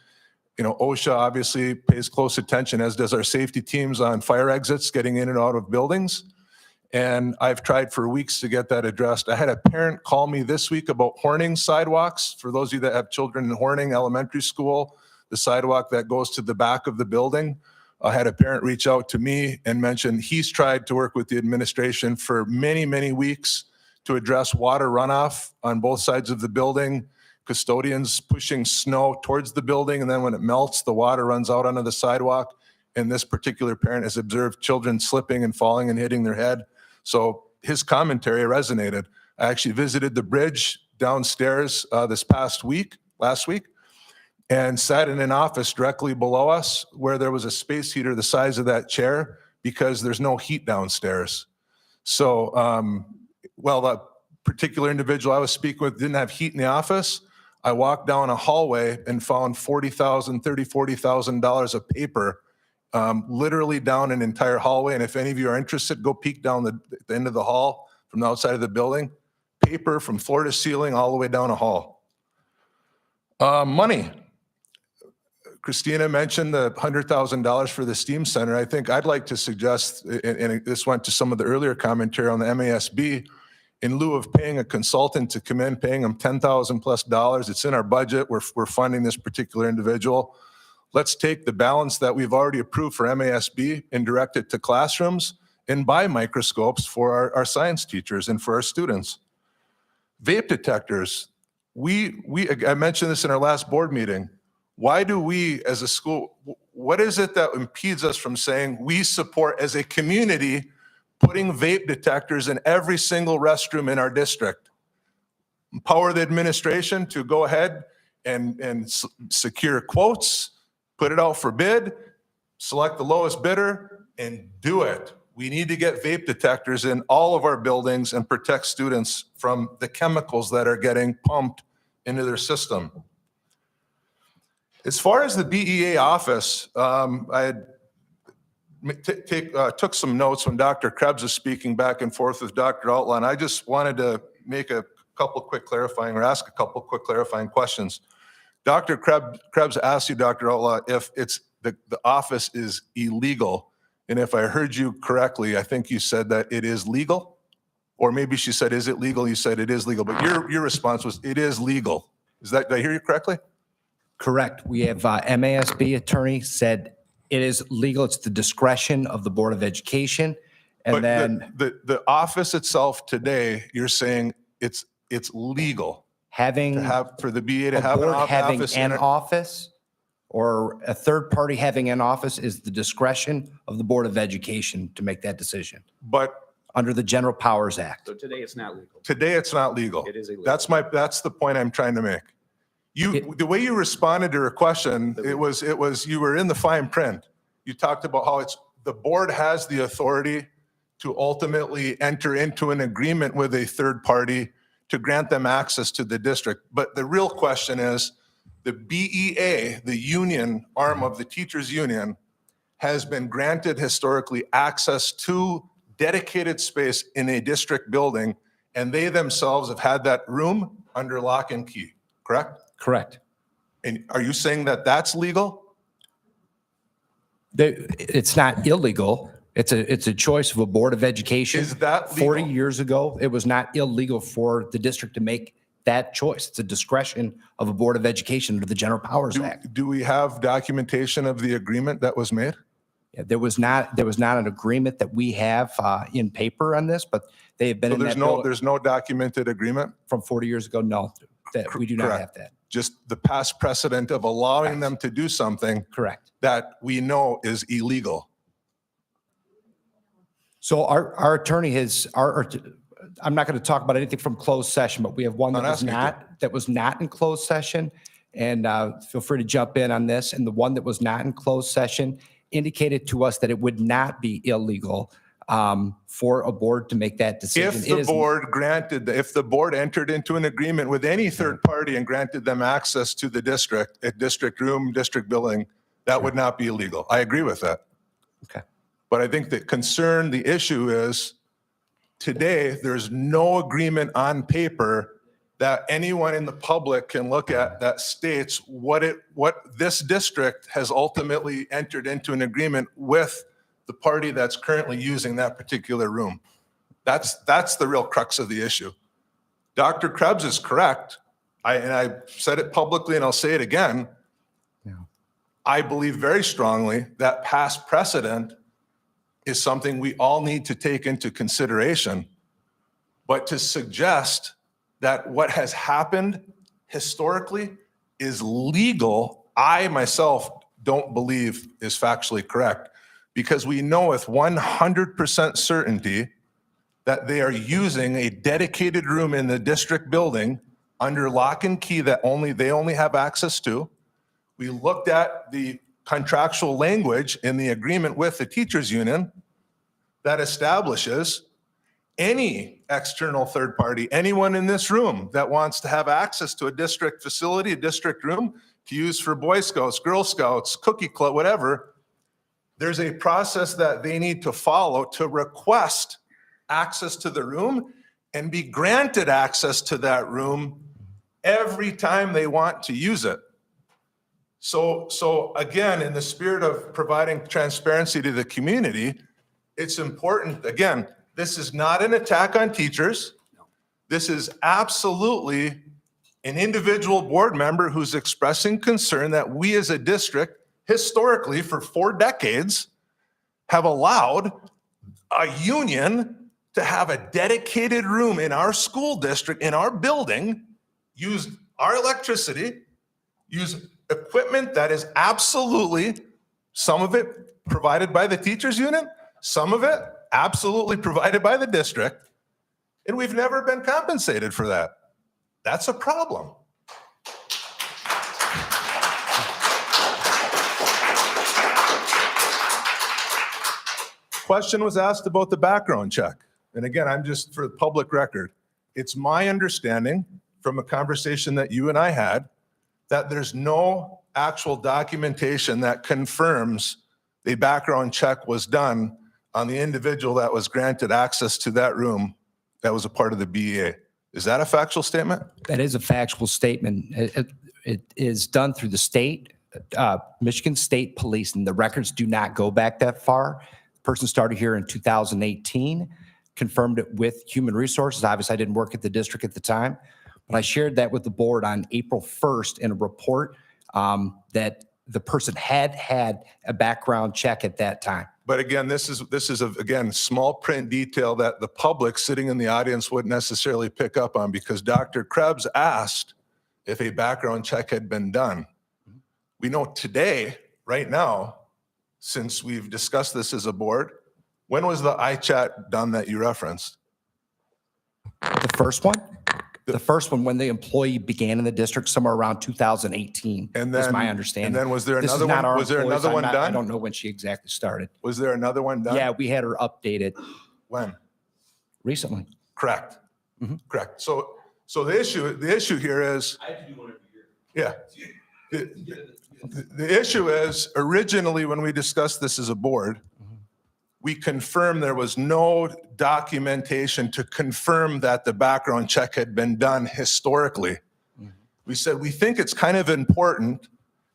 OSHA obviously pays close attention, as does our safety teams, on fire exits getting in and out of buildings. And I've tried for weeks to get that addressed. I had a parent call me this week about Horning sidewalks. For those of you that have children in Horning Elementary School, the sidewalk that goes to the back of the building, I had a parent reach out to me and mention he's tried to work with the administration for many, many weeks to address water runoff on both sides of the building, custodians pushing snow towards the building, and then when it melts, the water runs out onto the sidewalk. And this particular parent has observed children slipping and falling and hitting their head. So his commentary resonated. I actually visited the bridge downstairs last week, and sat in an office directly below us where there was a space heater the size of that chair because there's no heat downstairs. So, that particular individual I was speaking with didn't have heat in the office. I walked down a hallway and found $40,000 of paper literally down an entire hallway. And if any of you are interested, go peek down the end of the hall from the outside of the building. Paper from floor to ceiling all the way down a hall. Money. Christina mentioned the $100,000 for the STEAM Center. I think I'd like to suggest, and this went to some of the earlier commentary on the MASB, in lieu of paying a consultant to come in, paying them $10,000+, it's in our budget, we're funding this particular individual. Let's take the balance that we've already approved for MASB and direct it to classrooms and buy microscopes for our science teachers and for our students. Vape detectors, I mentioned this in our last board meeting. Why do we as a school, what is it that impedes us from saying we support as a community putting vape detectors in every single restroom in our district? Empower the administration to go ahead and secure quotes, put it out for bid, select the lowest bidder, and do it. We need to get vape detectors in all of our buildings and protect students from the chemicals that are getting pumped into their system. As far as the BEA office, I took some notes when Dr. Krebs was speaking back and forth with Dr. Outlaw, and I just wanted to make a couple quick clarifying or ask a couple quick clarifying questions. Dr. Krebs asked you, Dr. Outlaw, if it's the office is illegal. And if I heard you correctly, I think you said that it is legal, or maybe she said, is it legal? You said it is legal, but your response was, it is legal. Did I hear you correctly? Correct. We have MASB attorney said it is legal. It's the discretion of the Board of Education. And But then the office itself today, you're saying it's legal having to have, for the BA to a have an board having office an in it. office or a third party having an office is the discretion of the Board of Education to make that decision But under the General Powers Act. So today it's not legal. today it's not legal. It is illegal. That's the point I'm trying to make. The way you responded to her question, it was, you were in the fine print. You talked about how the board has the authority to ultimately enter into an agreement with a third party to grant them access to the district. But the real question is, the BEA, the union arm of the teachers union, has been granted historically access to dedicated space in a district building, and they themselves have had that room under lock and key, correct? Correct. And are you saying that that's legal? It's not illegal. It's a choice of a Board of Education. Is that 40 legal? years ago, it was not illegal for the district to make that choice. It's a discretion of a Board of Education under the General Powers Act. Do we have documentation of the agreement that was made? Yeah, there was not an agreement that we have in paper on this, but they have been So in that building there's no documented agreement? from 40 years ago. No, that we do not Correct. have that. Just the past precedent of allowing them to do something Correct. that we know is illegal. So our attorney I'm not going to talk about anything from closed session, but we have one Not asking you to. that was not in closed session. And feel free to jump in on this. And the one that was not in closed session indicated to us that it would not be illegal for a board to make that decision. If the board entered into an agreement with any third party and granted them access to the district, a district room, district building, that would not be illegal. I agree with that. Okay. But I think the issue is today, there's no agreement on paper that anyone in the public can look at that states what this district has ultimately entered into an agreement with the party that's currently using that particular room. That's the real crux of the issue. Dr. Krebs is correct. I said it publicly and I'll say it again. Yeah. I believe very strongly that past precedent is something we all need to take into consideration. But to suggest that what has happened historically is legal, I myself don't believe is factually correct, because we know with 100% certainty that they are using a dedicated room in the district building under lock and key that they only have access to. We looked at the contractual language in the agreement with the teachers union that establishes any external third party, anyone in this room that wants to have access to a district facility, a district room to use for Boy Scouts, Girl Scouts, Cookie Club, whatever, there's a process that they need to follow to request access to the room and be granted access to that room every time they want to use it. So again, in the spirit of providing transparency to the community, it's important, again, this is not an attack on teachers. This is absolutely an individual board member who's expressing concern that we as a district, historically for 4 decades, have allowed a union to have a dedicated room in our school district, in our building, use our electricity, use equipment that is absolutely, some of it provided by the teachers union, some of it absolutely provided by the district, and we've never been compensated for that. That's a problem. Question was asked about the background check. And again, I'm just for the public record. It's my understanding from a conversation that you and I had that there's no actual documentation that confirms a background check was done on the individual that was granted access to that room that was a part of the BEA. Is that a factual statement? That is a factual statement. It is done through the state, Michigan State Police, and the records do not go back that far. The person started here in 2018, confirmed it with Human Resources. Obviously, I didn't work at the district at the time, but I shared that with the board on April 1st in a report that the person had a background check at that time. But again, this is again, small print detail that the public sitting in the audience wouldn't necessarily pick up on because Dr. Krebs asked if a background check had been done. We know today, right now, since we've discussed this as a board, when was the iChat done that you referenced? The first one? The first one, when the employee began in the district, somewhere around 2018, And is then- my understanding. and then was there This is another not one- our was there employees. another one I done? don't know when she exactly started. Was there another one done? Yeah, we had her updated When? recently. Correct. Correct. So the issue here is. I have to do one every year. Yeah. The issue is originally when we discussed this as a board, we confirmed there was no documentation to confirm that the background check had been done historically. We said, we think it's kind of important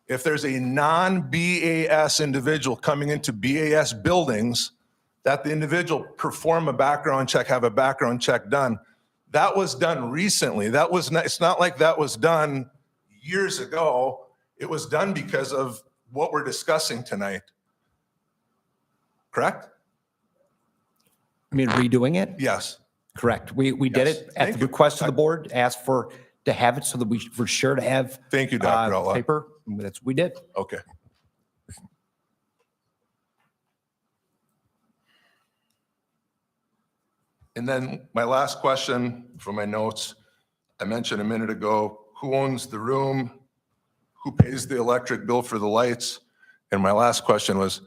if there's a non-BAS individual coming into BAS buildings, that the individual perform a background check, have a background check done. That was done recently. That was not, it's not like that was done years ago. It was done because of what we're discussing tonight. Correct? I mean, redoing it? Yes. Correct. We did Yes. it at Thank the you. request of the board, asked to have it so that we're sure to have. Thank you, Dr. Outlaw. Paper. That's what we did. Okay. And then my last question from my notes, I mentioned a minute ago, who owns the room? Who pays the electric bill for the lights? And my last question was,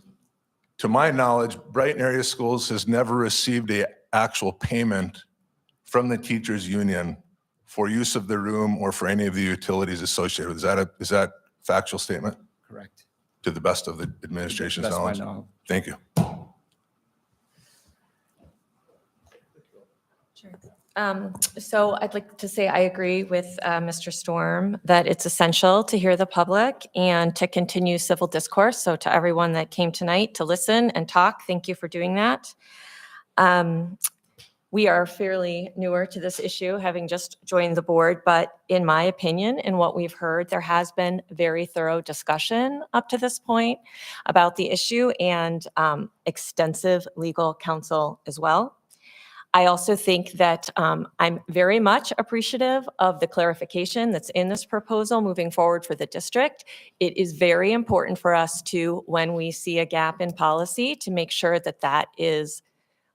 to my knowledge, Brighton Area Schools has never received an actual payment from the teachers union for use of the room or for any of the utilities associated with it. Is that a factual statement? Correct. To the best of the administration's Best of my knowledge? knowledge. Thank you. So I'd like to say I agree with Mr. Storm that it's essential to hear the public and to continue civil discourse. So to everyone that came tonight to listen and talk, thank you for doing that. We are fairly newer to this issue, having just joined the board, but in my opinion, in what we've heard, there has been very thorough discussion up to this point about the issue and extensive legal counsel as well. I also think that I'm very much appreciative of the clarification that's in this proposal moving forward for the district. It is very important for us to, when we see a gap in policy, to make sure that that is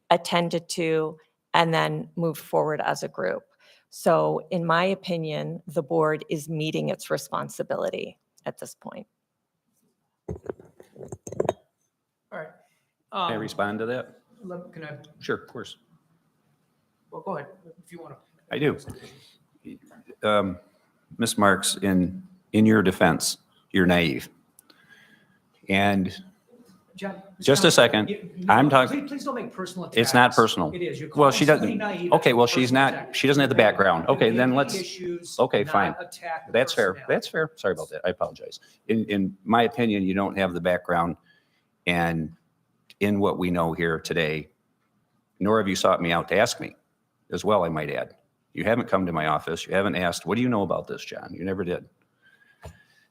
attended to and then move forward as a group. So in my opinion, the board is meeting its responsibility at this point. All right. Can I respond to that? Can I, Sure, of course. well, go ahead if you want to. I do. Ms. Marks, in your defense, you're naive. And John, Just a second. I'm talking, Please don't make personal attacks. it's not personal. It is. You're Well, calling she somebody doesn't, naive. okay, well, That's she's personal not, attack. she doesn't have the background. Okay, then Making let's, issues, okay, not fine. attack the That's fair. personnel. That's fair. Sorry about that. I apologize. In my opinion, you don't have the background and in what we know here today, nor have you sought me out to ask me as well, I might add. You haven't come to my office. You haven't asked, what do you know about this, John? You never did.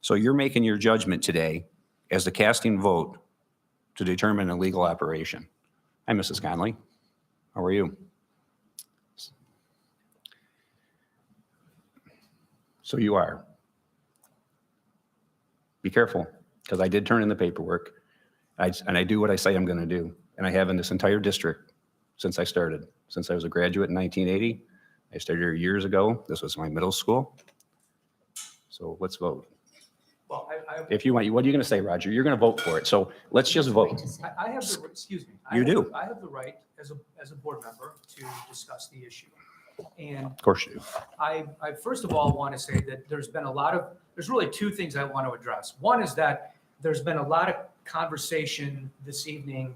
So you're making your judgment today as the casting vote to determine a legal operation. Hi, Mrs. Conley. How are you? So you are. Be careful, because I did turn in the paperwork, and I do what I say I'm going to do. And I have in this entire district since I started. Since I was a graduate in 1980. I started here years ago. This was my middle school. So let's vote. Well, If you want, what are you going to say, Roger? You're going to vote for it. So let's just vote. I have the, excuse me. You do. I have the right as a board member to discuss the issue. And Of course you do. I first of all want to say that there's really two things I want to address. One is that there's been a lot of conversation this evening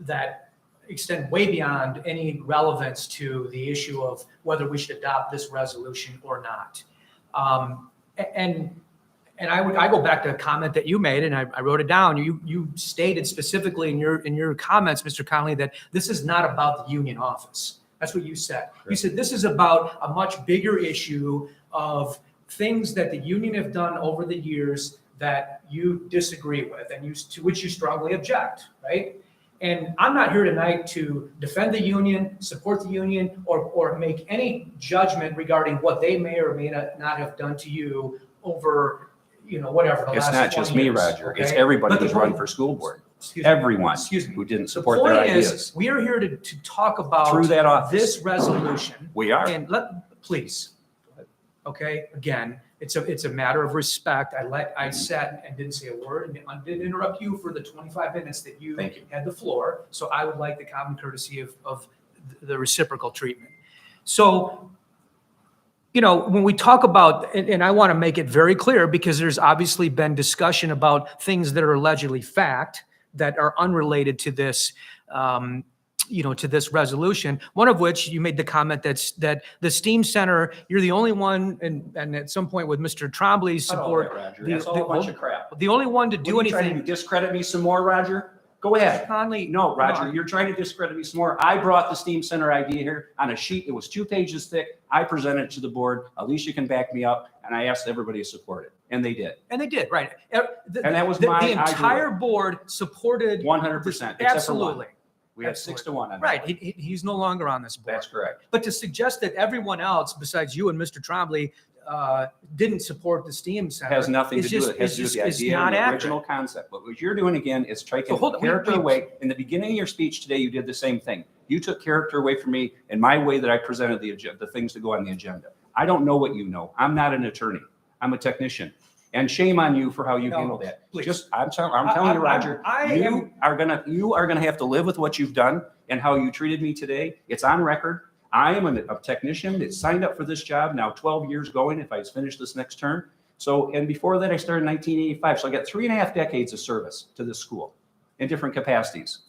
that extend way beyond any relevance to the issue of whether we should adopt this resolution or not. And I go back to a comment that you made, and I wrote it down. You stated specifically in your comments, Mr. Conley, that this is not about the union office. That's what you said. You said this is about a much bigger issue of things that the union have done over the years that you disagree with and to which you strongly object, right? And I'm not here tonight to defend the union, support the union, or make any judgment regarding what they may or may not have done to you over, whatever, the It's last not 20 just me, years, Roger. It's okay? everybody But the who's run point- for school board. Excuse me. Everyone Excuse me. who didn't The support their point is, ideas. we are here to talk about Through that office. this resolution. We are. And please, okay, again, it's a matter of respect. I sat and didn't say a word and didn't interrupt you for the 25 minutes that you Thank you. had the floor. So I would like the common courtesy of the reciprocal treatment. So, when we talk about, and I want to make it very clear because there's obviously been discussion about things that are allegedly fact that are unrelated to this, to this resolution. One of which you made the comment that the STEAM Center, you're the only one, and at some point with Mr. Trombley's support. That's all a bunch of crap. The only one to do What are you trying anything. to discredit me some more, Roger? Go ahead. Conley. No, Roger, no. you're trying to discredit me some more. I brought the STEAM Center idea here on a sheet. It was 2 pages thick. I presented it to the board. Alicia can back me up, and I asked everybody to support it, and they did. And they did, right. And that was The my idea. entire board supported. 100%, except for one. Absolutely. We had 6 to 1 on that. Right, he's no longer on this board. That's correct. But to suggest that everyone else besides you and Mr. Trombley didn't support the STEAM Center. Has nothing to do with it. It has to do with the It's idea not and the accurate. original concept. But what you're doing again is taking So hold on, character away. In the beginning of your speech today, you did the same thing. You took character away from me and my way that I presented the things to go on the agenda. I don't know what you know. I'm not an attorney. I'm a technician. And shame on you for how you No, handled that. please. I'm telling you, Roger, you are gonna have to live with what you've done and how you treated me today. It's on record. I am a technician that signed up for this job now 12 years going if I finish this next term. So, and before that, I started in 1985. So I got 3.5 decades of service to this school in different capacities.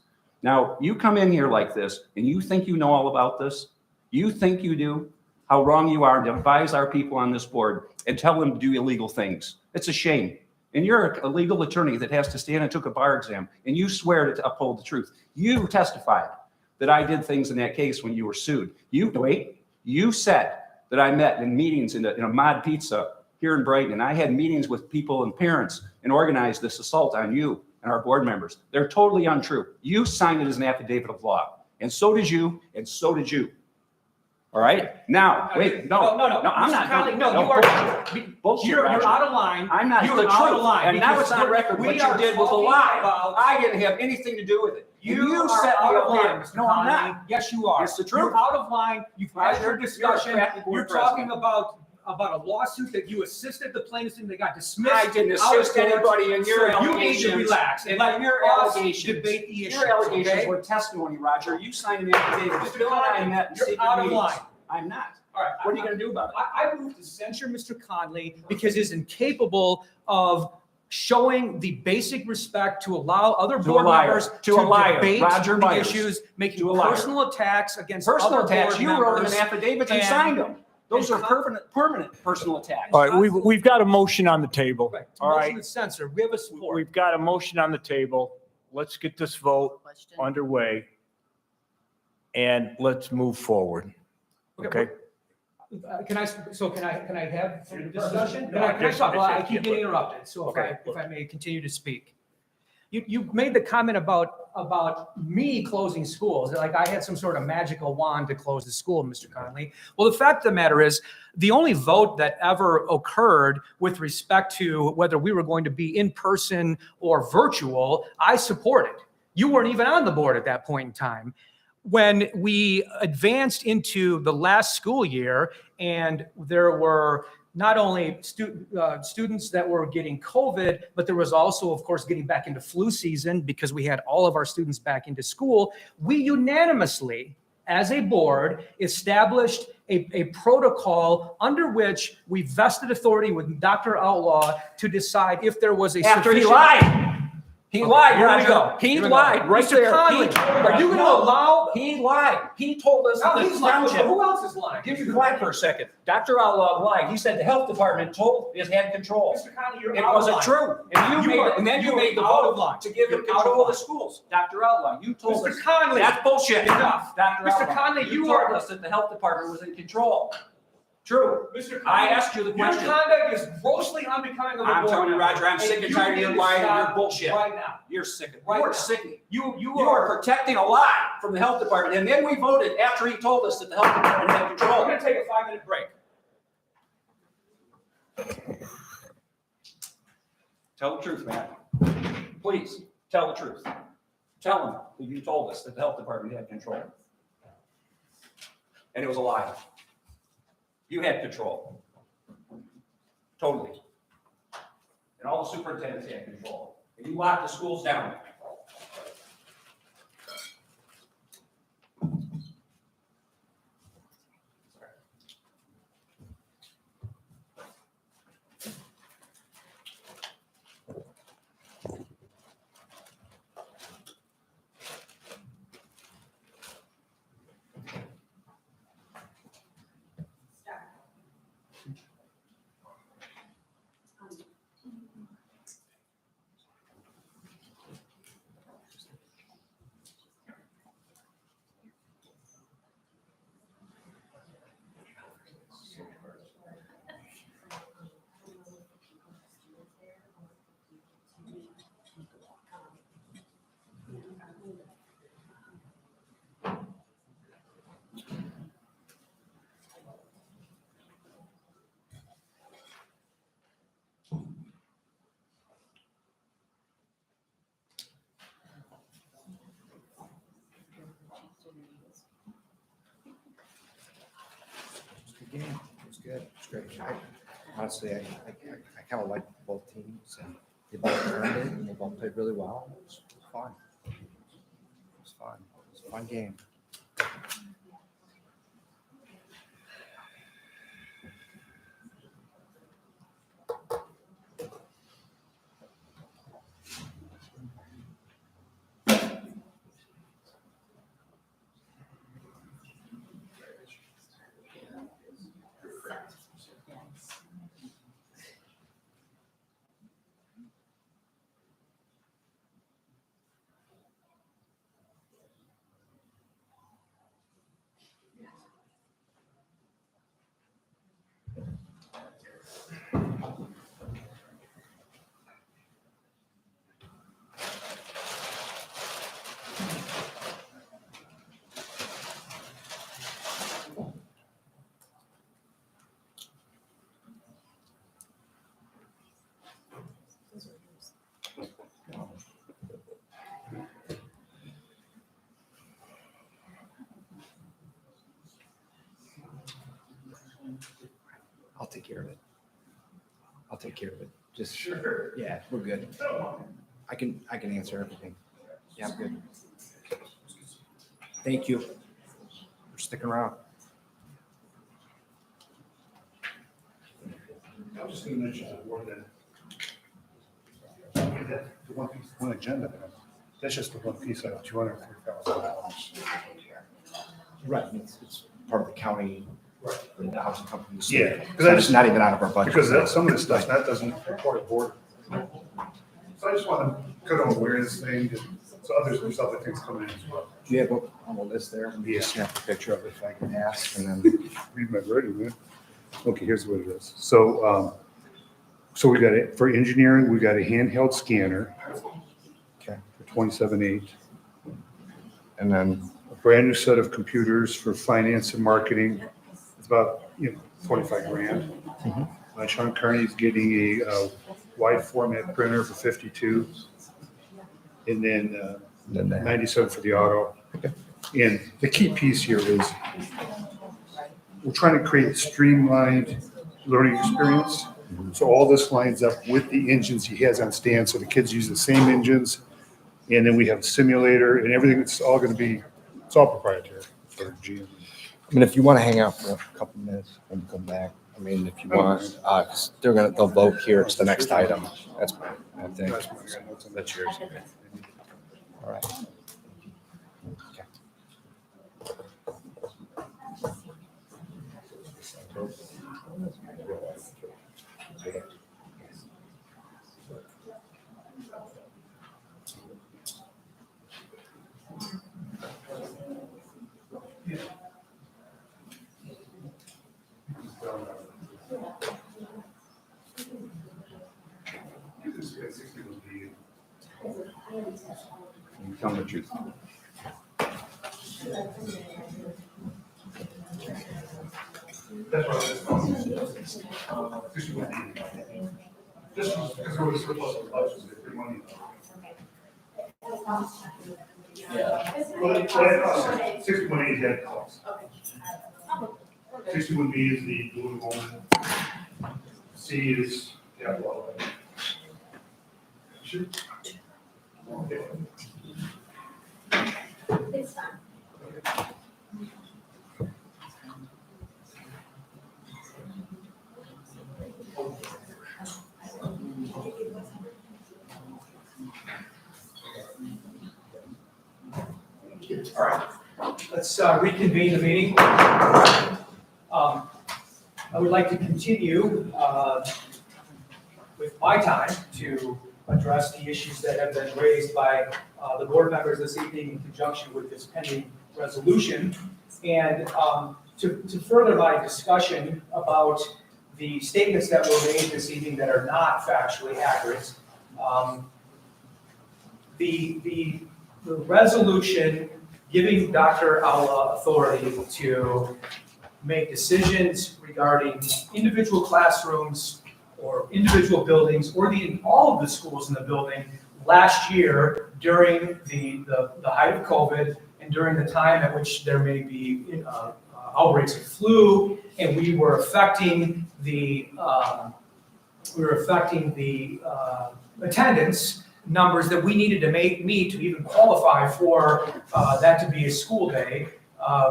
Now, you come in here like this and you think you know all about this. You think you do. How wrong you are to advise our people on this board and tell them to do illegal things. It's a shame. And you're a legal attorney that has to stand and took a bar exam and you swear to uphold the truth. You testified that I did things in that case when you were sued. You said that I met in meetings in a Mod Pizza here in Brighton, and I had meetings with people and parents and organized this assault on you and our board members. They're totally untrue. You signed it as an affidavit of law, and so did you, and so did you. All right? Now, wait, no, I'm Mr. not. Conley, no, you are. Bullshit, You're Roger. out of line. I'm not. You're It's the out truth. of line. And now because it's on record. we What you are did was a talking lie. about- I didn't have anything to do with it. You are set me out up of line, here. Mr. No, I'm Conley. not. Yes, you are. It's the truth. You're out of line. You've had your You're a discussion. crappy board You're talking president. about a lawsuit that you assisted the plaintiffs in. They got dismissed. I didn't out of assist court. anybody in your So allegations. you need to relax and let your us allegations. debate the issues. Your allegations okay? were testimony, Roger. You signed an affidavit. Mr. Bill and I Conley, met in you're secret out of meetings. line. I'm not. All right. What are you going to do about it? I move to censure Mr. Conley because he's incapable of showing the basic respect to allow other To a board liar. members To a liar. debate Roger the Myers. issues, making To a liar. personal attacks against Personal other attacks, board you wrote them members. in affidavits and signed them. Those are permanent personal attacks. All right, we've got a motion on the table. Right. All Motion right, to censor. We have a support. we've got a motion on the table. Let's get this vote underway. And let's move forward. Okay? Can I have some discussion? Can I talk? Well, I keep getting interrupted, so if I may continue to speak. You made the comment about me closing schools, like I had some sort of magical wand to close the school, Mr. Conley. Well, the fact of the matter is, the only vote that ever occurred with respect to whether we were going to be in person or virtual, I supported. You weren't even on the board at that point in time. When we advanced into the last school year and there were not only students that were getting COVID, but there was also, of course, getting back into flu season because we had all of our students back into school, we unanimously, as a board, established a protocol under which we vested authority with Dr. Outlaw to decide if there was a After he sufficient- lied. He lied, Here we Roger. go. He Here we go. lied right Mr. there. Conley, are you going to allow? He lied. He told us No, that he's this lying. township. Who else is lying? Give me quiet for a second. Dr. Outlaw lied. He said the health department had control. Mr. Conley, you're It out of wasn't line. true. And then you made the out of vote line. to give him You're out of control of the line. schools. Dr. Outlaw, you told us. Mr. Conley. That's bullshit. Enough. Dr. Mr. Outlaw, Conley, you you told are- us that the health department was in control. True. Mr. I Conley, asked you the question. Your conduct is grossly unbecoming of a I'm board telling you, member, Roger, I'm sick and you tired of need your to lying and your stop bullshit. right now. You're sick. Right You are now. sick. You You are protecting a lie from the health department. And then we voted after he told us that the health department had We're control. going to take a 5-minute break. Tell the truth, Matt. Please, tell the truth. Tell him that you told us that the health department had control. And it was a lie. You had control. Totally. And all the superintendents had control. And you locked the schools down. Game. It was good. It was great. Honestly, I kind of like both teams, and they both earned it, and they both played really well. It was fun. It was fun. It was a fun game. I'll take care of it. I'll take care of it. Just sure. Yeah, we're good. I can answer everything. Yeah, I'm good. Thank you for sticking around. I was just going to mention that one that The one piece, one agenda, that's just the one piece out of $203,000. Right, it's part of the county, the housing company. Yeah. So it's not even out of our budget. Because some of this stuff, that doesn't report a board. So I just want to put on awareness thing, so there's other things coming in as well. Do you have on the list there? Let me just snap a picture of it if I can ask, and then. Read my wording, man. Okay, here's what it is. So, so we got it, for engineering, we got a handheld scanner. Okay. For 27.8. And then. A brand new set of computers for finance and marketing. It's about, 25 grand. Sean Kearney's getting a wide format printer for 52. And then 97 for the auto. And the key piece here is we're trying to create a streamlined learning experience. So all this lines up with the engines he has on stand. So the kids use the same engines. And then we have a simulator and everything. It's all going to be, it's all proprietary for GM. I mean, if you want to hang out for a couple minutes and come back, I mean, if you want, 'cause they'll vote here. It's the next item. That's my, I think. That's yours. All right. Tell me the truth. That's what just because we're surplus of budgets, if money. Yeah. 61A dead cost. 61B is the blue enrollment. C is capital. Sure. Okay. It's fine. All right, let's reconvene the meeting. I would like to continue with my time to address the issues that have been raised by the board members this evening in conjunction with this pending resolution. And to further my discussion about the statements that were made this evening that are not factually accurate, the resolution giving Dr. Aula authority to make decisions regarding individual classrooms or individual buildings or all of the schools in the building last year during the height of COVID and during the time at which there may be outbreaks of flu, and we were affecting the attendance numbers that we needed to meet to even qualify for that to be a school day.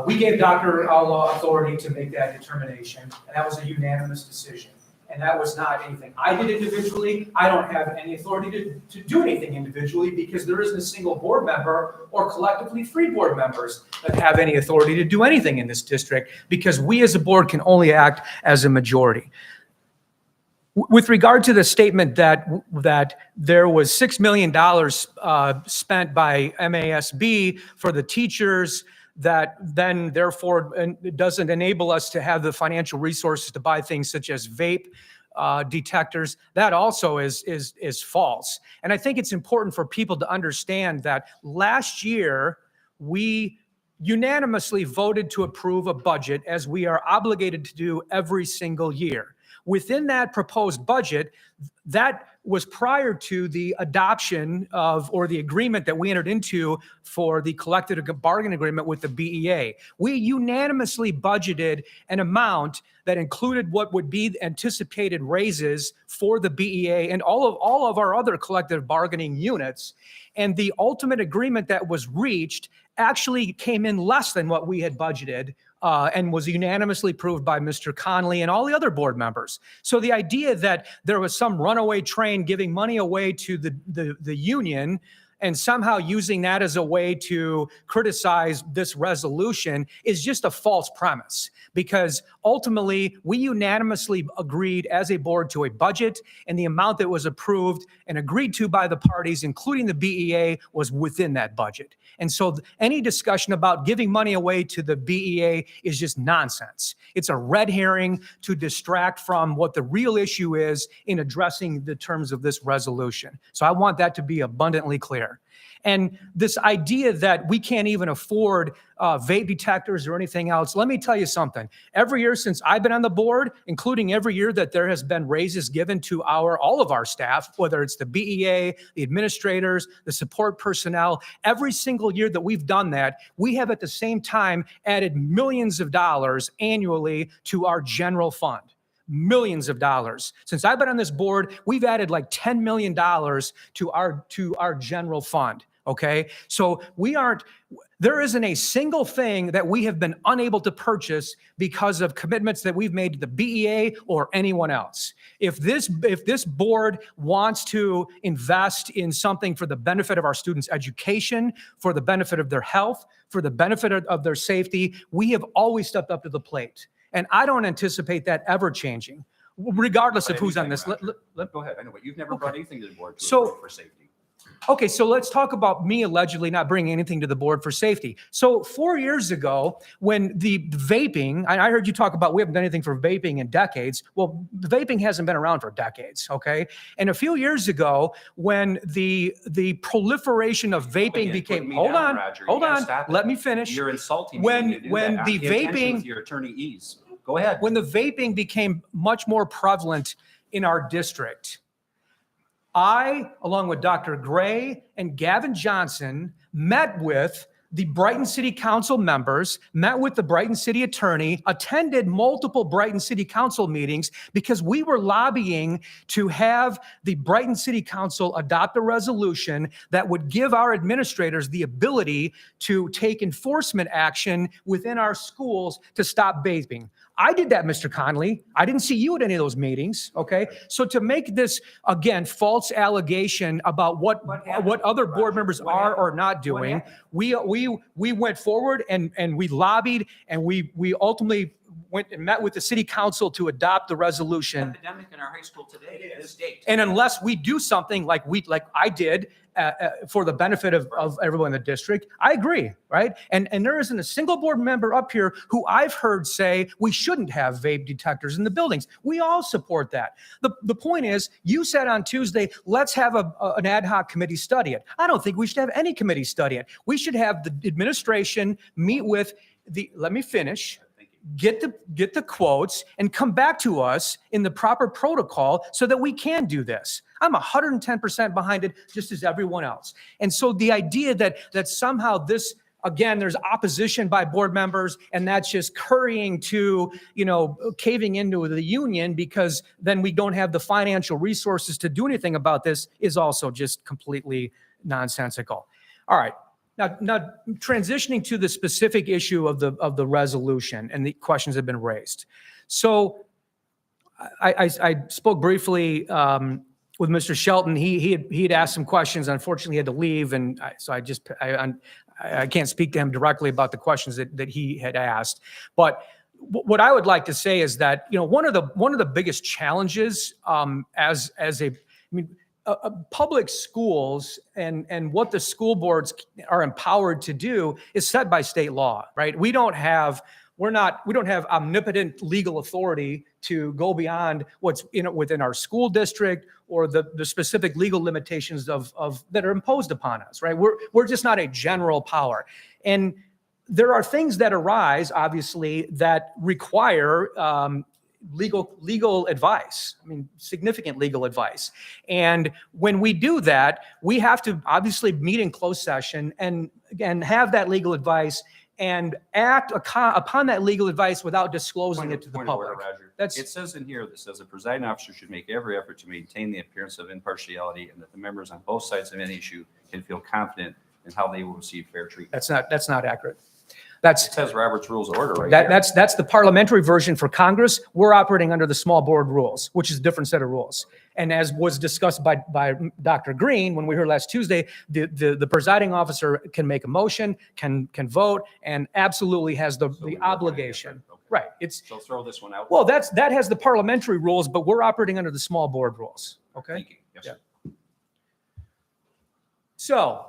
We gave Dr. Aula authority to make that determination, and that was a unanimous decision. And that was not anything I did individually. I don't have any authority to do anything individually because there isn't a single board member or collectively 3 board members that have any authority to do anything in this district because we as a board can only act as a majority. With regard to the statement that there was $6 million spent by MASB for the teachers, that then therefore doesn't enable us to have the financial resources to buy things such as vape detectors, that also is false. And I think it's important for people to understand that last year we unanimously voted to approve a budget as we are obligated to do every single year. Within that proposed budget, that was prior to the adoption of, or the agreement that we entered into for the collective bargaining agreement with the BEA. We unanimously budgeted an amount that included what would be anticipated raises for the BEA and all of our other collective bargaining units. And the ultimate agreement that was reached actually came in less than what we had budgeted and was unanimously approved by Mr. Conley and all the other board members. So the idea that there was some runaway train giving money away to the union and somehow using that as a way to criticize this resolution is just a false premise, because ultimately we unanimously agreed as a board to a budget, and the amount that was approved and agreed to by the parties, including the BEA, was within that budget. And so any discussion about giving money away to the BEA is just nonsense. It's a red herring to distract from what the real issue is in addressing the terms of this resolution. So I want that to be abundantly clear. And this idea that we can't even afford vape detectors or anything else, let me tell you something. Every year since I've been on the board, including every year that there has been raises given to all of our staff, whether it's the BEA, the administrators, the support personnel, every single year that we've done that, we have at the same time added millions of dollars annually to our general fund. Millions of dollars. Since I've been on this board, we've added like $10 million to our general fund. Okay. So there isn't a single thing that we have been unable to purchase because of commitments that we've made to the BEA or anyone else. If this board wants to invest in something for the benefit of our students' education, for the benefit of their health, for the benefit of their safety, we have always stepped up to the plate. And I don't anticipate that ever changing, regardless of who's on this. Go ahead. I know, but you've never brought anything to the board for safety. Okay, so let's talk about me allegedly not bringing anything to the board for safety. So 4 years ago, when the vaping, I heard you talk about we haven't done anything for vaping in decades. Well, vaping hasn't been around for decades, okay? And a few years ago, when the proliferation of vaping became, hold on, let me finish. You're insulting me when you do that. The Pay attention vaping, with your attorney ease. Go ahead. when the vaping became much more prevalent in our district, I, along with Dr. Gray and Gavin Johnson, met with the Brighton City Council members, met with the Brighton City Attorney, attended multiple Brighton City Council meetings because we were lobbying to have the Brighton City Council adopt a resolution that would give our administrators the ability to take enforcement action within our schools to stop vaping. I did that, Mr. Conley. I didn't see you at any of those meetings, okay? So to make this, again, false allegation about what other board members are or not doing, we went forward and we lobbied, and we ultimately went and met with the city council to adopt the resolution. Epidemic in our high school today, this date. And unless we do something like I did for the benefit of everyone in the district, I agree, right? And there isn't a single board member up here who I've heard say we shouldn't have vape detectors in the buildings. We all support that. The point is, you said on Tuesday, let's have an ad hoc committee study it. I don't think we should have any committee study it. We should have the administration meet with let me finish. Get the quotes and come back to us in the proper protocol so that we can do this. I'm 110% behind it, just as everyone else. And so the idea that somehow this, again, there's opposition by board members, and that's just currying to, caving into the union because then we don't have the financial resources to do anything about this, is also just completely nonsensical. All right. Now, transitioning to the specific issue of the resolution and the questions that have been raised. So I spoke briefly with Mr. Shelton. He had asked some questions. Unfortunately, he had to leave, and so I can't speak to him directly about the questions that he had asked. But what I would like to say is that one of the biggest challenges public schools and what the school boards are empowered to do is set by state law, right? We don't have omnipotent legal authority to go beyond what's within our school district or the specific legal limitations of that are imposed upon us, right? We're just not a general power. And there are things that arise, obviously, that require legal advice. Significant legal advice. And when we do that, we have to obviously meet in closed session and again, have that legal advice and act upon that legal advice without disclosing it to the public. It says in here, that says the presiding officer should make every effort to maintain the appearance of impartiality and that the members on both sides of any issue can feel confident in how they will receive fair treatment. That's not accurate. That's, It says Robert's Rules of Order right here. that's the parliamentary version for Congress. We're operating under the small board rules, which is a different set of rules. And as was discussed by Dr. Green when we were here last Tuesday, the presiding officer can make a motion, can vote, and absolutely has the obligation. Right. It's, So throw this one out. well, that has the parliamentary rules, but we're operating under the small board rules. Okay? Thank you. Yes, sir. So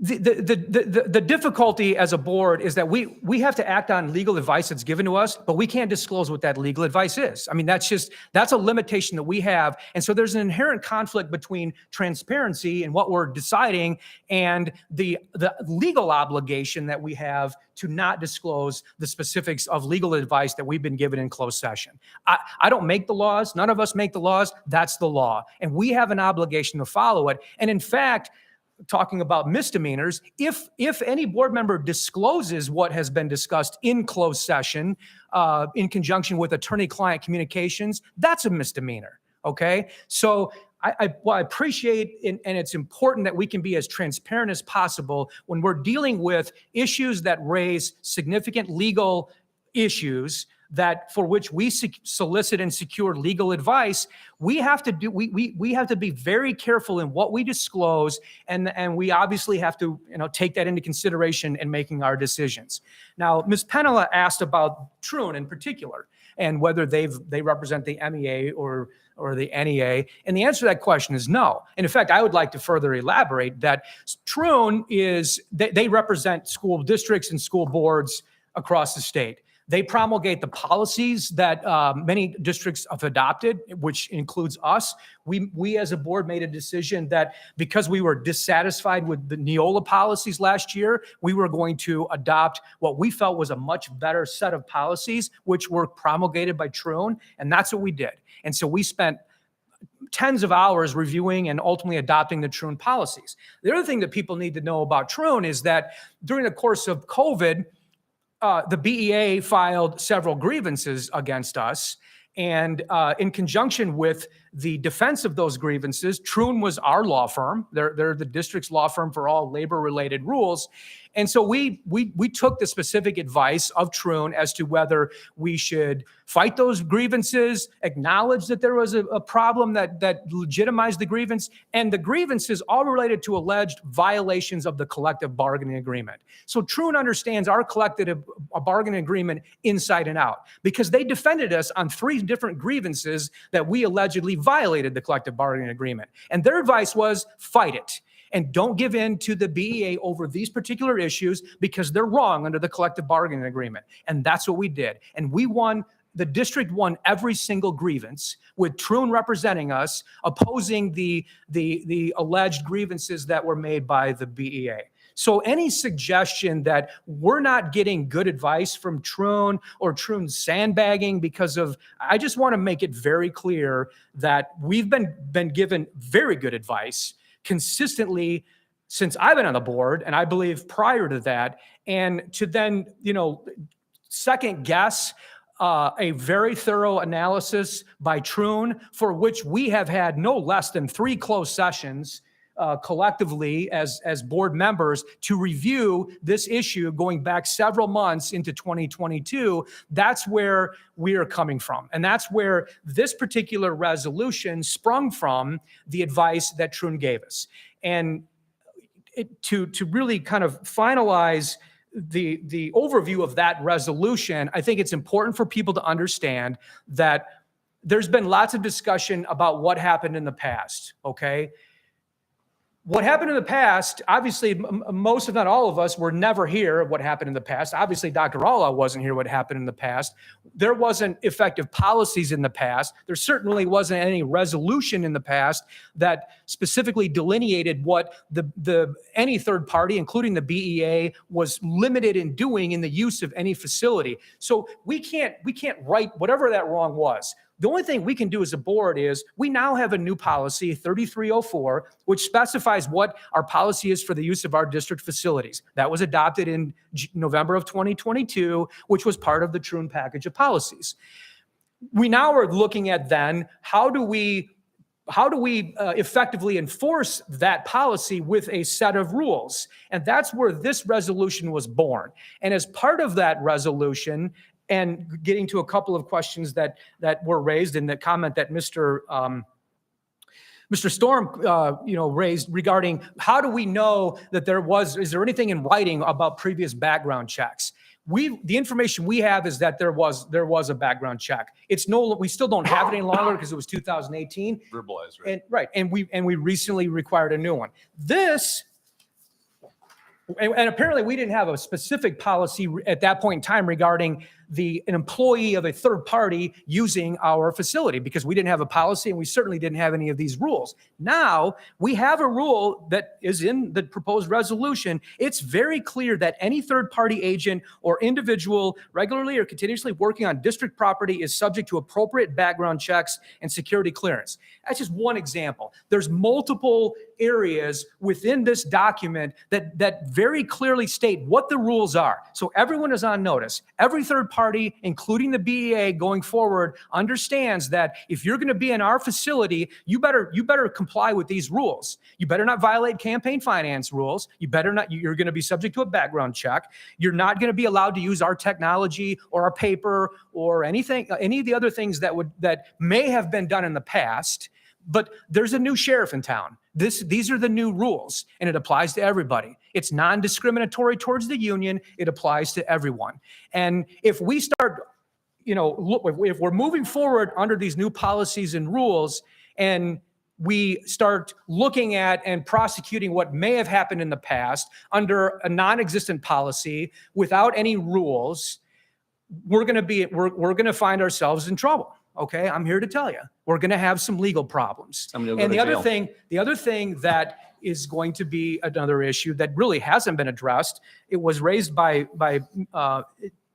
the difficulty as a board is that we have to act on legal advice that's given to us, but we can't disclose what that legal advice is. I mean, that's a limitation that we have. And so there's an inherent conflict between transparency and what we're deciding and the legal obligation that we have to not disclose the specifics of legal advice that we've been given in closed session. I don't make the laws. None of us make the laws. That's the law. And we have an obligation to follow it. And in fact, talking about misdemeanors, if any board member discloses what has been discussed in closed session in conjunction with attorney-client communications, that's a misdemeanor, okay? So I appreciate, and it's important that we can be as transparent as possible when we're dealing with issues that raise significant legal issues that for which we solicit and secure legal advice. We have to do, we have to be very careful in what we disclose, and we obviously have to, take that into consideration in making our decisions. Now, Ms. Penela asked about Troon in particular, and whether they represent the MEA or the NEA, and the answer to that question is no. And in fact, I would like to further elaborate that Troon they represent school districts and school boards across the state. They promulgate the policies that many districts have adopted, which includes us. We as a board made a decision that because we were dissatisfied with the Neola policies last year, we were going to adopt what we felt was a much better set of policies, which were promulgated by Troon, and that's what we did. And so we spent tens of hours reviewing and ultimately adopting the Troon policies. The other thing that people need to know about Troon is that during the course of COVID, the BEA filed several grievances against us. And in conjunction with the defense of those grievances, Troon was our law firm. They're the district's law firm for all labor-related rules. And so we took the specific advice of Troon as to whether we should fight those grievances, acknowledge that there was a problem that legitimized the grievance, and the grievances all related to alleged violations of the collective bargaining agreement. So Troon understands our collective bargaining agreement inside and out because they defended us on 3 different grievances that we allegedly violated the collective bargaining agreement. And their advice was fight it. And don't give in to the BEA over these particular issues because they're wrong under the collective bargaining agreement. And that's what we did. And we won, the district won every single grievance with Troon representing us, opposing the alleged grievances that were made by the BEA. So any suggestion that we're not getting good advice from Troon or Troon sandbagging because of, I just want to make it very clear that we've been given very good advice consistently since I've been on the board, and I believe prior to that, and to then, second guess a very thorough analysis by Troon, for which we have had no less than 3 closed sessions collectively as board members to review this issue going back several months into 2022. That's where we are coming from. And that's where this particular resolution sprung from, the advice that Troon gave us. And to really kind of finalize the overview of that resolution, I think it's important for people to understand that there's been lots of discussion about what happened in the past, okay? What happened in the past, obviously, most, if not all of us, were never here what happened in the past. Obviously, Dr. Allah wasn't here what happened in the past. There wasn't effective policies in the past. There certainly wasn't any resolution in the past that specifically delineated what any third party, including the BEA, was limited in doing in the use of any facility. So we can't right whatever that wrong was. The only thing we can do as a board is we now have a new policy, 3304, which specifies what our policy is for the use of our district facilities. That was adopted in November of 2022, which was part of the Troon package of policies. We now are looking at then, how do we effectively enforce that policy with a set of rules? And that's where this resolution was born. And as part of that resolution, and getting to a couple of questions that were raised in the comment that Mr. Storm, raised regarding how do we know that is there anything in writing about previous background checks? The information we have is that there was a background check. We still don't have it any longer because it was 2018. Verbalized, right? And we recently required a new one. And apparently we didn't have a specific policy at that point in time regarding an employee of a third party using our facility, because we didn't have a policy and we certainly didn't have any of these rules. Now we have a rule that is in the proposed resolution. It's very clear that any third party agent or individual regularly or continuously working on district property is subject to appropriate background checks and security clearance. That's just one example. There's multiple areas within this document that very clearly state what the rules are. So everyone is on notice. Every third party, including the BEA going forward, understands that if you're going to be in our facility, you better comply with these rules. You better not violate campaign finance rules. You're going to be subject to a background check. You're not going to be allowed to use our technology or our paper or any of the other things that may have been done in the past. But there's a new sheriff in town. These are the new rules, and it applies to everybody. It's non-discriminatory towards the union. It applies to everyone. And if we start, if we're moving forward under these new policies and rules, and we start looking at and prosecuting what may have happened in the past under a non-existent policy without any rules, we're going to find ourselves in trouble. Okay, I'm here to tell you, we're going to have some legal problems. And the other thing that is going to be another issue that really hasn't been addressed, it was raised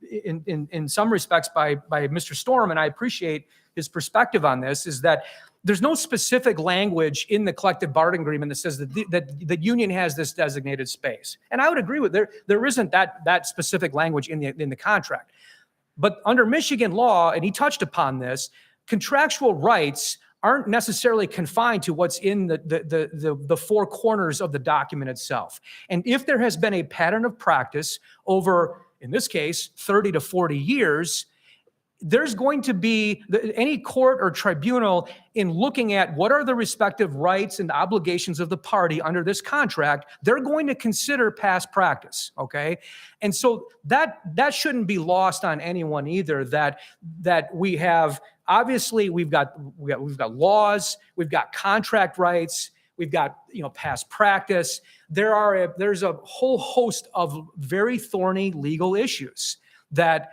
in some respects by Mr. Storm, and I appreciate his perspective on this, is that there's no specific language in the collective bargaining agreement that says that the union has this designated space. And I would agree with there isn't that specific language in the contract. But under Michigan law, and he touched upon this, contractual rights aren't necessarily confined to what's in the four corners of the document itself. And if there has been a pattern of practice over, in this case, 30 to 40 years, there's going to be any court or tribunal in looking at what are the respective rights and obligations of the party under this contract, they're going to consider past practice, okay? And so that shouldn't be lost on anyone either, that we have, obviously we've got laws, we've got contract rights, we've got past practice. There's a whole host of very thorny legal issues that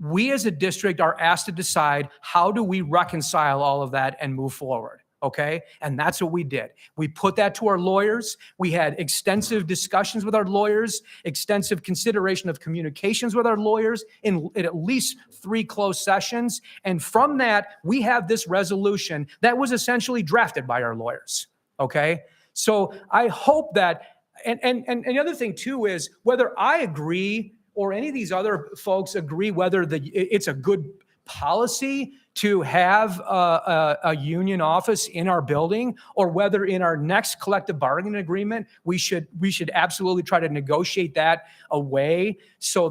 we as a district are asked to decide, how do we reconcile all of that and move forward, okay? And that's what we did. We put that to our lawyers. We had extensive discussions with our lawyers, extensive consideration of communications with our lawyers in at least 3 closed sessions. And from that, we have this resolution that was essentially drafted by our lawyers, okay? So I hope that, and the other thing too is whether I agree or any of these other folks agree whether it's a good policy to have a union office in our building, or whether in our next collective bargaining agreement we should absolutely try to negotiate that away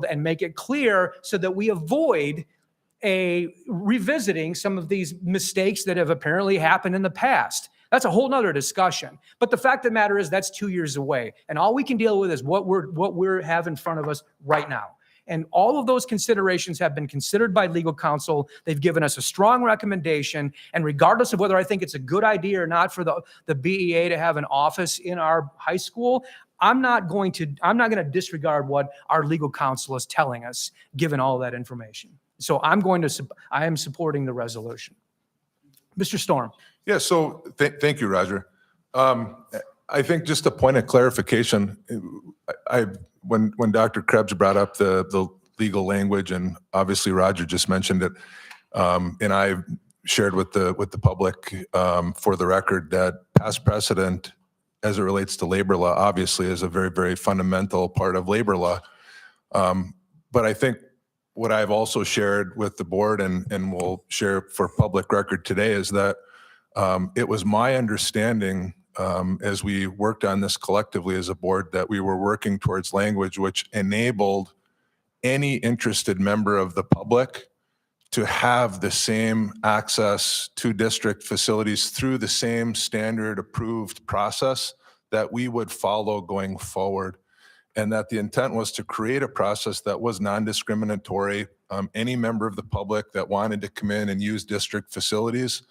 and make it clear so that we avoid revisiting some of these mistakes that have apparently happened in the past. That's a whole nother discussion. But the fact of the matter is that's 2 years away. And all we can deal with is what we have in front of us right now. And all of those considerations have been considered by legal counsel. They've given us a strong recommendation. And regardless of whether I think it's a good idea or not for the BEA to have an office in our high school, I'm not going to disregard what our legal counsel is telling us, given all that information. So I am supporting the resolution. Mr. Storm. Yeah, so thank you, Roger. I think just a point of clarification, when Dr. Krebs brought up the legal language, and obviously Roger just mentioned it, and I shared with the public for the record that past precedent as it relates to labor law obviously is a very, very fundamental part of labor law. But I think what I've also shared with the board and will share for public record today is that It was my understanding as we worked on this collectively as a board that we were working towards language which enabled any interested member of the public to have the same access to district facilities through the same standard approved process that we would follow going forward. And that the intent was to create a process that was non-discriminatory. Any member of the public that wanted to come in and use district facilities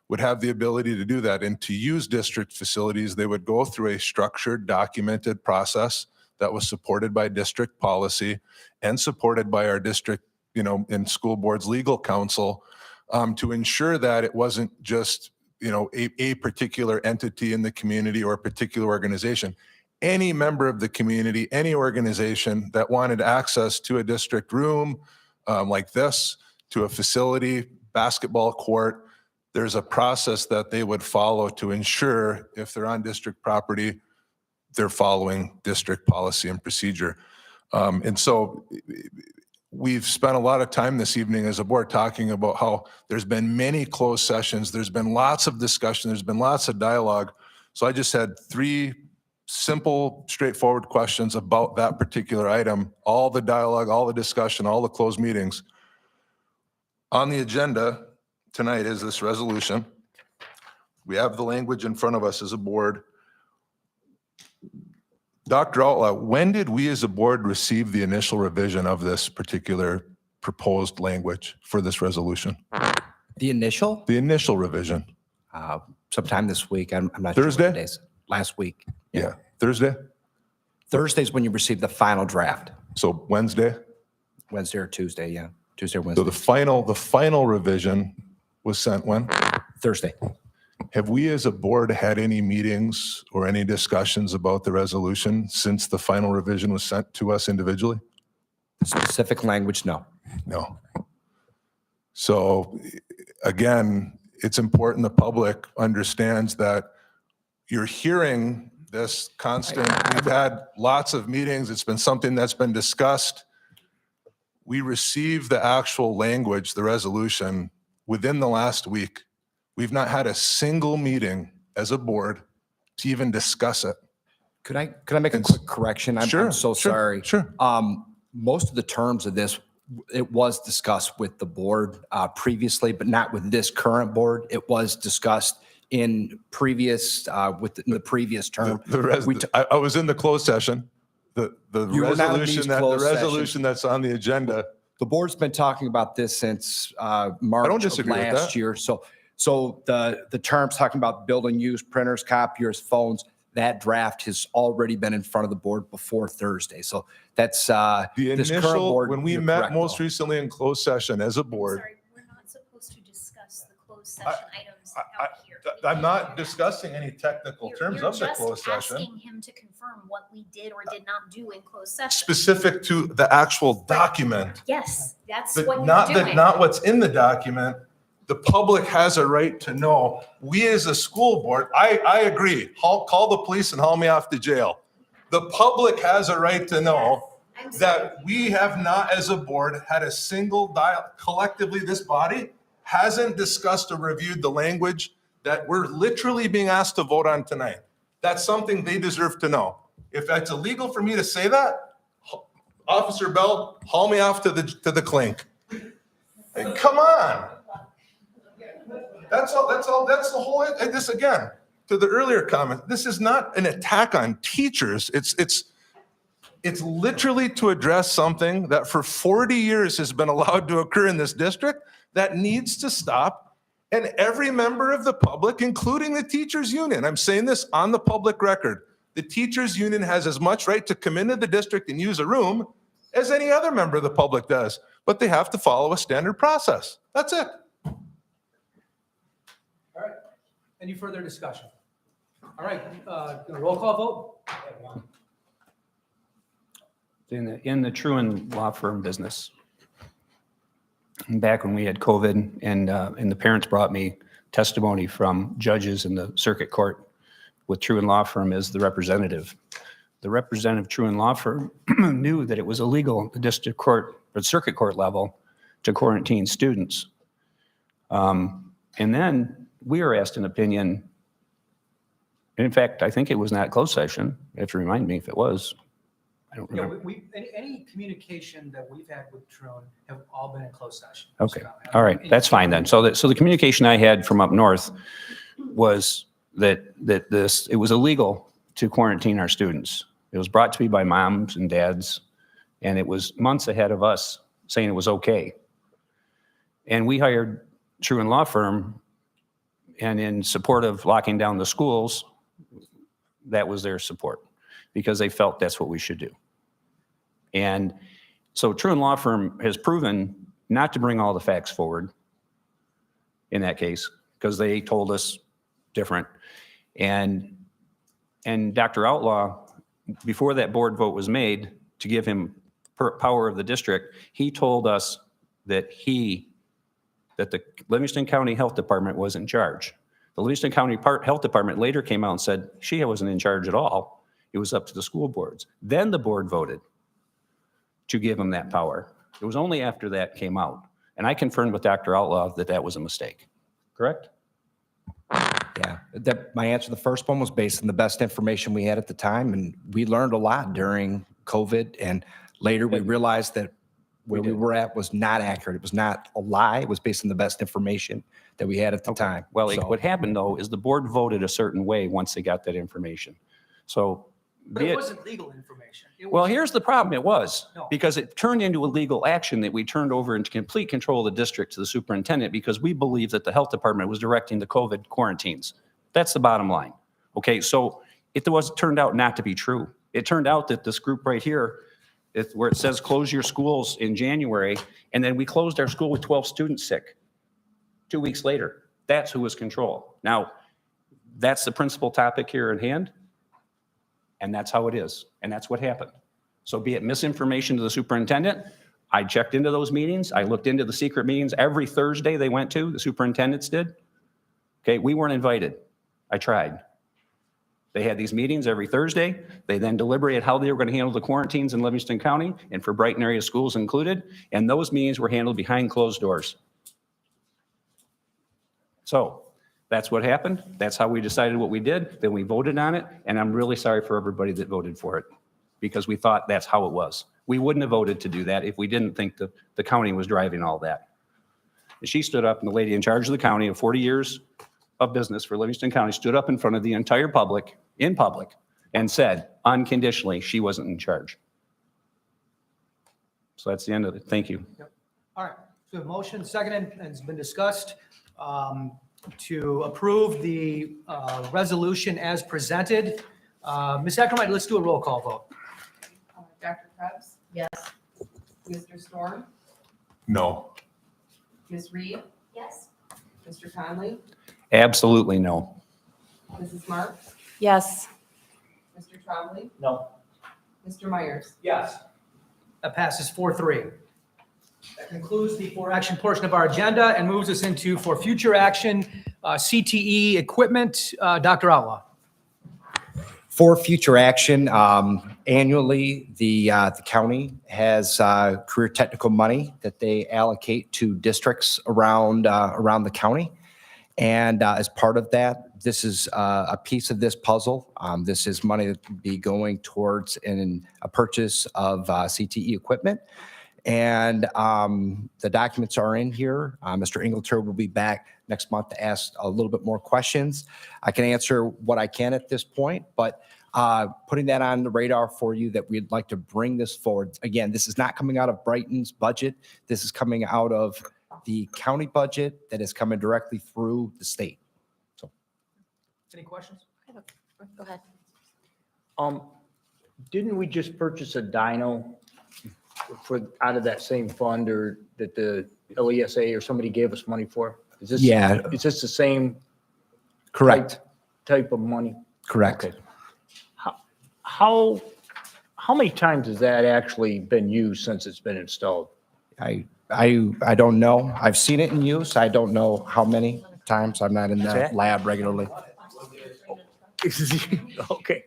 would have the ability to do that. And to use district facilities, they would go through a structured, documented process that was supported by district policy and supported by our district, and school board's legal counsel, to ensure that it wasn't just, a particular entity in the community or a particular organization. Any member of the community, any organization that wanted access to a district room like this, to a facility, basketball court, there's a process that they would follow to ensure if they're on district property, they're following district policy and procedure. And so we've spent a lot of time this evening as a board talking about how there's been many closed sessions, there's been lots of discussion, there's been lots of dialogue. So I just had 3 simple, straightforward questions about that particular item, all the dialogue, all the discussion, all the closed meetings. On the agenda tonight is this resolution. We have the language in front of us as a board. Dr. Outlaw, when did we as a board receive the initial revision of this particular proposed language for this resolution? The initial? The initial revision. Sometime this week. I'm not sure. Thursday? What it is. Last week. Yeah. Thursday? Thursday's when you receive the final draft. So Wednesday? Wednesday or Tuesday, yeah. Tuesday or Wednesday. So the final revision was sent when? Thursday. Have we as a board had any meetings or any discussions about the resolution since the final revision was sent to us individually? Specific language, no. No. So again, it's important the public understands that you're hearing this constant, we've had lots of meetings, it's been something that's been discussed. We received the actual language, the resolution, within the last week. We've not had a single meeting as a board to even discuss it. Could I make a quick correction? I'm so sorry. Sure. Most of the terms of this, it was discussed with the board previously, but not with this current board. It was discussed in previous, in the previous term. I was in the closed session. The You were not in these closed resolution that's on the agenda. The board's been talking about this since March of disagree with last that. year. So the terms talking about building use, printers, copiers, phones, that draft has already been in front of the board before Thursday. So that's The this current initial, board. when we you're met correct, most though. recently in closed session as a board, Sorry, we're not supposed to discuss the closed session items out here. I'm not discussing any technical terms of the closed You're session. just asking him to confirm what we did or did not do in closed session. Specific to the actual document. Yes, that's But what you're not doing. not what's in the document. The public has a right to know. We as a school board, I agree. Call the police and haul me off to jail. The public has a right to know that we have not, as a board, had a single collectively, this body hasn't discussed or reviewed the language that we're literally being asked to vote on tonight. That's something they deserve to know. If it's illegal for me to say that, Officer Bell, haul me off to the clink. Hey, come on. That's the whole, and this again, to the earlier comment, this is not an attack on teachers. It's literally to address something that for 40 years has been allowed to occur in this district that needs to stop. And every member of the public, including the teachers union, I'm saying this on the public record, the teachers union has as much right to come into the district and use a room as any other member of the public does, but they have to follow a standard process. That's it. All right. Any further discussion? All right, roll call vote? In the Truin Law Firm business, back when we had COVID and the parents brought me testimony from judges in the circuit court with Truin Law Firm as the representative. The representative Truin Law Firm knew that it was illegal at the district court or circuit court level to quarantine students. And then we were asked an opinion. In fact, I think it was not closed session. You have to remind me if it was. I don't Yeah, remember. any communication that we've had with Trone have all been in closed session. Okay, So, all right, that's fine then. So the communication I had from up north was that it was illegal to quarantine our students. It was brought to me by moms and dads, and it was months ahead of us saying it was okay. And we hired Truman Law Firm, and in support of locking down the schools, that was their support, because they felt that's what we should do. And so Truman Law Firm has proven not to bring all the facts forward in that case, because they told us different. And Dr. Outlaw, before that board vote was made to give him power of the district, he told us that the Livingston County Health Department was in charge. The Livingston County Health Department later came out and said she wasn't in charge at all. It was up to the school boards. Then the board voted to give him that power. It was only after that came out. And I confirmed with Dr. Outlaw that that was a mistake. Correct? Yeah, my answer to the first one was based on the best information we had at the time, and we learned a lot during COVID, and later we realized that where we were at was not accurate. It was not a lie. It was based on the best information that we had at the time. Well, So- what happened though is the board voted a certain way once they got that information. So But it wasn't legal information. It well, was- here's the problem. It was, No. because it turned into a legal action that we turned over into complete control of the district to the superintendent, because we believe that the health department was directing the COVID quarantines. That's the bottom line. Okay, so it turned out not to be true. It turned out that this group right here, where it says close your schools in January, and then we closed our school with 12 students sick 2 weeks later. That's who was control. Now, that's the principal topic here in hand. And that's how it is. And that's what happened. So be it misinformation to the superintendent, I checked into those meetings. I looked into the secret meetings every Thursday they went to, the superintendents did. Okay, we weren't invited. I tried. They had these meetings every Thursday. They then deliberated how they were going to handle the quarantines in Livingston County and for Brighton area schools included. And those meetings were handled behind closed doors. So that's what happened. That's how we decided what we did. Then we voted on it. And I'm really sorry for everybody that voted for it, because we thought that's how it was. We wouldn't have voted to do that if we didn't think the county was driving all that. And she stood up, and the lady in charge of the county of 40 years of business for Livingston County stood up in front of the entire public, in public, and said unconditionally she wasn't in charge. So that's the end of it. Thank you. All right, so the motion seconded and it's been discussed to approve the resolution as presented. Ms. Ackerman, let's do a roll call vote. Dr. Krebs? Yes. Mr. Storm? No. Ms. Reed? Yes. Mr. Conley? Absolutely no. Mrs. Marks? Yes. Mr. Trombley? No. Mr. Myers? Yes. That passes 4-3. That concludes the for action portion of our agenda and moves us into for future action, CTE equipment. Dr. Outlaw. For future action, annually, the county has career technical money that they allocate to districts around the county. And as part of that, this is a piece of this puzzle. This is money that would be going towards a purchase of CTE equipment. And the documents are in here. Mr. Ingleter will be back next month to ask a little bit more questions. I can answer what I can at this point, but putting that on the radar for you that we'd like to bring this forward. Again, this is not coming out of Brighton's budget. This is coming out of the county budget that is coming directly through the state. So, Any questions? Go ahead. Didn't we just purchase a dyno out of that same fund, or that the LESA or somebody gave us money for? Is this, Yeah. Is this the same correct. type of money? Correct. Okay. How many times has that actually been used since it's been installed? I don't know. I've seen it in use. I don't know how many times. I'm not in the lab regularly. Okay.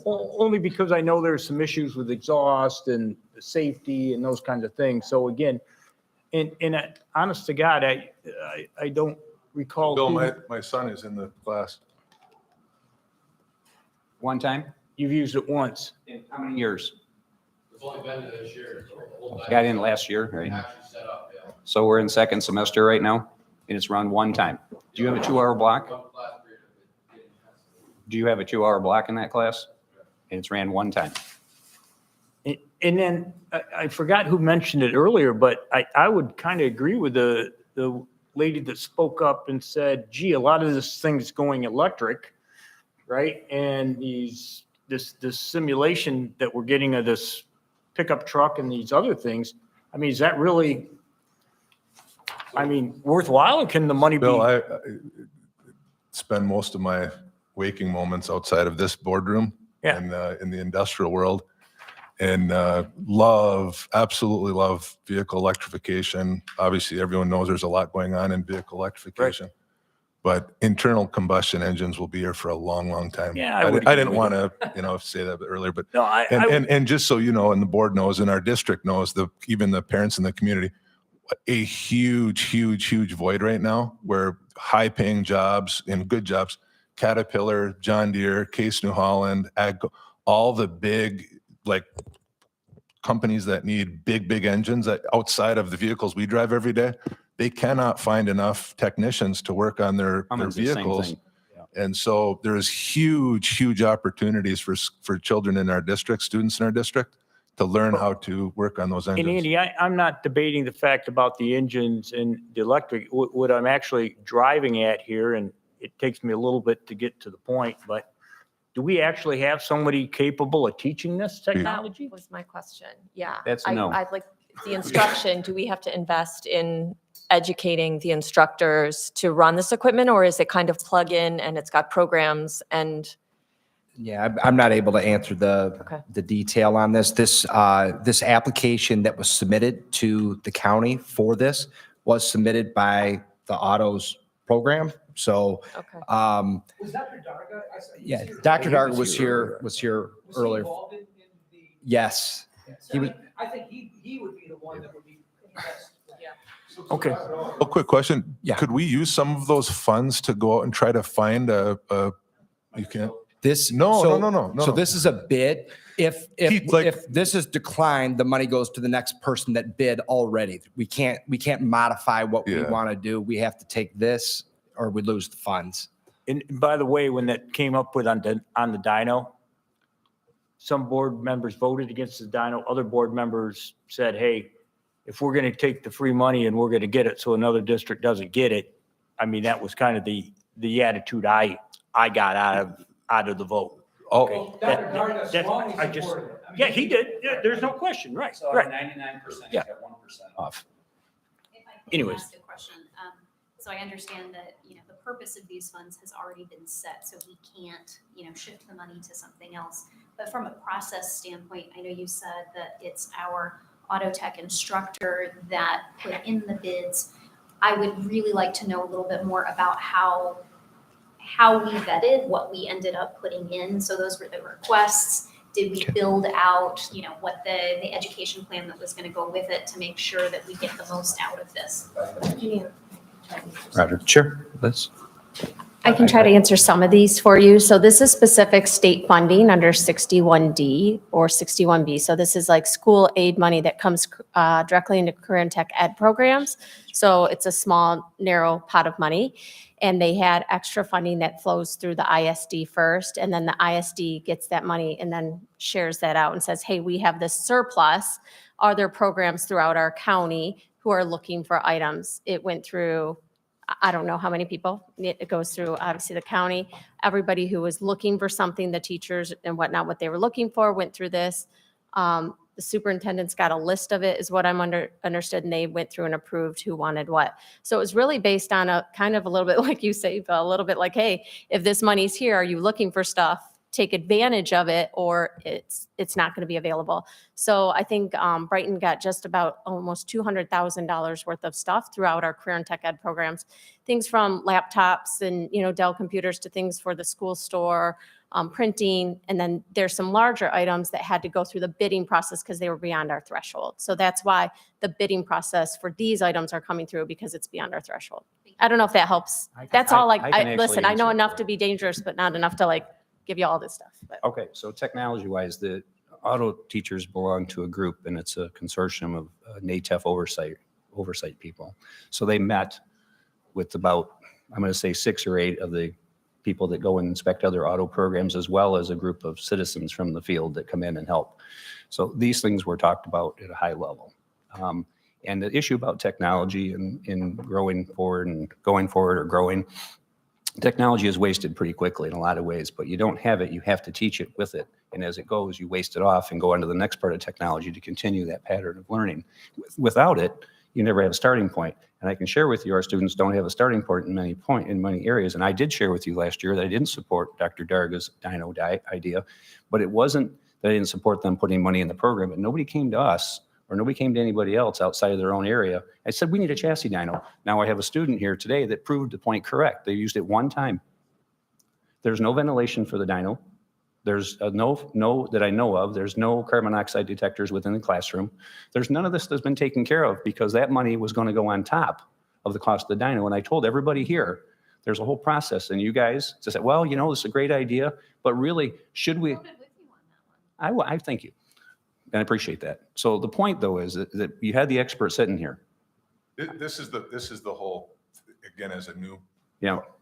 Only because I know there's some issues with exhaust and safety and those kinds of things. So again, and honest to God, I don't recall. Bill, who- my son is in the class. One time? You've used it once. In how many years? It's only been to this year. So the whole time Got in last year, right? actually set up, yeah. So we're in second semester right now, and it's run one time. Do you have a 2-hour block? One class period of it getting tested. Do you have a 2-hour block in that class? And it's ran one time. And then I forgot who mentioned it earlier, but I would kind of agree with the lady that spoke up and said, gee, a lot of this thing's going electric, right? And this simulation that we're getting of this pickup truck and these other things, I mean, is that really, worthwhile, or can the money be? Bill, I spend most of my waking moments outside of this boardroom Yeah. and in the industrial world, and absolutely love vehicle electrification. Obviously, everyone knows there's a lot going on in vehicle electrification. But internal combustion engines will be here for a long, long time. Yeah, I would didn't agree want with to, say that earlier, but No, and just so you know, and the board knows, and our district knows, even the parents in the community, a huge void right now where high-paying jobs and good jobs, Caterpillar, John Deere, Case New Holland, AGCO, all the big companies that need big engines that outside of the vehicles we drive every day, they cannot find enough technicians to work on their Cummins, the same vehicles. thing. And so there's huge opportunities for children in our district, students in our district, to learn how to work on those And engines. Andy, I'm not debating the fact about the engines and the electric. What I'm actually driving at here, and it takes me a little bit to get to the point, but do we actually have somebody capable of teaching this technology? Was my question. Yeah. That's a no. I'd like the instruction, do we have to invest in educating the instructors to run this equipment, or is it kind of plug in and it's got programs and? Yeah, I'm not able to answer Okay. the detail on this. This application that was submitted to the county for this was submitted by the autos program. So, Okay. Was Dr. Darga? yeah, Dr. Darga was here earlier. involved in the? Yes. He was, I think he would be the one that would be best. Yeah. Okay. A quick question. Yeah. Could we use some of those funds to go out and try to find you can't? this. No. So this is a bid. If this is declined, the money goes to the next person that bid already. We can't modify what we Yeah. want to do. We have to take this or we lose the funds. And by the way, when that came up with on the dyno, some board members voted against the dyno. Other board members said, hey, if we're going to take the free money and we're going to get it so another district doesn't get it, I mean, that was kind of the attitude I got out of the vote. Oh, Dr. Darga strongly I just- supported it. I mean, Yeah, he did. Yeah, there's no question. Right, So right. 99%, Yeah. you got 1% Off. If I could Anyways. ask a question, so I understand that, the purpose of these funds has already been set, so we can't, shift the money to something else. But from a process standpoint, I know you said that it's our auto tech instructor that put in the bids. I would really like to know a little bit more about how we vetted what we ended up putting in. So those were the requests. Did we build out, what the education plan that was going to go with it to make sure that we get the most out of this? Roger. Sure. Let's. I can try to answer some of these for you. So this is specific state funding under 61D or 61B. So this is like school aid money that comes directly into career and tech ed programs. So it's a small, narrow pot of money. And they had extra funding that flows through the ISD first. And then the ISD gets that money and then shares that out and says, hey, we have this surplus. Are there programs throughout our county who are looking for items? It went through, I don't know how many people. It goes through, obviously, the county. Everybody who was looking for something, the teachers and whatnot, what they were looking for, went through this. The superintendent's got a list of it, is what I'm understood, and they went through and approved who wanted what. So it was really based on a kind of a little bit like you say, Bill, a little bit like, hey, if this money's here, are you looking for stuff take advantage of it or it's not going to be available. So I think Brighton got just about almost $200,000 worth of stuff throughout our career and tech ed programs, things from laptops and, Dell computers to things for the school store, printing, and then there's some larger items that had to go through the bidding process because they were beyond our threshold. So that's why the bidding process for these items are coming through, because it's beyond our threshold. I don't know if that helps. That's all. I can actually Listen, I know answer enough for to be dangerous, but not enough to give you all this stuff. But. Okay, so technology-wise, the auto teachers belong to a group, and it's a consortium of NATEF oversight people. So they met with about, I'm going to say 6 or 8 of the people that go and inspect other auto programs, as well as a group of citizens from the field that come in and help. So these things were talked about at a high level. And the issue about technology and growing forward and going forward or growing, technology is wasted pretty quickly in a lot of ways, but you don't have it, you have to teach it with it. And as it goes, you waste it off and go on to the next part of technology to continue that pattern of learning. Without it, you never have a starting point. And I can share with you, our students don't have a starting point in many areas. And I did share with you last year that I didn't support Dr. Darga's Dino idea, but it wasn't that I didn't support them putting money in the program, but nobody came to us or nobody came to anybody else outside of their own area. I said, we need a chassis dyno. Now I have a student here today that proved the point correct. They used it one time. There's no ventilation for the dyno. There's no that I know of. There's no carbon monoxide detectors within the classroom. There's none of this that's been taken care of because that money was going to go on top of the cost of the dyno. And I told everybody here, there's a whole process. And you guys just said, well, this is a great idea, but really, should we? I thank you. And I appreciate that. So the point, though, is that you had the expert sitting here. This is the whole, again, as a new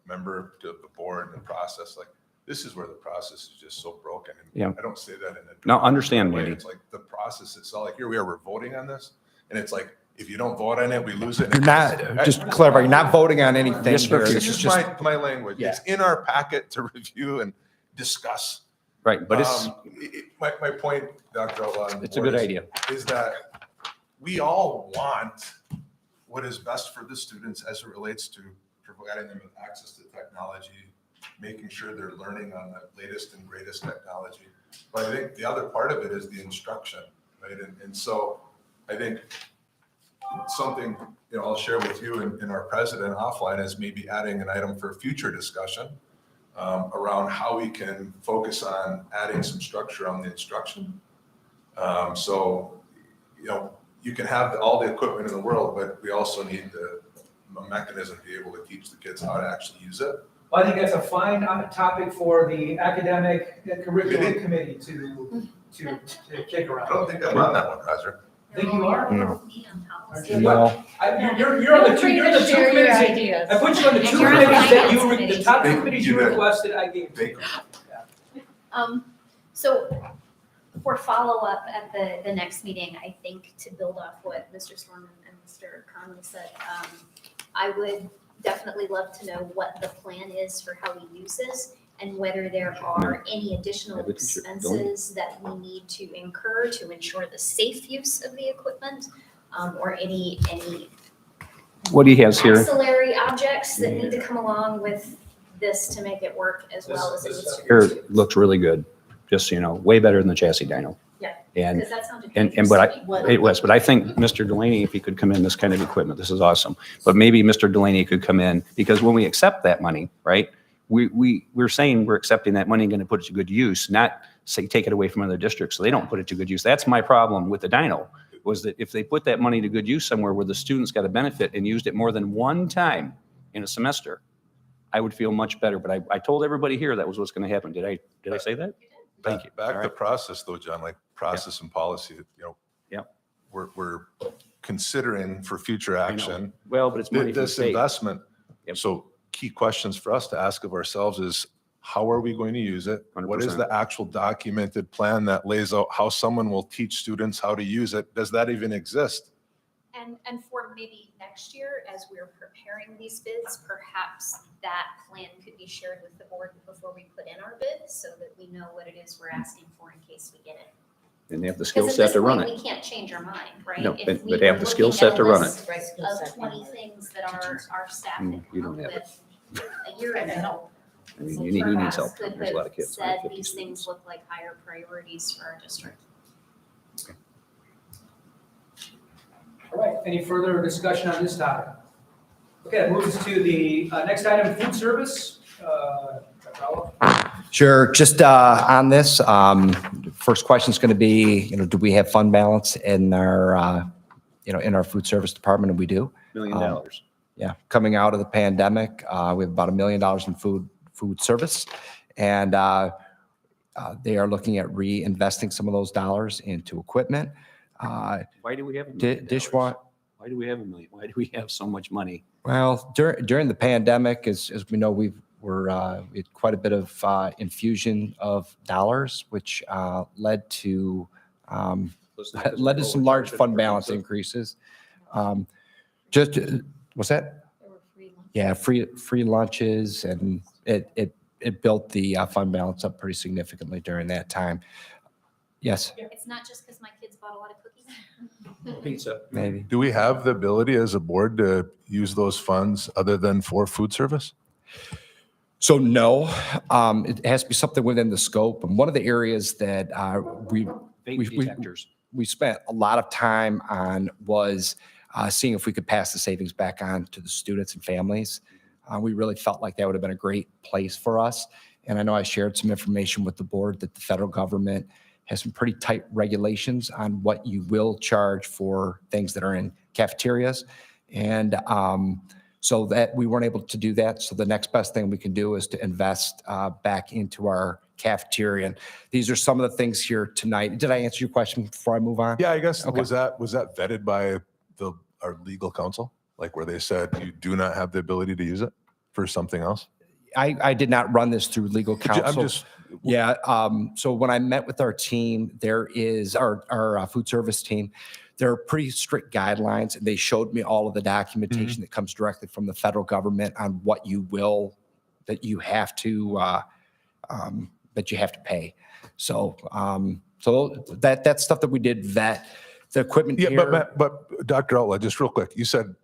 member to the board and the process, this is where the process is just so broken. And I don't say that in a No, understand, way. Andy. It's like the process itself, here we are, we're voting on this. And it's like, if you don't vote on it, we lose it. You're not, just to clarify, you're not voting on anything here. This It's is just, my language. It's in our packet to review and discuss. Right, but it's, My point, Dr. Outlaw. it's a good idea. Is that we all want what is best for the students as it relates to providing them with access to technology, making sure they're learning on the latest and greatest technology. But I think the other part of it is the instruction, right? And so I think something, I'll share with you and our president offline is maybe adding an item for future discussion around how we can focus on adding some structure on the instruction. So, you can have all the equipment in the world, but we also need a mechanism to be able to teach the kids how to actually use it. Well, I think that's a fine topic for the academic curriculum committee to kick around. I don't think I'm on that one, Roger. I think you are. No. Well, you're on the two committees. I put you on the two committees that the top two committees you requested, I gave. So for follow-up at the next meeting, I think to build off what Mr. Storm and Mr. Conley said, I would definitely love to know what the plan is for how we use this and whether there are any additional expenses that we need to incur to ensure the safe use of the equipment, or any What he has here, ancillary objects that need to come along with this to make it work as well as it needs to. here looks really good, just so you know, way better than the chassis dyno. Yeah, And, because that sounded and dangerous but to me. it was, but I think Mr. Delaney, if he could come in, this kind of equipment, this is awesome. But maybe Mr. Delaney could come in, because when we accept that money, right, we're saying we're accepting that money and going to put it to good use, not say, take it away from other districts so they don't put it to good use. That's my problem with the dyno, was that if they put that money to good use somewhere where the students got a benefit and used it more than one time in a semester, I would feel much better. But I told everybody here that was what's going to happen. Did I say that? Thank you. Back to process though, John, like process and policy, we're considering for future action. Well, but it's money for the This state. investment. So key questions for us to ask of ourselves is, how are we going to use it? What is 100%. the actual documented plan that lays out how someone will teach students how to use it? Does that even exist? And for maybe next year, as we're preparing these bids, perhaps that plan could be shared with the board before we put in our bid, so that we know what it is we're asking for in case we get it. And they have the skill Because at set this to run point, it. we can't change our mind, right? No, If but we they have were the skill looking set at to a run list it. Of 20 things that our staff had you come don't up have it. with a year ago, I mean, he needs help. Could There's a lot of have kids. said 150 these students. things look like higher priorities for our district. All right, any further discussion on this topic? Okay, that moves us to the next item, food service. Dr. Outlaw? Sure. Just on this, first question is going to be, do we have fund balance in our, in our food service department? And we do. $1 million. Yeah, coming out of the pandemic, we have about $1 million in food service, and they are looking at reinvesting some of those dollars into equipment. Why do we have $1 million? Dishwasher. Why do we have $1 million? Why do we have so much money? Well, during the pandemic, as we know, we had quite a bit of infusion of dollars, which led to some large fund balance increases. Just what's that? Yeah, free lunches, and it built the fund balance up pretty significantly during that time. Yes, It's not just because my kids bought a lot of cookies. Pizza. maybe. Do we have the ability as a board to use those funds other than for food service? So no, it has to be something within the scope. And one of the areas that Vape detectors. we spent a lot of time on was seeing if we could pass the savings back on to the students and families. We really felt like that would have been a great place for us. And I know I shared some information with the board that the federal government has some pretty tight regulations on what you will charge for things that are in cafeterias. And so that we weren't able to do that. So the next best thing we can do is to invest back into our cafeteria. And these are some of the things here tonight. Did I answer your question before I move on? Yeah, I guess, Okay. was that vetted by our legal counsel? Like where they said you do not have the ability to use it for something else? I did not run this through legal I'm counsel. just, Yeah, so when I met with our team, there is our food service team, there are pretty strict guidelines, and they showed me all of the documentation that comes directly from the federal government on what that you have to pay. So, that's stuff that we did vet. The equipment yeah, here. but Dr. Outlaw, just real quick, you said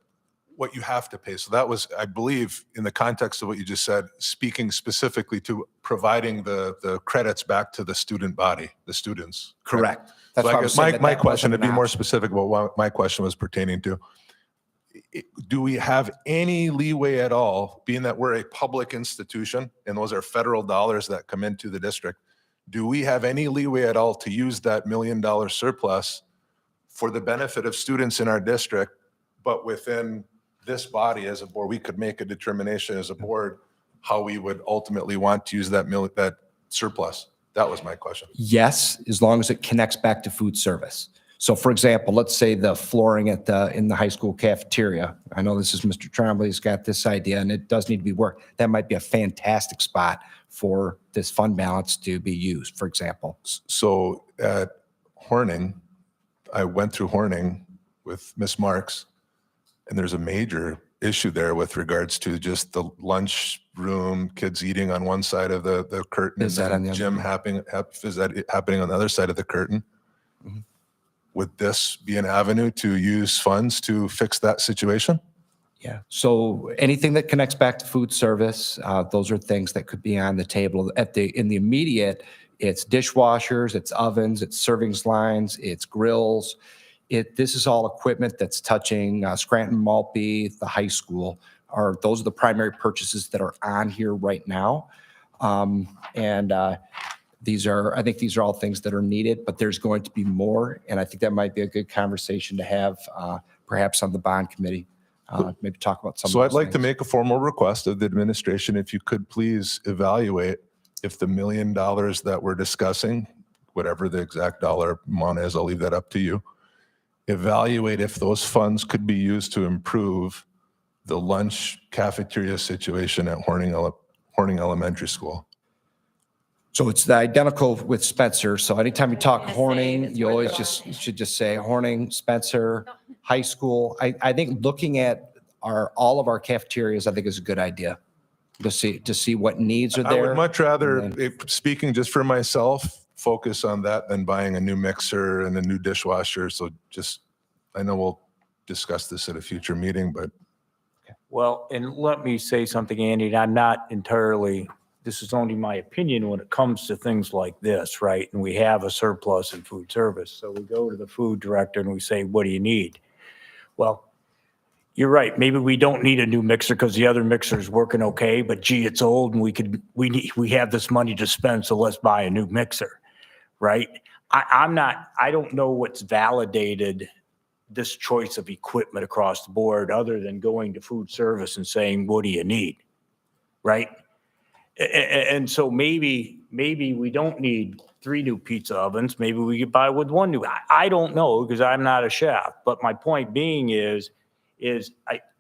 what you have to pay. So that was, I believe, in the context of what you just said, speaking specifically to providing the credits back to the student body, the students. Correct. So That's why I I was guess saying that my that question, to wasn't be an more option. specific about what my question was pertaining to, do we have any leeway at all, being that we're a public institution and those are federal dollars that come into the district, do we have any leeway at all to use that $1 million surplus for the benefit of students in our district, but within this body as a board, we could make a determination as a board how we would ultimately want to use that surplus? That was my question. Yes, as long as it connects back to food service. So for example, let's say the flooring in the high school cafeteria. I know this is Mr. Trombley's got this idea and it does need to be worked. That might be a fantastic spot for this fund balance to be used, for example. So at Horning, I went through Horning with Miss Marks, and there's a major issue there with regards to just the lunch room, kids eating on one side of the curtain. Is that and on the other gym one? is that happening on the other side of the curtain? Would this be an avenue to use funds to fix that situation? Yeah. So anything that connects back to food service, those are things that could be on the table. In the immediate, it's dishwashers, it's ovens, it's servings lines, it's grills. This is all equipment that's touching Scranton Maltby, the high school. Those are the primary purchases that are on here right now. I think these are all things that are needed, but there's going to be more. And I think that might be a good conversation to have perhaps on the bond committee. Maybe talk about some of So those I'd like to things. make a formal request of the administration, if you could please evaluate if the $1 million that we're discussing, whatever the exact dollar amount is, I'll leave that up to you. Evaluate if those funds could be used to improve the lunch cafeteria situation at Horning Elementary School. So it's the identical with Spencer. So anytime you talk Horning, you always should just say Horning, Spencer, high school. I think looking at all of our cafeterias, I think is a good idea to see what needs are I there. would much rather, speaking just for myself, focus on that than buying a new mixer and a new dishwasher. So I know we'll discuss this at a future meeting, but Well, and let me say something, Andy, and I'm not entirely this is only my opinion when it comes to things like this, right? And we have a surplus in food service. So we go to the food director and we say, what do you need? Well, you're right. Maybe we don't need a new mixer because the other mixer is working okay, but gee, it's old and we have this money to spend, so let's buy a new mixer, right? I don't know what's validated this choice of equipment across the board other than going to food service and saying, what do you need? Right? And so maybe we don't need 3 new pizza ovens. Maybe we could buy with 1 new. I don't know because I'm not a chef. But my point being is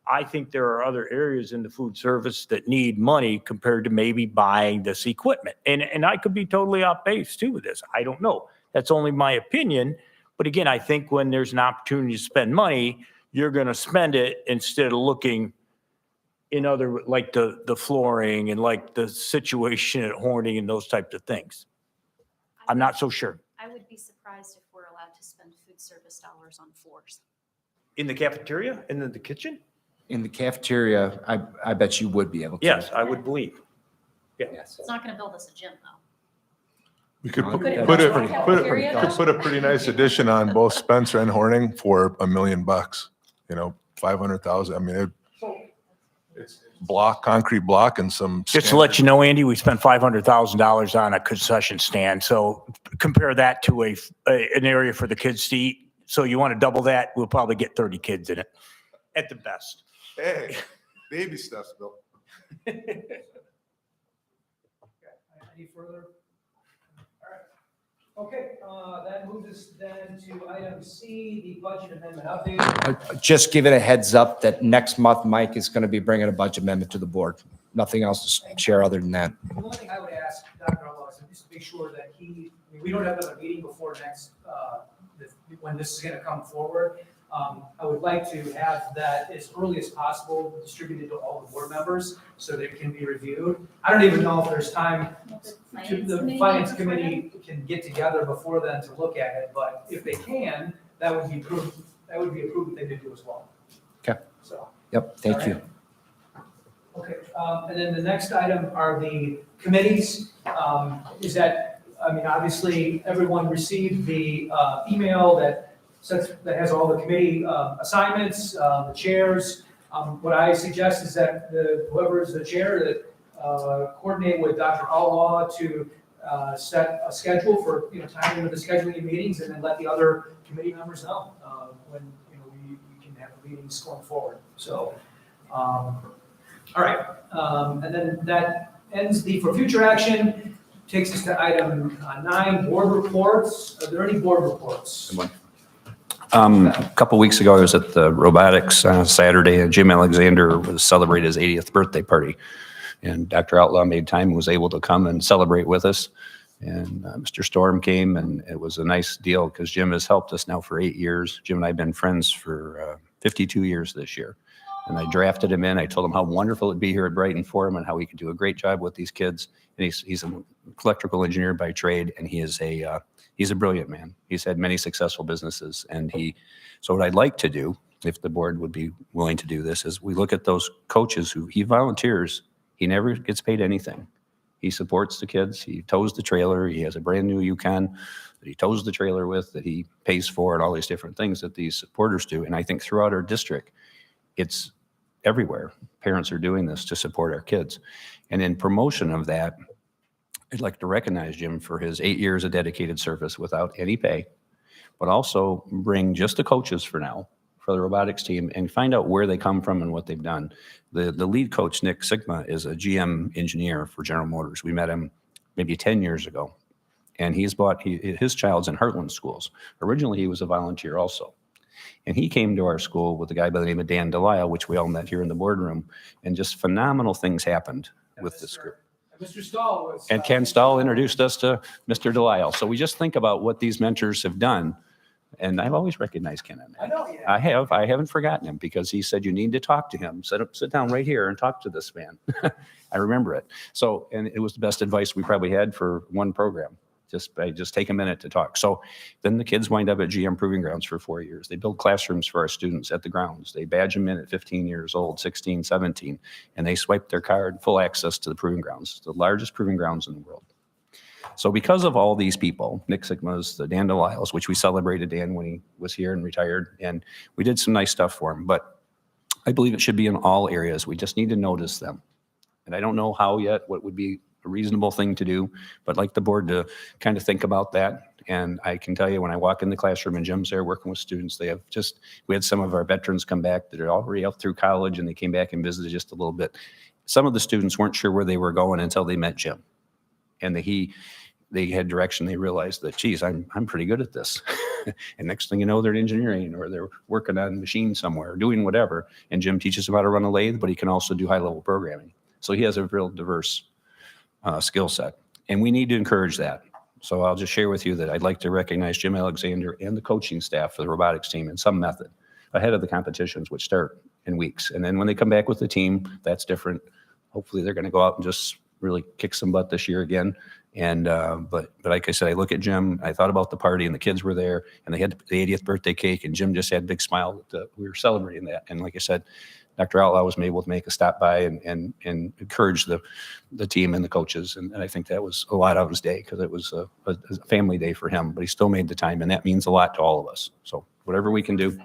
I think there are other areas in the food service that need money compared to maybe buying this equipment. And I could be totally off base too with this. I don't know. That's only my opinion. But again, I think when there's an opportunity to spend money, you're going to spend it instead of looking in other, like the flooring and like the situation at Horning and those types of things. I'm not so sure. I would be surprised if we're allowed to spend food service dollars on floors. In the cafeteria? In the kitchen? In the cafeteria, I bet you would be able to. Yes, I would believe. Yeah. Yes. It's not going to build us a gym, though. We could No, put that's a, pretty- put a pretty nice addition on both Spencer and Horning for $1 million, 500,000. I mean, it's concrete block and some. Just to let you know, Andy, we spent $500,000 on a concession stand. So compare that to an area for the kids to eat. So you want to double that, we'll probably get 30 kids in it at the best. Hey, baby steps, Bill. Any further? All right. Okay, that moves us then to item C, the budget amendment update. Just give it a heads up that next month Mike is going to be bringing a budget amendment to the board. Nothing else to share other than that. The only thing I would ask Dr. Outlaw is just to make sure that we don't have another meeting before next, when this is going to come forward. I would like to have that as early as possible distributed to all the board members so that it can be reviewed. I don't even know if there's time the finance committee can get together before then to look at it, but if they can, that would be approved. That would be approved thing to do as well. Okay. So. Yep, thank you. Okay, and then the next item are the committees. Obviously, everyone received the email that has all the committee assignments, the chairs. What I suggest is that whoever is the chair, that coordinate with Dr. Outlaw to set a schedule for, timing with the scheduling meetings, and then let the other committee members know when, we can have meetings going forward. So, all right. And then that ends for future action, takes us to item 9, board reports. Are there any board reports? A couple weeks ago, I was at the robotics Saturday, and Jim Alexander was celebrating his 80th birthday party. And Dr. Outlaw made time and was able to come and celebrate with us. And Mr. Storm came, and it was a nice deal because Jim has helped us now for 8 years. Jim and I have been friends for 52 years this year. And I drafted him in. I told him how wonderful it'd be here at Brighton for him and how he could do a great job with these kids. And he's an electrical engineer by trade, and he's a brilliant man. He's had many successful businesses. So what I'd like to do, if the board would be willing to do this, is we look at those coaches who he volunteers. He never gets paid anything. He supports the kids. He tows the trailer. He has a brand new Yukon that he tows the trailer with, that he pays for, and all these different things that these supporters do. And I think throughout our district, it's everywhere. Parents are doing this to support our kids. And in promotion of that, I'd like to recognize Jim for his 8 years of dedicated service without any pay, but also bring just the coaches for now for the robotics team and find out where they come from and what they've done. The lead coach, Nick Sigma, is a GM engineer for General Motors. We met him maybe 10 years ago, and his child's in Heartland schools. Originally, he was a volunteer also. And he came to our school with a guy by the name of Dan Delisle, which we all met here in the boardroom, and just phenomenal things happened with this group. Mr. Stahl was. And Ken Stahl introduced us to Mr. Delisle. So we just think about what these mentors have done. And I've always recognized Ken on that. I know you have. I haven't forgotten him because he said, you need to talk to him. Sit down right here and talk to this man. I remember it. So, and it was the best advice we probably had for one program. just take a minute to talk. So then the kids wind up at GM Proving Grounds for 4 years. They build classrooms for our students at the grounds. They badge them in at 15 years old, 16, 17, and they swipe their card, full access to the Proving Grounds, the largest proving grounds in the world. So because of all these people, Nick Sigmas, the Dan DeLisles, which we celebrated Dan when he was here and retired, and we did some nice stuff for him, but I believe it should be in all areas. We just need to notice them. And I don't know how yet, what would be a reasonable thing to do, but I'd like the board to kind of think about that. And I can tell you when I walk in the classroom and Jim's there working with students, we had some of our veterans come back that are already out through college and they came back and visited just a little bit. Some of the students weren't sure where they were going until they met Jim. And they had direction. They realized that, geez, I'm pretty good at this. And next thing you know, they're in engineering or they're working on machines somewhere, doing whatever. And Jim teaches them how to run a lathe, but he can also do high-level programming. So he has a real diverse skill set. And we need to encourage that. So I'll just share with you that I'd like to recognize Jim Alexander and the coaching staff for the robotics team in some method ahead of the competitions, which start in weeks. And then when they come back with the team, that's different. Hopefully they're going to go out and just really kick some butt this year again. And but like I said, I look at Jim, I thought about the party and the kids were there and they had the 80th birthday cake and Jim just had a big smile that we were celebrating that. And like I said, Dr. Outlaw was able to make a stop by and encourage the team and the coaches. And I think that was a lot of his day because it was a family day for him, but he still made the time and that means a lot to all of us. So whatever we can do.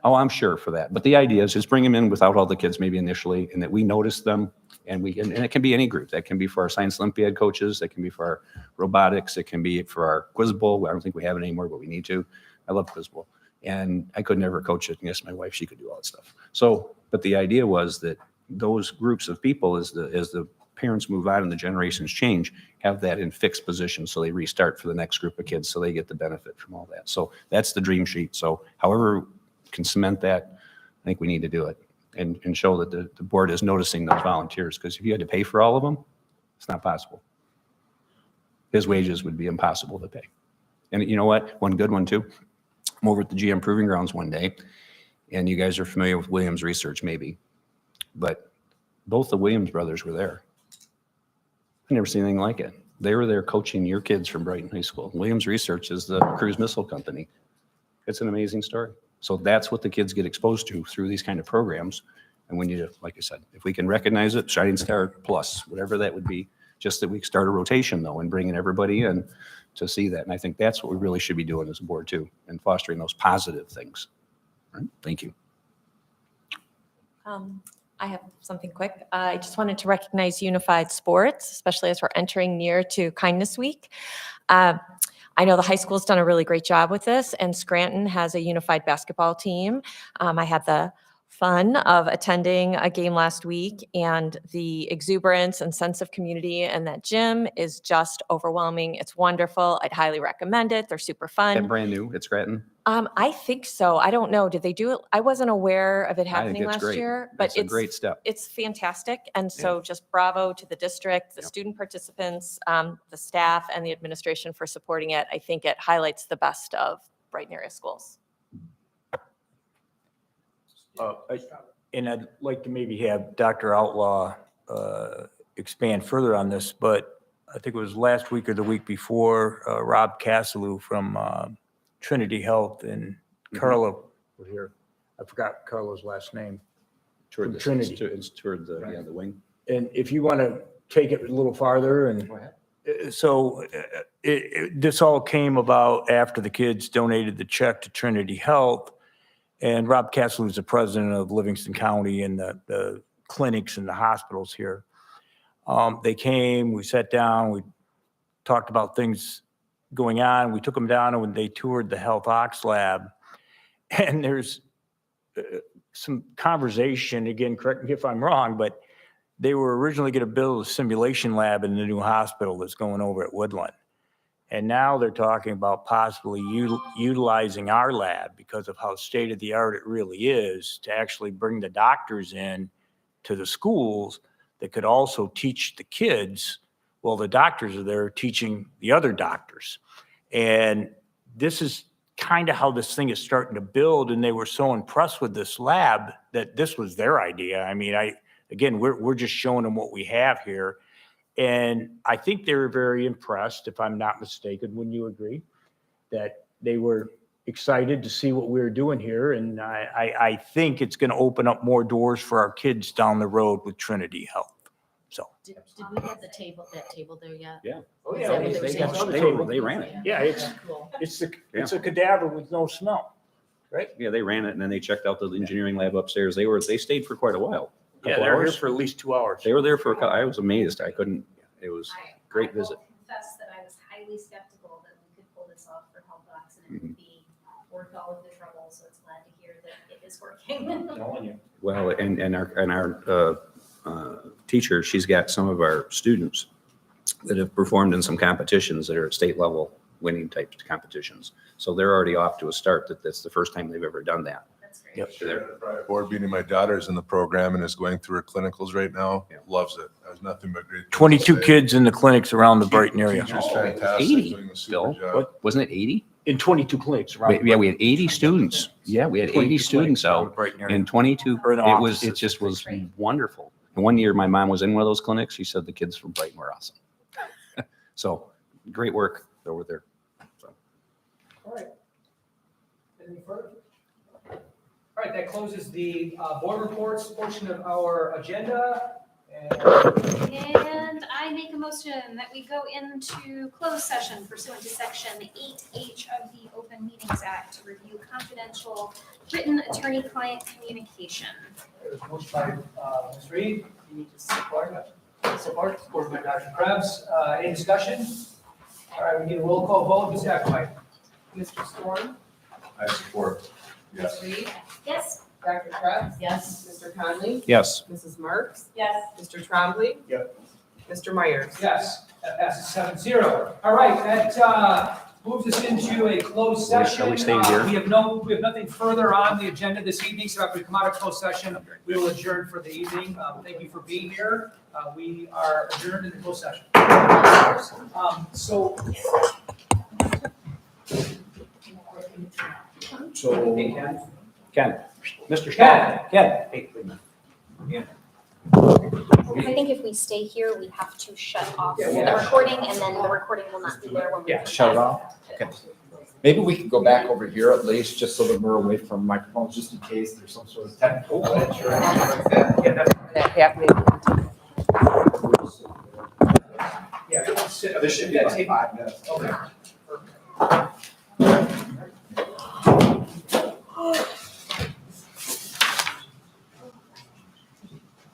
Oh, I'm sure for that. But the idea is just bring them in without all the kids maybe initially and that we notice them. And it can be any group. That can be for our Science Olympiad coaches. That can be for our robotics. It can be for our Quiz Bowl. I don't think we have it anymore, but we need to. I love Quiz Bowl. And I could never coach it. Yes, my wife, she could do all that stuff. So, but the idea was that those groups of people, as the parents move on and the generations change, have that in fixed position. So they restart for the next group of kids. So they get the benefit from all that. So that's the dream sheet. So however can cement that, I think we need to do it. And show that the board is noticing those volunteers, because if you had to pay for all of them, it's not possible. His wages would be impossible to pay. And you know what? One good one too. I'm over at the GM Proving Grounds one day, and you guys are familiar with Williams Research maybe, but both the Williams brothers were there. I never seen anything like it. They were there coaching your kids from Brighton High School. Williams Research is the cruise missile company. It's an amazing story. So that's what the kids get exposed to through these kind of programs. And we need to, like I said, if we can recognize it, Shining Star Plus, whatever that would be, just that we start a rotation though and bringing everybody in to see that. And I think that's what we really should be doing as a board too, and fostering those positive things. All right? Thank you. I have something quick. I just wanted to recognize Unified Sports, especially as we're entering near to Kindness Week. I know the high school's done a really great job with this, and Scranton has a unified basketball team. I had the fun of attending a game last week, and the exuberance and sense of community in that gym is just overwhelming. It's wonderful. I'd highly recommend it. They're super fun. And brand new at Scranton? I think so. I don't know. Did they do it? I wasn't aware of it I think happening it's last great. year, but It's a great step. It's fantastic. And so just bravo to the district, the student participants, the staff, and the administration for supporting it. I think it highlights the best of Brighton area schools. And I'd like to maybe have Dr. Outlaw expand further on this, but I think it was last week or the week before, Rob Casselou from Trinity Health and Carla were here. I forgot Carla's last name. Toward the Trinity. It's toward the wing. And if you want to take it a little farther, and so this all came about after the kids donated the check to Trinity Health. And Rob Casselou is the president of Livingston County and the clinics and the hospitals here. They came, we sat down, we talked about things going on. We took them down and when they toured the Health Ox Lab, and there's some conversation, again, correct me if I'm wrong, but they were originally going to build a simulation lab in the new hospital that's going over at Woodland. And now they're talking about possibly utilizing our lab because of how state of the art it really is to actually bring the doctors in to the schools that could also teach the kids while the doctors are there teaching the other doctors. And this is kind of how this thing is starting to build. And they were so impressed with this lab that this was their idea. I mean, again, we're just showing them what we have here. And I think they were very impressed, if I'm not mistaken, wouldn't you agree? That they were excited to see what we were doing here. And I think it's going to open up more doors for our kids down the road with Trinity Health. So. Did we have that table there yet? Yeah. Oh, Is that what they were saying? They ran it. Yeah, it's a cadaver with no smell, right? Yeah, they ran it and then they checked out the engineering lab upstairs. They stayed for quite a while. Yeah, Couple they were here hours. for at least 2 hours. They were there for I was amazed. I couldn't, it was a great visit. I will confess that I was highly skeptical that we could pull this off for Health Docs and it would be worth all of the trouble. So it's glad to hear that it is working. Well, and our teacher, she's got some of our students that have performed in some competitions that are at state level winning type competitions. So they're already off to a start that's the first time they've ever done that. That's great. Yep. They're- Board meeting, my daughter's in the program and is going through her clinicals right now. Loves it. Has nothing but great. things to 22 say. kids in the clinics around the Brighton area. Teacher's No, fantastic. 80 doing a super still. job. What, wasn't it 80? In 22 clinics around. Yeah, we had 80 students. Yeah, we had 80 22 students around the out Brighton area. and 22. Or in the It offices. just was wonderful. And one year my mom was in one of those clinics. She said the kids from Brighton were awesome. So great work over there. So. All right. Anything further? All right, that closes the board reports portion of our agenda. And I make a motion that we go into closed session pursuant to section 8H of the Open Meetings Act to review confidential written attorney-client communication. There's a motion by Ms. Reed. You need to support. Supported by Dr. Krebs. Any discussion? All right, we need a roll call vote. Ms. Applewhite. Mr. Storm? I support. Ms. Reed? Yes? Dr. Krebs? Yes. Mr. Conley? Yes. Mrs. Marks? Yes. Mr. Trombley? Yep. Mr. Myers? Yes, that passes 7-0. All right, that moves us into a closed session. Are we staying here? We have nothing further on the agenda this evening, so after we come out of closed session, we will adjourn for the evening. Thank you for being here. We are adjourned in the closed session. So. Hey, Ken. Ken, Mr. Ken. Ken. Hey, wait a minute. Yeah. I think if we stay here, we have to shut off the recording and then the recording will not be there when we. Shut it off? Okay. Maybe we could go back over here at least, just so that we're away from microphones, just in case there's some sort of technical glitch or anything like that. That happening. Yeah, sit. This should be like 5 minutes. Okay.